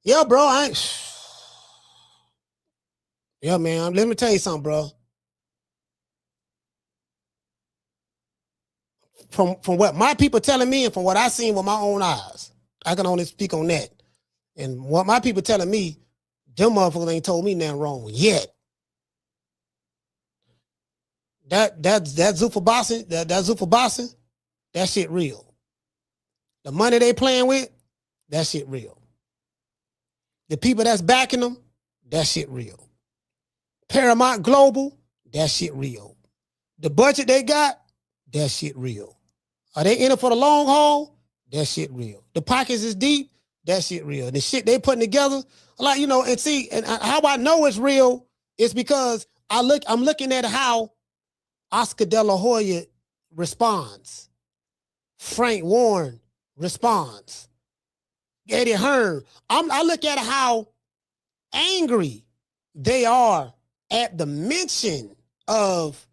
yeah, bro, yeah, man, let me tell you something, bro. From what my people telling me and from what I seen with my own eyes, I can only speak on that. And what my people telling me, them motherfuckers ain't told me nothing wrong yet. That Zuffa bossing, that Zuffa bossing, that shit real. The money they playing with, that shit real. The people that's backing them, that shit real. Paramount Global, that shit real. The budget they got, that shit real. Are they in it for the long haul? That shit real. The pockets is deep, that shit real. The shit they putting together, like, you know, and see, and how I know it's real is because I'm looking at how Oscar De La Hoya responds. Frank Warren responds. Eddie Hearn. I look at how angry they are at the mention of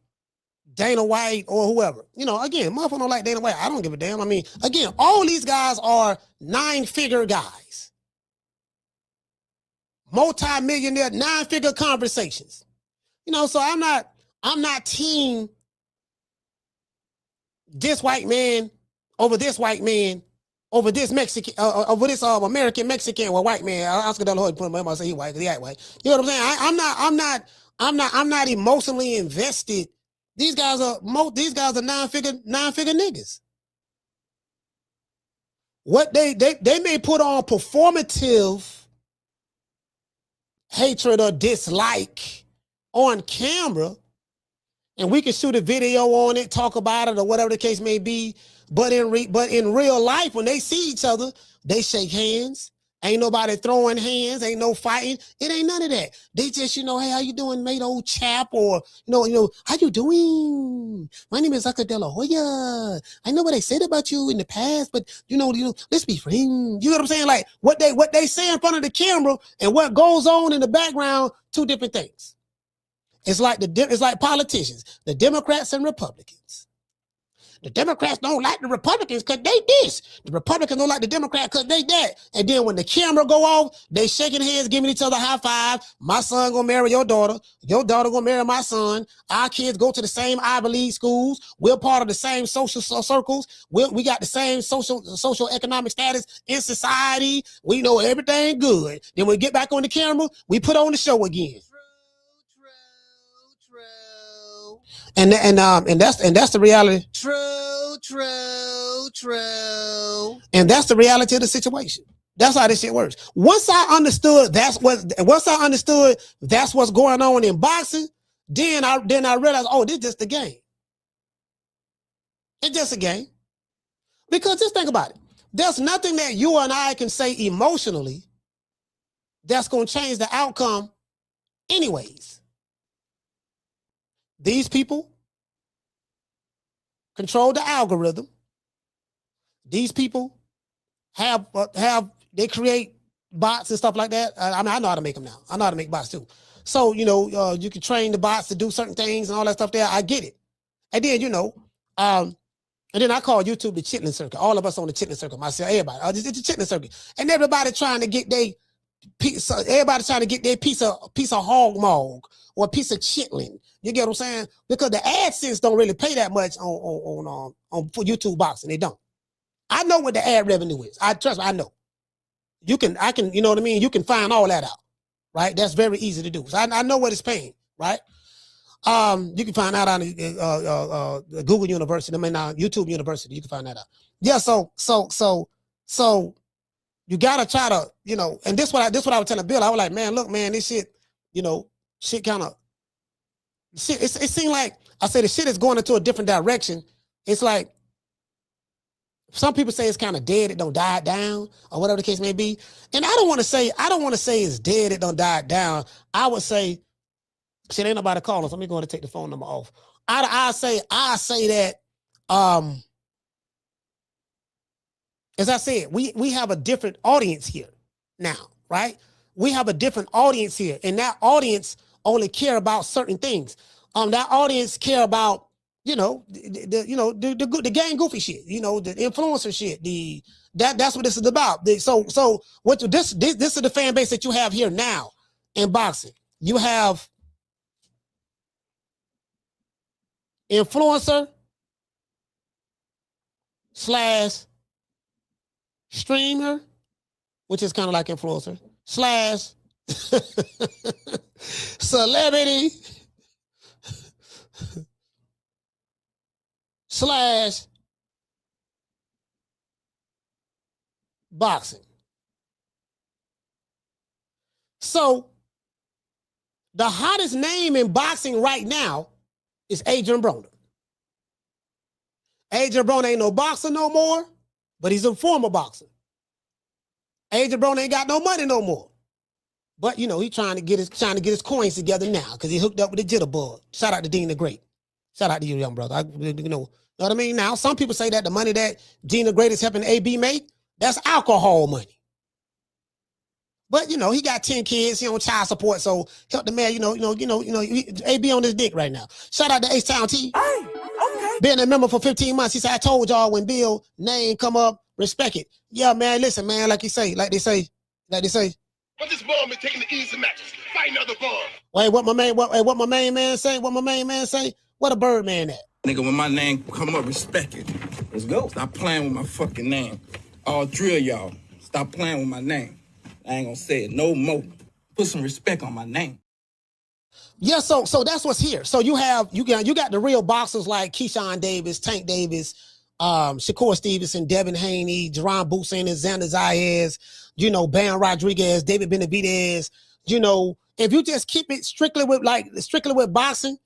Dana White or whoever. You know, again, motherfucker don't like Dana White. I don't give a damn. I mean, again, all these guys are 9-figure guys. Multi-millionaire, 9-figure conversations. You know, so I'm not team this white man over this white man over this Mexican over this American Mexican or white man. Oscar De La Hoya put him up, say he white because he ain't white. You know what I'm saying? I'm not emotionally invested. These guys are 9-figure niggas. What they may put on performative hatred or dislike on camera, and we can shoot a video on it, talk about it, or whatever the case may be. But in real life, when they see each other, they shake hands. Ain't nobody throwing hands. Ain't no fighting. It ain't none of that. They just, you know, hey, how you doing, mate, old chap? Or, you know, how you doing? My name is Oscar De La Hoya. I know what they said about you in the past, but you know, let's be friends. You know what I'm saying? Like what they say in front of the camera and what goes on in the background, two different things. It's like politicians, the Democrats and Republicans. The Democrats don't like the Republicans because they this. The Republicans don't like the Democrats because they that. And then when the camera go off, they shaking hands, giving each other a high five. My son gonna marry your daughter. Your daughter gonna marry my son. Our kids go to the same Ivy League schools. We're part of the same social circles. We got the same social economic status in society. We know everything good. Then when we get back on the camera, we put on the show again. And that's the reality. True. And that's the reality of the situation. That's how this shit works. Once I understood that's what's going on in boxing, then I realized, oh, this is just a game. It's just a game. Because just think about it. There's nothing that you and I can say emotionally that's going to change the outcome anyways. These people control the algorithm. These people they create bots and stuff like that. I know how to make them now. I know how to make bots too. So, you know, you can train the bots to do certain things and all that stuff there. I get it. And then, you know, and then I call YouTube the chitlin circuit. All of us on the chitlin circuit, myself, everybody. It's the chitlin circuit. And everybody trying to get their piece of hog mog or a piece of chitlin. You get what I'm saying? Because the AdSense don't really pay that much on for YouTube boxing. They don't. I know what the ad revenue is. Trust me, I know. I can, you know what I mean? You can find all that out, right? That's very easy to do. So I know what it's paying, right? You can find out on the Google University, YouTube University. You can find that out. Yeah, so you gotta try to, you know, and this what I was telling Bill. I was like, man, look, man, this shit, you know, shit kind of shit. It seemed like I said the shit is going into a different direction. It's like some people say it's kind of dead, it don't die down, or whatever the case may be. And I don't want to say it's dead, it don't die down. I would say, shit, ain't nobody calling us. Let me go ahead and take the phone number off. I say that as I said, we have a different audience here now, right? We have a different audience here, and that audience only care about certain things. That audience care about, the gang goofy shit, the influencer shit, that's what this is about. So what this is the fan base that you have here now in boxing. You have influencer / streamer, which is kind of like influencer / celebrity / boxing. So the hottest name in boxing right now is Adrian Broner. Adrian Broner ain't no boxer no more, but he's a former boxer. Adrian Broner ain't got no money no more. But he trying to get his coins together now because he hooked up with the jitterbug. Shout out to Dean the Great. Shout out to you, young brother. You know what I mean? Now, some people say that the money that Dean the Great is helping AB make, that's alcohol money. But he got 10 kids, he on child support, so help the man, AB on his dick right now. Shout out to H-Town T. Hey, okay. Been a member for 15 months. He said, I told y'all when Bill name come up, respect it. Yeah, man, listen, man, like they say. But this ball been taking the easy matches. Fight another ball. Wait, what my main man say? What a bird man at? Nigga, when my name come up, respect it. Let's go. Stop playing with my fucking name. All three of y'all, stop playing with my name. I ain't gonna say it no more. Put some respect on my name. Yeah, so that's what's here. So you got the real boxers like Keyshawn Davis, Tank Davis, Shakur Stevenson, Devin Haney, Jerron Busan, Xander Zayas, Bam Rodriguez, David Benavidez. If you just keep it strictly with boxing,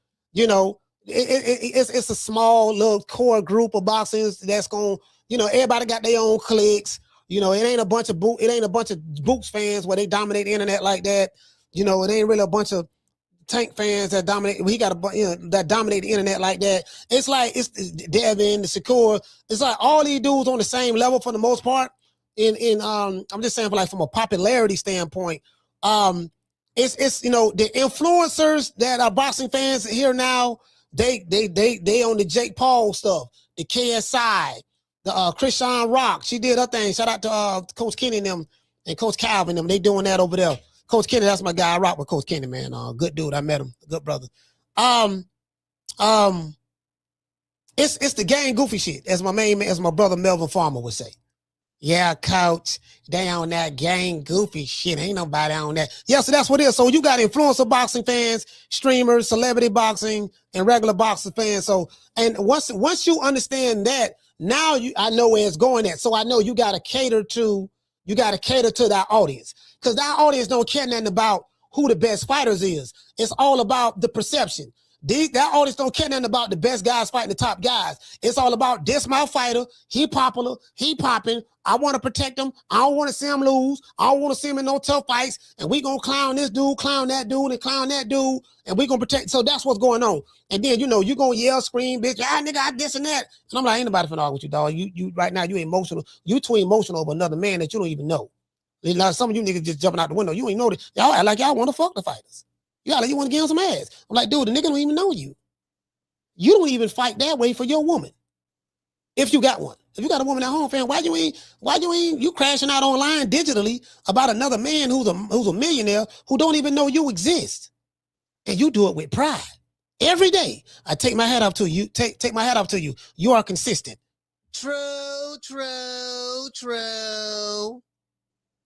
it's a small little core group of boxers that's going, everybody got their own cliques. It ain't a bunch of Boots fans where they dominate the internet like that. It ain't really a bunch of Tank fans that dominate. He got that dominate the internet like that. It's like it's Devin, the Shakur. It's like all these dudes on the same level for the most part. I'm just saying from a popularity standpoint. It's the influencers that are boxing fans here now. They on the Jake Paul stuff, the KSI. The Christian Rock, she did her thing. Shout out to Coach Kenny and them and Coach Calvin them. They doing that over there. Coach Kenny, that's my guy. I rock with Coach Kenny, man. Good dude. I met him. Good brother. It's the gang goofy shit, as my brother Melvin Farmer would say. Yeah, coach, they on that gang goofy shit. Ain't nobody on that. Yeah, so that's what it is. So you got influencer boxing fans, streamers, celebrity boxing, and regular boxing fans. So, and once you understand that, now I know where it's going at. So I know you gotta cater to that audience. Because that audience don't care nothing about who the best fighters is. It's all about the perception. That audience don't care nothing about the best guys fighting the top guys. It's all about this my fighter. He popular. He popping. I want to protect him. I don't want to see him lose. I don't want to see him in no tough fights. And we going to clown this dude, clown that dude, and clown that dude. And we going to protect. So that's what's going on. And then, you going to yell, scream, bitch, nigga, I this and that. And I'm like, ain't nobody finna argue with you, dog. You right now, you emotional. You too emotional over another man that you don't even know. Like some of you niggas just jumping out the window. You ain't know that. Y'all act like y'all want to fuck the fighters. Y'all like you want to give him some ass. I'm like, dude, the nigga don't even know you. You don't even fight that way for your woman. If you got one. If you got a woman at home, fam, why you ain't crashing out online digitally about another man who's a millionaire who don't even know you exist? And you do it with pride. Every day. I take my hat off to you. Take my hat off to you. You are consistent. True.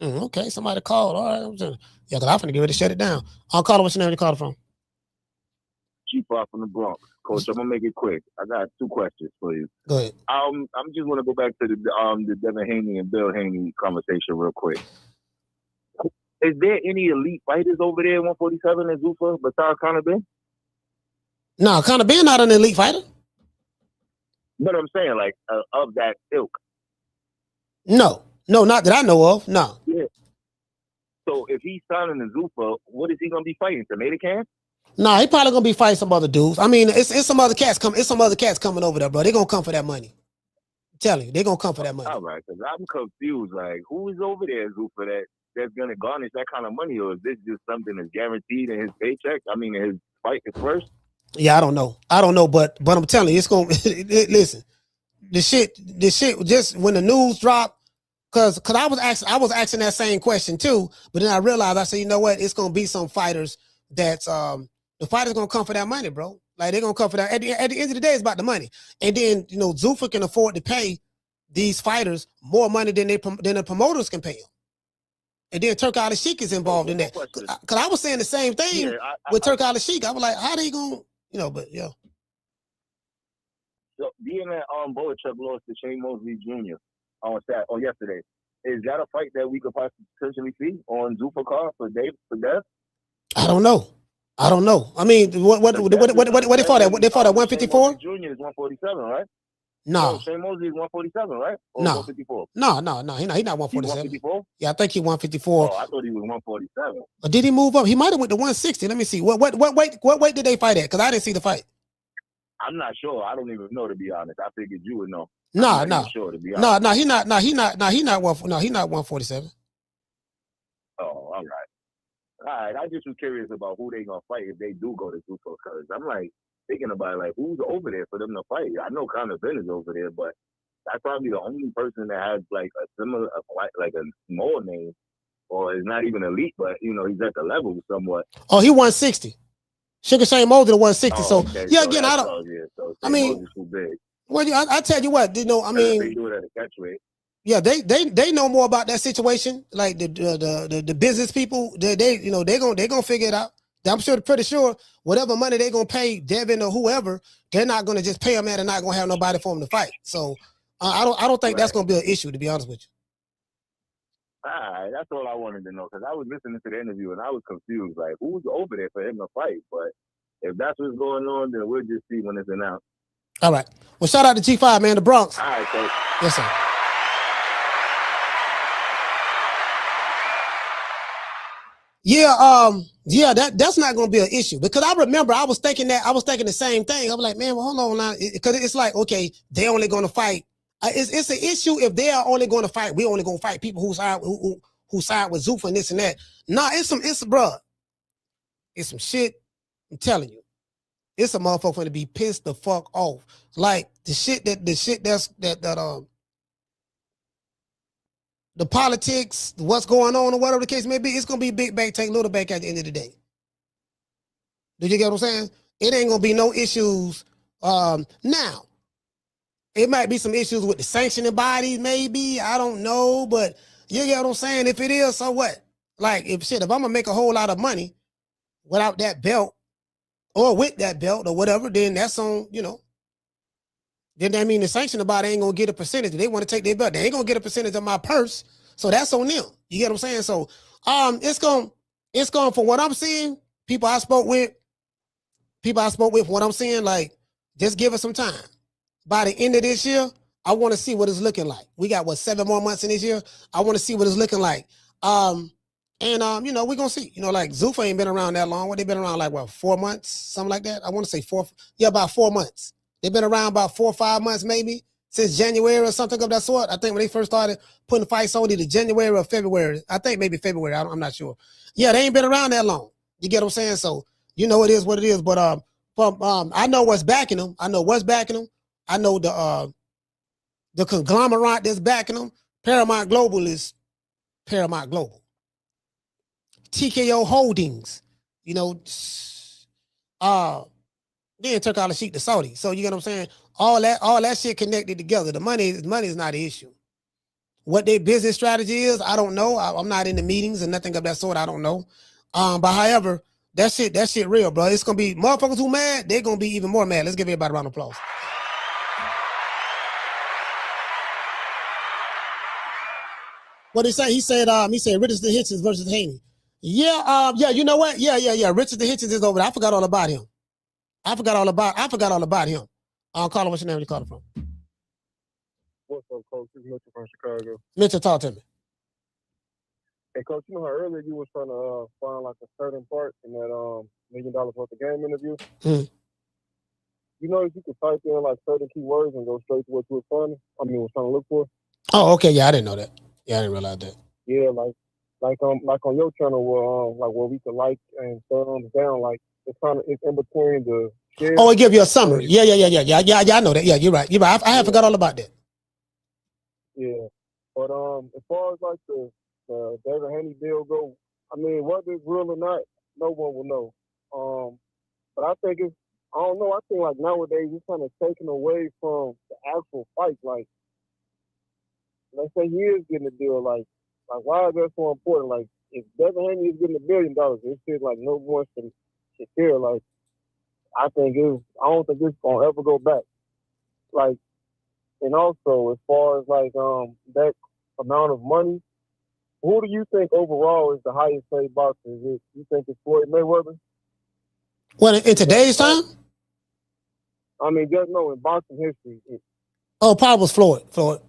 Okay, somebody called. All right. Yeah, because I'm finna get ready to shut it down. I'll call her. What's your name? Where you call it from? G-Pop from the Bronx. Coach, I'm gonna make it quick. I got two questions for you. Go ahead. I'm just want to go back to the Devin Haney and Bill Haney conversation real quick. Is there any elite fighters over there at 147 in Zuffa besides Conor Ben? No, Conor Ben not an elite fighter. But I'm saying, like, of that ilk. No, not that I know of. No. Yeah. So if he's signing the Zuffa, what is he gonna be fighting? Tomato can? No, he probably gonna be fighting some other dudes. I mean, it's some other cats coming. It's some other cats coming over there, bro. They gonna come for that money. Tell you, they're gonna come for that money. All right, because I'm confused. Like, who is over there, Zuffa, that's gonna garnish that kind of money, or is this just something that's guaranteed in his paycheck? I mean, in his fight is first. Yeah, I don't know, but I'm telling you, it's gonna listen. The shit just when the news dropped, cause I was asking that same question too, but then I realized I said, you know what, it's gonna be some fighters that's the fighters gonna come for that money, bro. Like they're gonna come for that. At the end of the day, it's about the money. And then Zuffa can afford to pay these fighters more money than the promoters can pay them. And then Turk Al-Sheikh is involved in that. Cause I was saying the same thing with Turk Al-Sheikh. I was like, how they gonna, but yeah. So being that Boachuk lost to Shane Mosley Jr. on yesterday, is that a fight that we could potentially see on Zuffa card for Dev? I don't know. I mean, what they fought at? What they fought at 154? Jr. is 147, right? No. No, Shane Mosley is 147, right? Or No. 154? No. He not 147. 154? Yeah, I think he 154. Oh, I thought he was 147. Or did he move up? He might have went to 160. Let me see. What weight did they fight at? Because I didn't see the fight. I'm not sure. I don't even know, to be honest. I figured you would know. No. Sure, to be honest. No. He not 147. Oh, all right. All right. I just was curious about who they gonna fight if they do go to Zuffa, because I'm like thinking about like who's over there for them to fight. I know Conor Ben is over there, but that's probably the only person that has like a similar, like a small name, or is not even elite, but he's at the level somewhat. Oh, he 160. Sugar Shane Mosley 160. So okay. yeah, So again, I don't. So I mean, too big. Well, I tell you what, I mean, they do it at a catch weight. Yeah, they know more about that situation. Like the business people, they gonna figure it out. I'm pretty sure whatever money they gonna pay Devin or whoever, they're not gonna just pay them and not gonna have nobody for them to fight. So I don't think that's gonna be an issue, to be honest with you. All right, that's all I wanted to know, because I was listening to the interview and I was confused, like who's over there for him to fight. But if that's what's going on, then we'll just see when it's announced. All right. Well, shout out to G5, man, the Bronx. All right, coach. Yes, sir. Yeah, that's not gonna be an issue, because I remember I was thinking the same thing. I was like, man, well, hold on now, because it's like, okay, they only gonna fight. It's an issue if they are only gonna fight. We only gonna fight people who side with Zuffa and this and that. Nah, it's some shit. I'm telling you, it's a motherfucker going to be pissed the fuck off. Like the politics, what's going on, or whatever the case may be, it's gonna be big bank take little bank at the end of the day. Did you get what I'm saying? It ain't gonna be no issues. Now, it might be some issues with the sanctioning bodies, maybe. I don't know, but you get what I'm saying? If it is, so what? Like, if I'm gonna make a whole lot of money without that belt, or with that belt, or whatever, then that's on, then that mean the sanctioning body ain't gonna get a percentage. They want to take their belt. They ain't gonna get a percentage of my purse. So that's on them. You get what I'm saying? So it's going from what I'm seeing, people I spoke with, what I'm seeing, like, just give us some time. By the end of this year, I want to see what it's looking like. We got 7 more months in this year. I want to see what it's looking like. We're gonna see. Like Zuffa ain't been around that long. What, they been around like 4 months, something like that? I want to say 4. Yeah, about 4 months. They've been around about 4 or 5 months, maybe, since January or something of that sort. I think when they first started putting fights on, either January or February. I think maybe February. I'm not sure. Yeah, they ain't been around that long. You get what I'm saying? So it is what it is. But I know what's backing them. I know the conglomerate that's backing them. Paramount Global is Paramount Global. TKO Holdings. Then took Al-Sheikh to Saudi. So you get what I'm saying? All that shit connected together. The money is not an issue. What their business strategy is, I don't know. I'm not in the meetings and nothing of that sort. I don't know. But however, that shit real, bro. It's gonna be motherfuckers who mad, they're gonna be even more mad. Let's give everybody a round of applause. What did he say? He said Richard the Hitchens versus Haney. Yeah, you know what? Yeah. Richard the Hitchens is over there. I forgot all about him. I forgot all about him. Carla, what's your name? Where you calling from? What's up, Coach? It's Mitchell from Chicago. Mitchell, talk to me. Hey, Coach, you know how earlier you was trying to find like a certain part in that $1 million worth of game interview? You know if you could type in like certain keywords and go straight to what you were was trying to look for. Oh, okay. Yeah, I didn't know that. Yeah, I didn't realize that. Yeah, like on your channel where we could like and thumbs down, like it's in between the share. Oh, it give you a summary. Yeah. I know that. Yeah, you're right. I have forgot all about that. Yeah, but as far as like the Devin Haney deal go, I mean, whether it's real or not, no one will know. But I think I don't know. I think like nowadays it's kind of taken away from the actual fight. Like, let's say he is getting a deal. Like why is that so important? Like, if Devin Haney is getting $1 billion, it's just like no one should care. Like, I don't think it's gonna ever go back. Like, and also as far as like that amount of money, who do you think overall is the highest paid boxer? You think it's Floyd Mayweather? Well, in today's time? I mean, just know in boxing history. Probably was Floyd.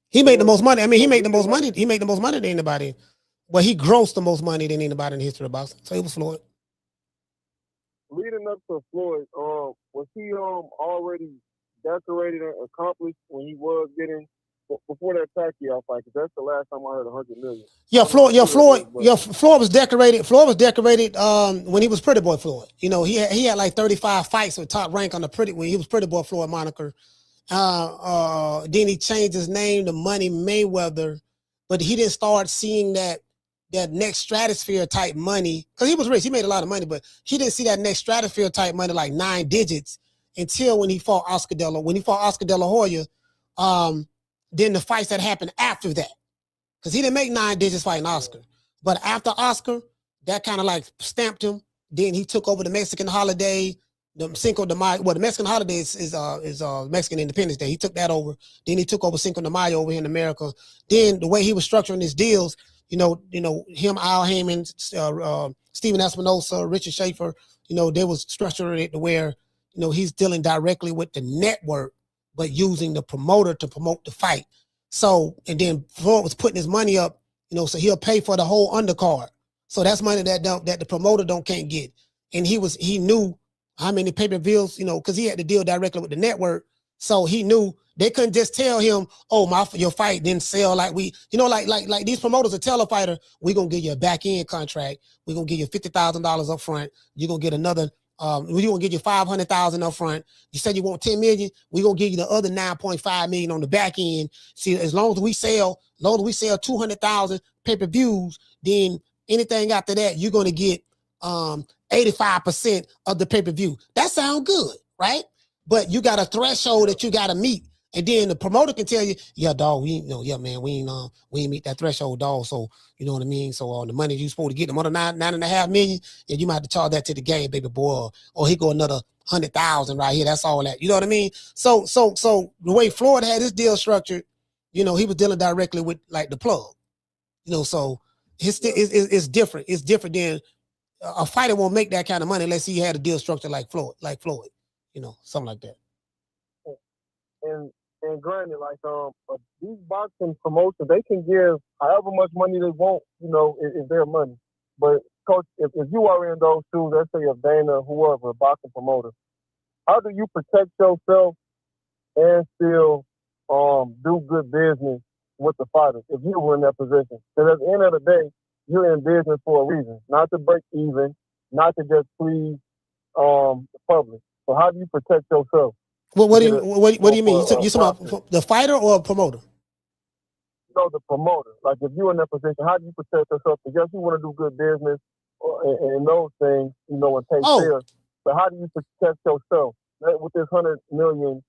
He made the most money. I mean, he made the most money. He made the most money than anybody. Well, he grossed the most money than anybody in the history of boxing. So it was Floyd. Leading up to Floyd, was he already decorated and accomplished when he was getting before that Pacquiao fight? Because that's the last time I heard 100 million. Yeah, Floyd was decorated. Floyd was decorated when he was Pretty Boy Floyd. You know, he had like 35 fights with top rank on the when he was Pretty Boy Floyd moniker. Then he changed his name to Money Mayweather, but he didn't start seeing that next stratosphere type money because he was rich. He made a lot of money, but he didn't see that next stratosphere type money like 9 digits until when he fought Oscar De La Hoya. Then the fights that happened after that, because he didn't make 9 digits fighting Oscar, but after Oscar, that kind of like stamped him. Then he took over the Mexican holiday, the Cinco de Mayo. Well, the Mexican holiday is Mexican Independence Day. He took that over. Then he took over Cinco de Mayo over here in America. Then the way he was structuring his deals, him, Al Heyman, Steven Espinosa, Richard Schaefer, they was structuring it to where, he's dealing directly with the network, but using the promoter to promote the fight. So, and then Floyd was putting his money up, so he'll pay for the whole undercard. So that's money that the promoter can't get. And he knew how many pay-per-views, because he had to deal directly with the network. So he knew they couldn't just tell him, oh, your fight didn't sell like we, like these promoters will tell a fighter, we're going to give you a back-end contract. We're going to give you $50,000 up front. You're going to get another, we're going to give you $500,000 up front. You said you want $10 million. We're going to give you the other $9.5 million on the back end. See, as long as we sell 200,000 pay-per-views, then anything after that, you're going to get 85% of the pay-per-view. That sounds good, right? But you got a threshold that you got to meet. And then the promoter can tell you, yeah, dog, we ain't meet that threshold, dog. So, you know what I mean? So the money you supposed to get, them other $9.5 million, and you might have to charge that to the game, baby boy. Or he go another 100,000 right here. That's all that. You know what I mean? So the way Floyd had his deal structured, he was dealing directly with like the plug. So it's different. It's different than a fighter won't make that kind of money unless he had a deal structured like Floyd, something like that. And granted, like these boxing promotions, they can give however much money they want, is their money. But coach, if you are in those shoes, let's say of Dana, whoever, a boxing promoter, how do you protect yourself and still do good business with the fighters if you were in that position? Because at the end of the day, you're in business for a reason, not to break even, not to just please the public. So how do you protect yourself? Well, what do you mean? You talking about the fighter or a promoter? No, the promoter. Like if you're in that position, how do you protect yourself? Because yes, you want to do good business and those things, and take care. But how do you protect yourself with this 100 million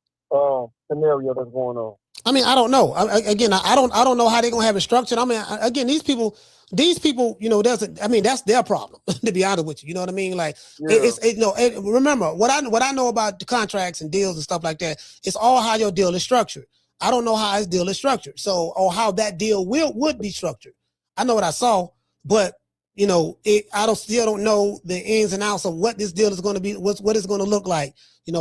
scenario that's going on? I mean, I don't know. I don't know how they're gonna have it structured. I mean, again, these people, that's their problem. To be honest with you, you know what I mean? Like, remember what I know about the contracts and deals and stuff like that. It's all how your deal is structured. I don't know how his deal is structured, or how that deal would be structured. I know what I saw, but I still don't know the ins and outs of what this deal is going to be, what it's going to look like.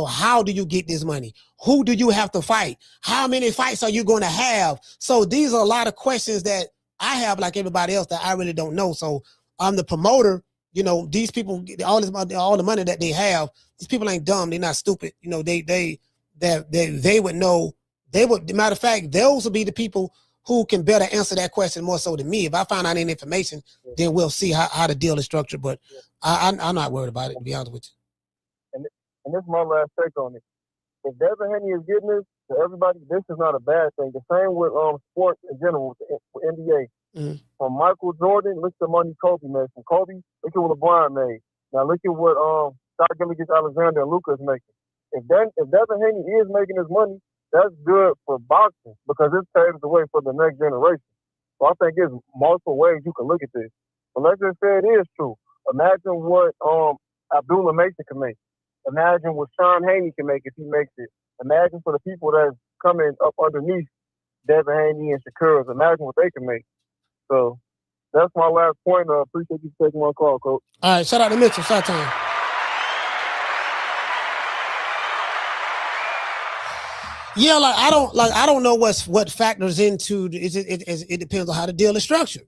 How do you get this money? Who do you have to fight? How many fights are you going to have? So these are a lot of questions that I have, like everybody else, that I really don't know. So I'm the promoter. you know, these people, all the money that they have, these people ain't dumb. They're not stupid. You know, they would know. They would. Matter of fact, those would be the people who can better answer that question more so than me. If I find out any information, then we'll see how the deal is structured. But I'm not worried about it, to be honest with you. And this is my last take on it. If Devin Haney is getting this to everybody, this is not a bad thing. The same with sports in general, with NBA. Mm-hmm. From Michael Jordan, look at the money Kobe made. From Kobe, look at what LeBron made. Now look at what Gillie Alexander and Luka is making. If Devin Haney is making his money, that's good for boxing because it paves the way for the next generation. So I think there's multiple ways you can look at this. But let's just say it is true. Imagine what Abdullah Mason can make. Imagine what Sean Haney can make if he makes it. Imagine for the people that's coming up underneath Devin Haney and Shakur, imagine what they can make. So that's my last point. I appreciate you taking my call, Coach. All right, shout out to Mitchell. Shot time. Yeah, I don't know what factors into it depends on how the deal is structured.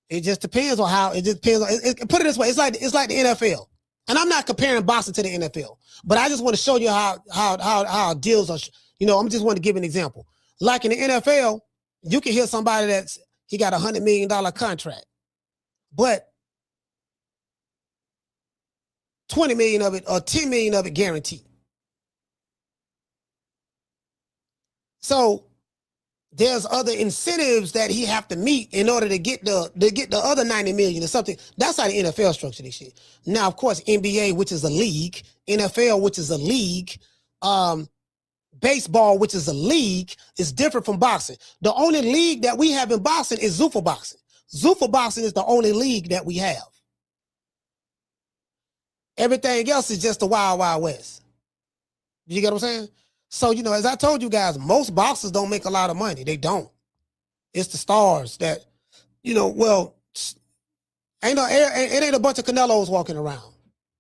It just depends on how it just depends on put it this way, it's like the NFL. And I'm not comparing boxing to the NFL, but I just want to show you how deals are, you know, I'm just want to give an example. Like in the NFL, you can hear somebody he got $100 million contract, but 20 million of it or 10 million of it guaranteed. So there's other incentives that he have to meet in order to get the other 90 million or something. That's how the NFL structure this shit. Now, of course, NBA, which is a league, NFL, which is a league, baseball, which is a league, is different from boxing. The only league that we have in boxing is Zuffa boxing. Zuffa boxing is the only league that we have. Everything else is just the Wild Wild West. You get what I'm saying? So, you know, as I told you guys, most boxers don't make a lot of money. They don't. It's the stars that, you know, well, it ain't a bunch of Canelos walking around.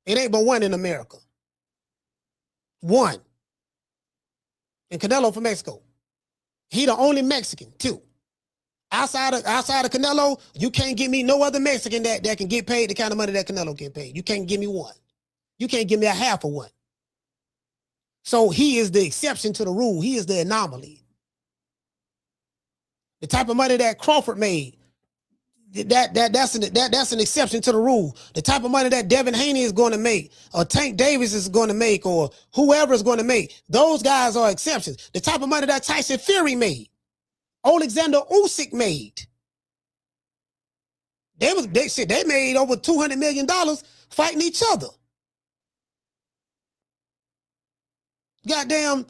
It ain't but one in America. One. And Canelo from Mexico. He the only Mexican, too. Outside of Canelo, you can't give me no other Mexican that can get paid the kind of money that Canelo get paid. You can't give me one. You can't give me a half of one. So he is the exception to the rule. He is the anomaly. The type of money that Crawford made, that's an exception to the rule. The type of money that Devin Haney is going to make, or Tank Davis is going to make, or whoever is going to make, those guys are exceptions. The type of money that Tyson Fury made, Alexander Usyk made. They made over $200 million fighting each other. Goddamn,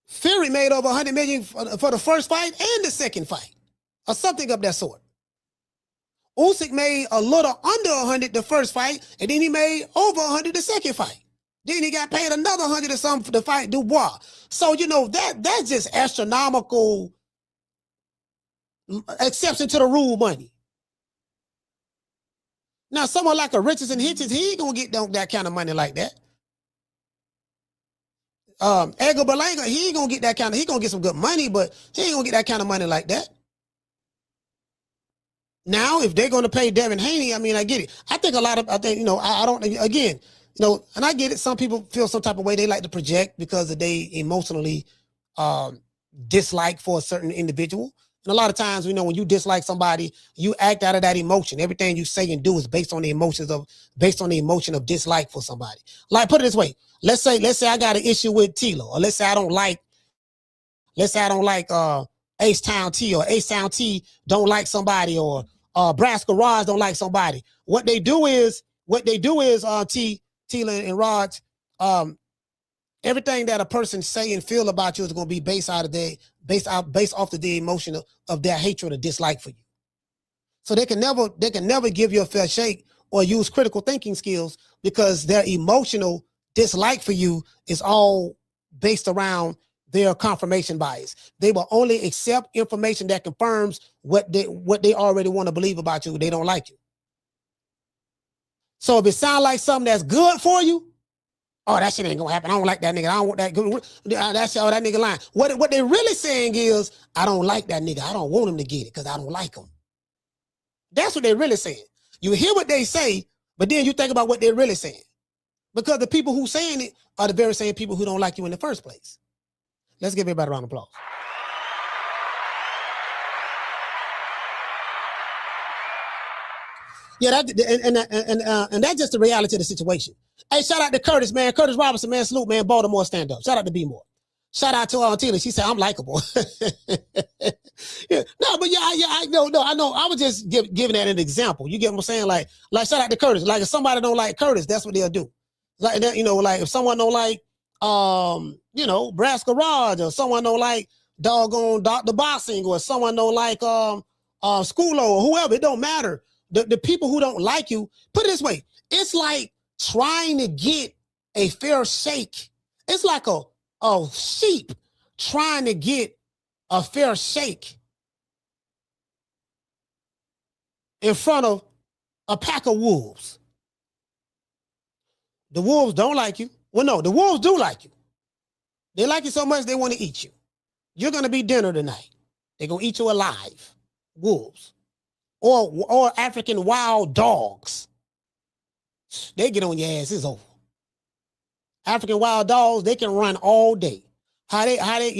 Fury made over $100 million for the first fight and the second fight, or something of that sort. Usyk made a little under 100 the first fight, and then he made over 100 the second fight. Then he got paid another 100 or something for the fight Dubois. So, you know, that's just astronomical exception to the rule money. Now, someone like a Richardson Hitchens, he ain't gonna get that kind of money like that. Edgar Berlanga, he ain't gonna get that kind of, he gonna get some good money, but he ain't gonna get that kind of money like that. Now, if they're gonna pay Devin Haney, I mean, I get it. I think, you know, I don't, again, you know, and I get it. Some people feel some type of way. They like to project because they emotionally dislike for a certain individual. And a lot of times, you know, when you dislike somebody, you act out of that emotion. Everything you say and do is based on the emotion of dislike for somebody. Like, put it this way. Let's say I got an issue with Tilo, or let's say I don't like Ace Town T, or Ace Town T don't like somebody, or Brass Garage don't like somebody. What they do is Tila and Raj, everything that a person say and feel about you is going to be based off of the emotion of their hatred or dislike for you. So they can never give you a fair shake or use critical thinking skills, because their emotional dislike for you is all based around their confirmation bias. They will only accept information that confirms what they already want to believe about you. They don't like you. So if it sounds like something that's good for you, oh, that shit ain't gonna happen. I don't like that nigga. I don't want that good. That's all that nigga lying. What they really saying is, I don't like that nigga. I don't want him to get it because I don't like him. That's what they really saying. You hear what they say, but then you think about what they're really saying. Because the people who saying it are the very same people who don't like you in the first place. Let's give everybody a round of applause. Yeah, and that's just the reality of the situation. Hey, shout out to Curtis, man. Curtis Robinson, man. Salute, man. Baltimore stand up. Shout out to B More. Shout out to Tina. She said I'm likable. Yeah. No, but I know. I was just giving that an example. You get what I'm saying? Like shout out to Curtis. Like if somebody don't like Curtis, that's what they'll do. Like that, like if someone don't like Brass Garage, or someone don't like doggone Dr. Boxing, or someone don't like Schoolo or whoever, it don't matter. The people who don't like you, put it this way, it's like trying to get a fair shake. It's like a sheep trying to get a fair shake in front of a pack of wolves. The wolves don't like you. Well, no, the wolves do like you. They like you so much they want to eat you. You're going to be dinner tonight. They're going to eat you alive. Wolves. Or African wild dogs. They get on your ass, it's over. African wild dogs, they can run all day. How they how they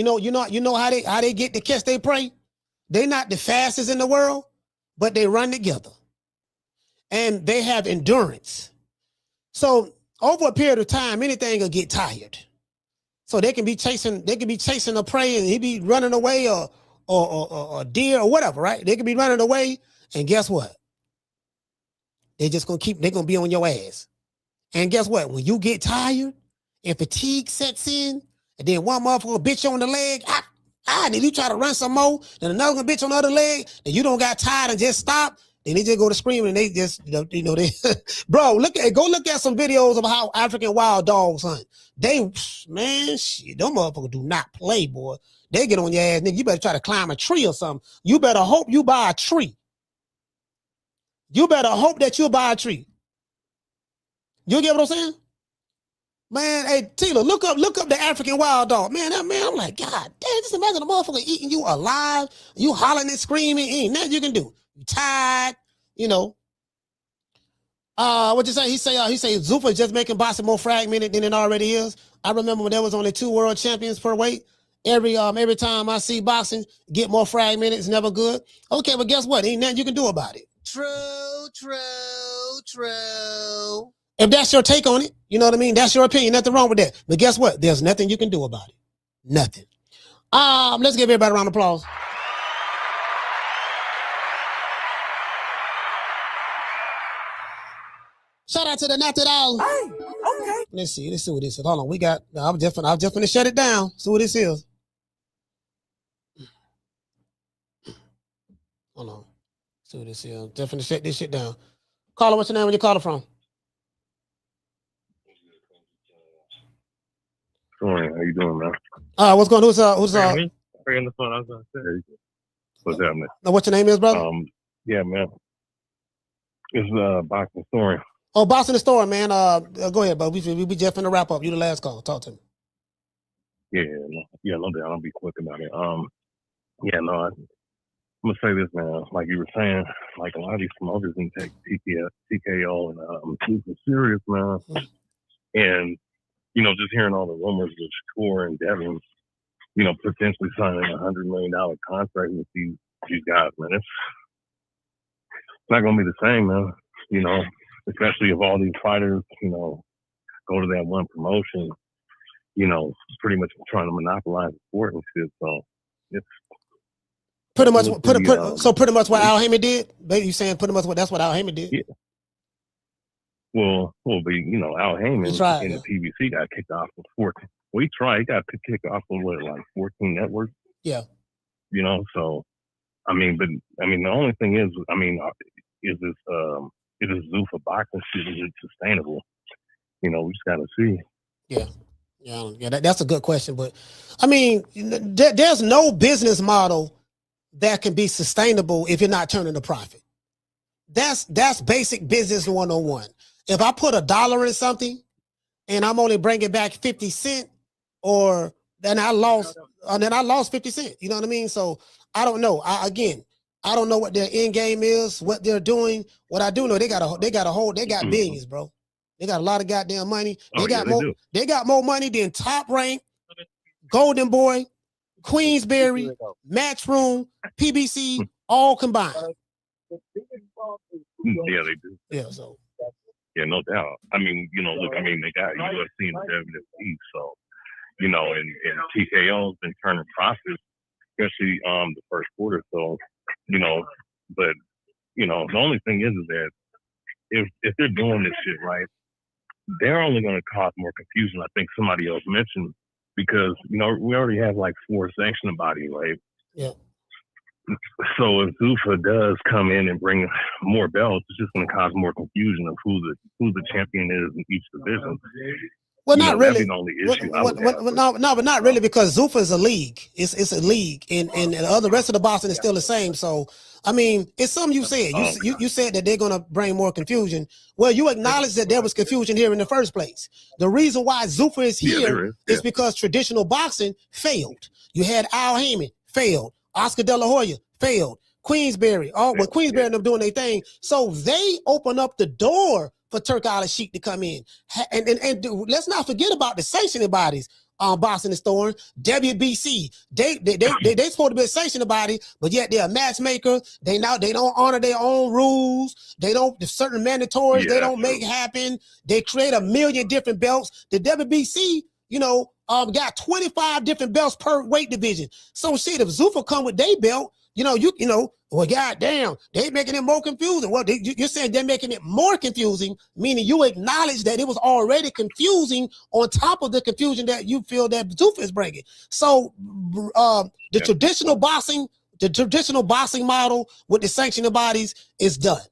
get to catch their prey? They're not the fastest in the world, but they run together. And they have endurance. So over a period of time, anything will get tired. So they can be chasing a prey and he be running away or a deer or whatever, right? They can be running away, and guess what? They're gonna be on your ass. And guess what? When you get tired and fatigue sets in, and then one motherfucker bitch on the leg, then you try to run some more, then another bitch on the other leg, then you don't got tired and just stop, then they just go to screaming and they just, bro, go look at some videos of how African wild dogs hunt. Them motherfuckers do not play, boy. They get on your ass, nigga. You better try to climb a tree or something. You better hope you buy a tree. You better hope that you buy a tree. You get what I'm saying? Man, hey, Tila, look up the African wild dog. Man, I'm like, God damn, just imagine a motherfucker eating you alive, you hollering and screaming, ain't nothing you can do. You tired, what you say? He say Zuffa is just making boxing more fragmented than it already is. I remember when there was only 2 world champions per weight. Every time I see boxing get more fragmented, it's never good. Okay, but guess what? Ain't nothing you can do about it. True. If that's your take on it, you know what I mean? That's your opinion. Nothing wrong with that. But guess what? There's nothing you can do about it. Nothing. Let's give everybody a round of applause. Shout out to the Not That All. Hey, okay. Let's see what this is. Hold on. I'm just gonna shut it down. See what this is. Hold on. See what this is. I'm just gonna shut this shit down. Caller, what's your name? Where you calling from? Sorry, how you doing, man? What's going on? Who's me? Right in the phone. I was gonna say. What's happening? What's your name is, brother? Yeah, man. It's Boxing Story. Oh, Boxing the Story, man. Go ahead, bro. We just finna wrap up. You the last call. Talk to me. No doubt. I'll be quick about it. I'm gonna say this, man. Like you were saying, like a lot of these promoters didn't take TKO and super serious, man. And just hearing all the rumors of Shakur and Devin, potentially signing a $100 million contract with these guys, man. It's not gonna be the same, man. Especially if all these fighters, go to that one promotion, pretty much trying to monopolize the sport and shit. So it's pretty much what Al Heyman did. You saying pretty much that's what Al Heyman did? Yeah. Well, Al Heyman in the PBC got kicked off with 14. Well, he tried. He got kicked off with like 14 networks. Yeah. So, the only thing is this Zuffa boxing shit, is it sustainable? We just got to see. Yeah, that's a good question. But, there's no business model that can be sustainable if you're not turning a profit. That's basic business 101. If I put $1 in something and I'm only bringing back 50 cents, then I lost 50 cents. You know what I mean? So I don't know. I don't know what their end game is, what they're doing. What I do know, they got billions, bro. They got a lot of goddamn money. They got more money than Top Rank, Golden Boy, Queensberry, Matchroom, PBC, all combined. Yeah, they do. Yeah, so. Yeah, no doubt. I mean, look, they got UFC and WWE, so, and TKO's been turning profits, especially the first quarter. So, but, the only thing is that if they're doing this shit right, they're only going to cause more confusion. I think somebody else mentioned, because, we already have like 4 sanctioned bodies, right? Yeah. So if Zuffa does come in and bring more belts, it's just going to cause more confusion of who the champion is in each division. Well, not really. That'd be the only issue. But not really, because Zuffa is a league. It's a league, and the other rest of the boxing is still the same. So, it's something you said. You said that they're going to bring more confusion. Well, you acknowledge that there was confusion here in the first place. The reason why Zuffa is here is because traditional boxing failed. You had Al Heyman, failed. Oscar De La Hoya, failed. Queensberry, Queensberry and them doing their thing. So they open up the door for Turk Al-Sheikh to come in. And let's not forget about the sanctioning bodies. Boxing and Storm, WBC, they supposed to be a sanctioning body, but yet they're a matchmaker. They don't honor their own rules. They don't, certain mandatories they don't make happen. They create a million different belts. The WBC, got 25 different belts per weight division. So shit, if Zuffa come with their belt, well, goddamn, they making it more confusing. Well, you're saying they're making it more confusing, meaning you acknowledge that it was already confusing on top of the confusion that you feel that Zuffa is bringing. So the traditional boxing model with the sanctioning bodies is done.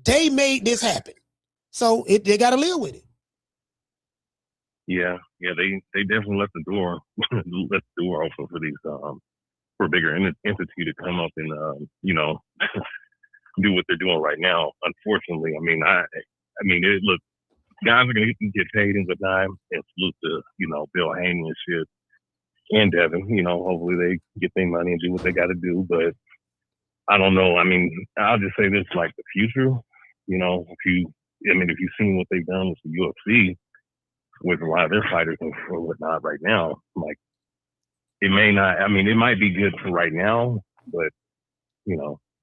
They made this happen, so they got to live with it. Yeah, they definitely left the door open for these for a bigger entity to come up and do what they're doing right now. Unfortunately, look, guys are gonna get paid in the dime, and salute to Bill Haney and shit, and Devin. Hopefully they get their money and do what they got to do. But I don't know. I'll just say this: like the future, if you've seen what they've done with the UFC, with a lot of their fighters and whatnot right now, like it may not. It might be good for right now, but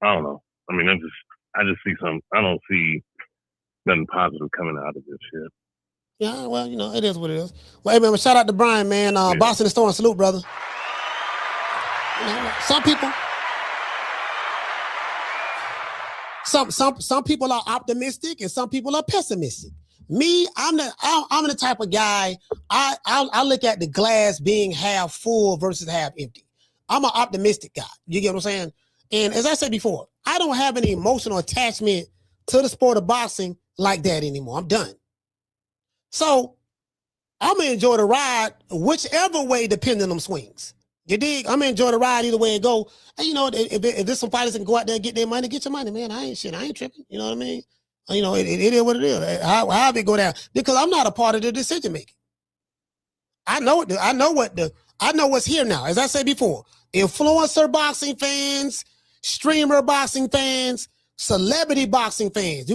I don't know. I just see I don't see nothing positive coming out of this shit. Yeah, well, it is what it is. Well, hey man, shout out to Brian, man. Boston and Storm, salute, brother. Some people are optimistic and some people are pessimistic. Me, I'm the type of guy, I look at the glass being half full versus half empty. I'm an optimistic guy. You get what I'm saying? And as I said before, I don't have any emotional attachment to the sport of boxing like that anymore. I'm done. So I'm going to enjoy the ride whichever way the pendulum swings. You dig? I'm going to enjoy the ride either way it go. And if there's some fighters that can go out there and get their money, get your money, man. I ain't tripping. You know what I mean? It is what it is. How it go down? Because I'm not a part of the decision making. I know what's here now. As I said before, influencer boxing fans, streamer boxing fans, celebrity boxing fans.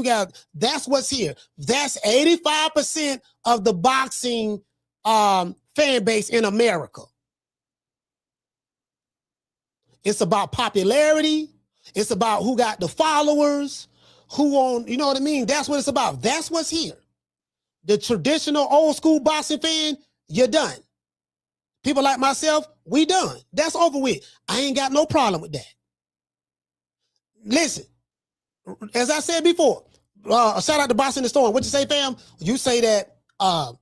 That's what's here. That's 85% of the boxing fan base in America. It's about popularity. It's about who got the followers. Who on, you know what I mean? That's what it's about. That's what's here. The traditional old school boxing fan, you're done. People like myself, we done. That's over with. I ain't got no problem with that. Listen, as I said before, shout out to Boxing the Storm. What you say, fam? You say that the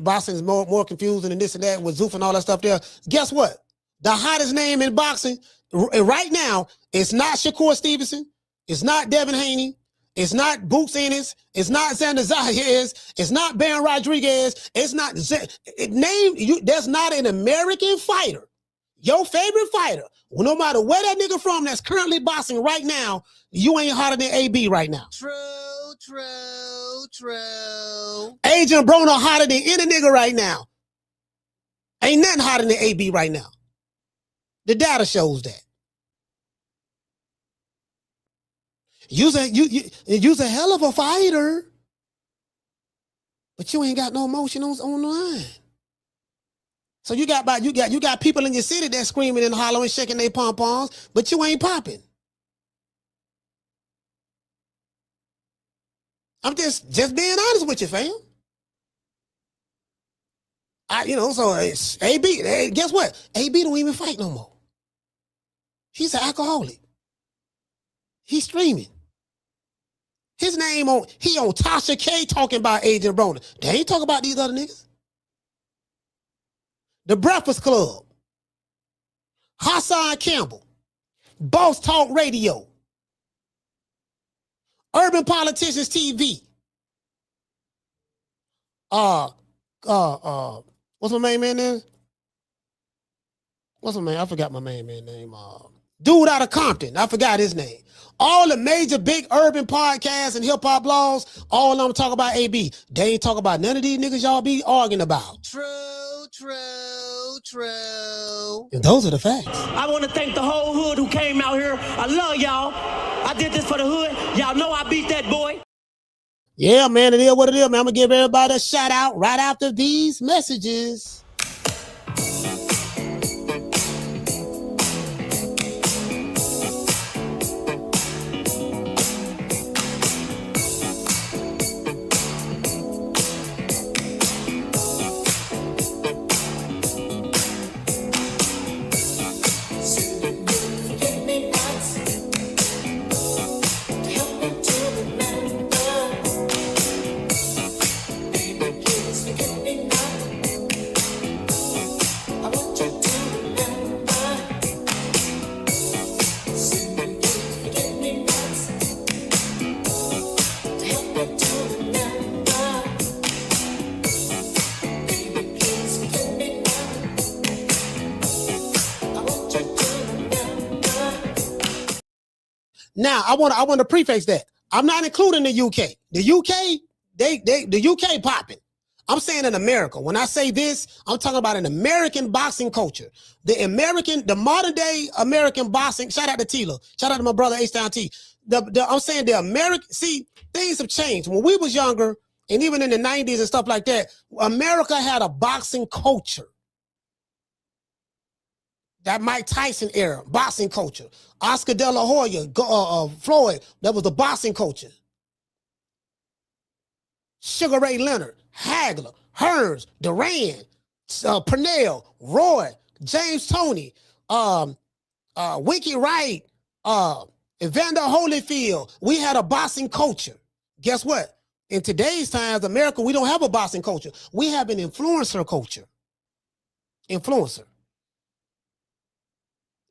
boxing is more confusing and this and that with Zuffa and all that stuff there. Guess what? The hottest name in boxing right now is not Shakur Stevenson. It's not Devin Haney. It's not Boots Ennis. It's not Xander Zayas. It's not Baron Rodriguez. It's not there's not an American fighter, your favorite fighter, no matter where that nigga from that's currently boxing right now, you ain't hotter than AB right now. True. Agent Broner hotter than any nigga right now. Ain't nothing hotter than AB right now. The data shows that. You's a hell of a fighter, but you ain't got no emotion on the line. So you got people in your city that screaming and hollering, shaking their pom-poms, but you ain't popping. I'm just being honest with you, fam. So it's AB. Guess what? AB don't even fight no more. He's an alcoholic. He's streaming. His name on Tasha K talking about Adrian Broner. They ain't talking about these other niggas. The Breakfast Club. Hassan Campbell. Boss Talk Radio. Urban Politicians TV. What's my main man name? What's my man? I forgot my main man name. Dude out of Compton. I forgot his name. All the major big urban podcasts and hip hop blogs, all of them talk about AB. They ain't talk about none of these niggas y'all be arguing about. True. And those are the facts. I want to thank the whole hood who came out here. I love y'all. I did this for the hood. Y'all know I beat that boy. Yeah, man, it is what it is, man. I'm going to give everybody a shout out right after these messages. Now, I want to preface that. I'm not including the UK. The UK, the UK popping. I'm saying in America. When I say this, I'm talking about an American boxing culture. The modern day American boxing. Shout out to Tila. Shout out to my brother H-Town T. I'm saying the American. See, things have changed. When we was younger, and even in the 90s and stuff like that, America had a boxing culture. That Mike Tyson era, boxing culture. Oscar De La Hoya, Floyd, that was the boxing culture. Sugar Ray Leonard, Hagler, Hearns, Duran, Purnell, Roy, James Toney, Winky Wright, Evander Holyfield. We had a boxing culture. Guess what? In today's times, America, we don't have a boxing culture. We have an influencer culture. Influencer.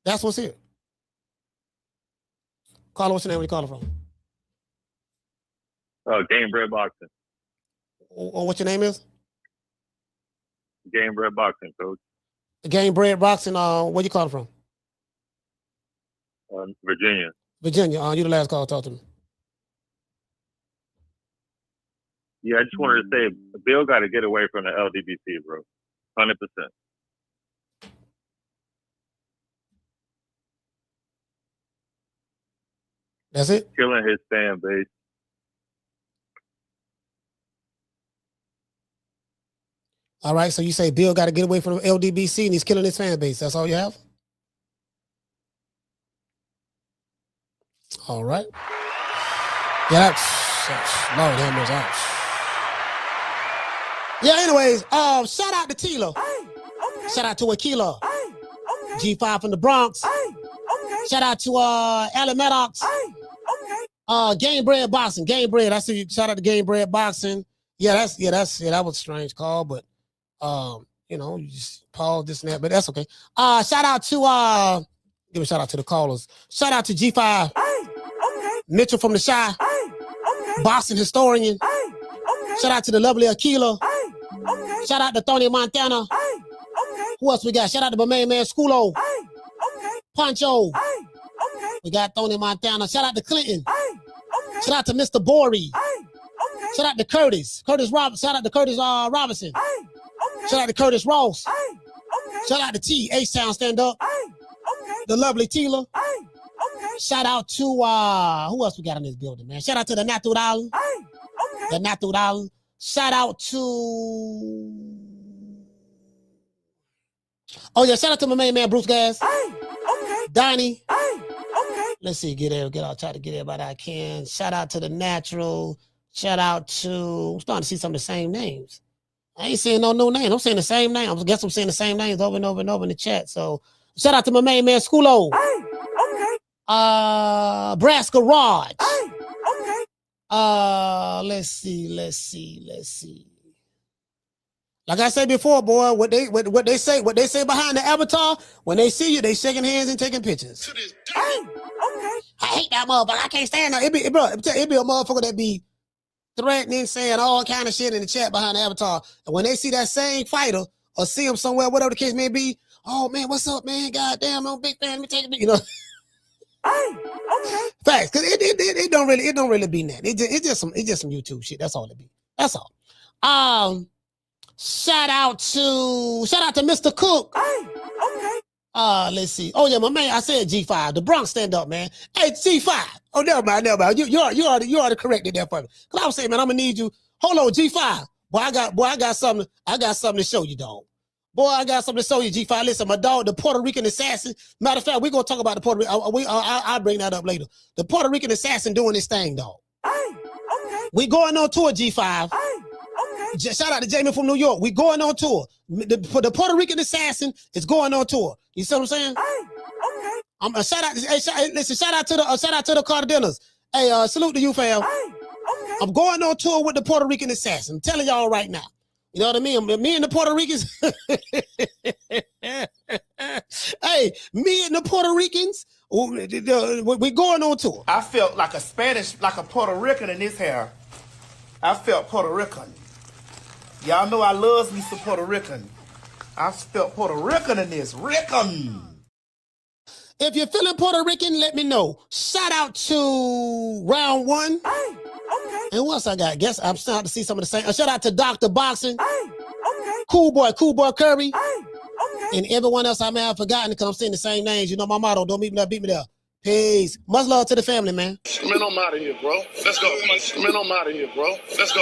That's what's here. Carla, what's your name? Where you calling from? Game Bred Boxing. What your name is? Game Bred Boxing, coach. Game Bred Boxing. Where you calling from? Virginia. Virginia. You the last call. Talk to me. Yeah, I just wanted to say, Bill got to get away from the LDBC, bro. 100%. That's it? Killing his fan base. All right, so you say Bill got to get away from LDBC and he's killing his fan base. That's all you have? All right. Yeah, that's Lord have mercy. Yeah, anyways, shout out to Tila. Shout out to Aquila. G5 from the Bronx. Shout out to Alan Maddox. Game Bred Boxing. Game Bred. I see you. Shout out to Game Bred Boxing. That was a strange call, but you just pause this and that, but that's okay. Shout out to give a shout out to the callers. Shout out to G5. Mitchell from the Shy. Boxing historian. Shout out to the lovely Aquila. Shout out to Tony Montana. Who else we got? Shout out to my main man Schoolo. Poncho. We got Tony Montana. Shout out to Clinton. Shout out to Mr. Borey. Shout out to Curtis. Shout out to Curtis Robinson. Shout out to Curtis Ross. Shout out to T. H-Town stand up. The lovely Tila. Shout out to who else we got in this building, man? Shout out to the Natural. The Natural. Shout out to shout out to my main man Bruce Gas. Donnie. Let's see, I'll try to get everybody I can. Shout out to the Natural. Shout out to I'm starting to see some of the same names. I ain't seeing no new names. I'm saying the same name. I guess I'm saying the same names over and over and over in the chat. So shout out to my main man Schoolo. Brass Garage. Let's see. Like I said before, boy, what they say behind the avatar, when they see you, they shaking hands and taking pictures. I hate that motherfucker. I can't stand that. It be a motherfucker that be threatening, saying all kind of shit in the chat behind the avatar. And when they see that same fighter or see him somewhere, whatever the case may be, oh man, what's up, man? Goddamn, I'm a big fan. Let me take a picture. You know. Facts, because it don't really be that. It's just some YouTube shit. That's all it be. That's all. Shout out to Mr. Cook. Let's see. Oh yeah, my man. I said G5. The Bronx stand up, man. Hey, G5. Oh, never mind. You already corrected that for me. Cause I was saying, man, I'm gonna need you. Hold on, G5. I got something to show you, dog. Boy, I got something to show you, G5. Listen, my dog, the Puerto Rican assassin. Matter of fact, we're gonna talk about the Puerto Rican. I'll bring that up later. The Puerto Rican assassin doing his thing, dog. We going on tour, G5. Shout out to Jamie from New York. We going on tour. The Puerto Rican assassin is going on tour. You see what I'm saying? Shout out to the Cardenas. Hey, salute to you, fam. I'm going on tour with the Puerto Rican assassin. I'm telling y'all right now. You know what I mean? Me and the Puerto Ricans. Hey, me and the Puerto Ricans, we going on tour. I felt like a Puerto Rican in this hair. I felt Puerto Rican. Y'all know I love me some Puerto Rican. I felt Puerto Rican in this. Rican. If you're feeling Puerto Rican, let me know. Shout out to Round One. And what else I got? Guess I'm starting to see some of the same. Shout out to Dr. Boxing. Cool boy Curry. And everyone else I may have forgotten because I'm saying the same names. You know my motto, don't meet me there, beat me there. Peace. Much love to the family, man. Man, I'm out of here, bro. Let's go. Man, I'm out of here, bro. Let's go.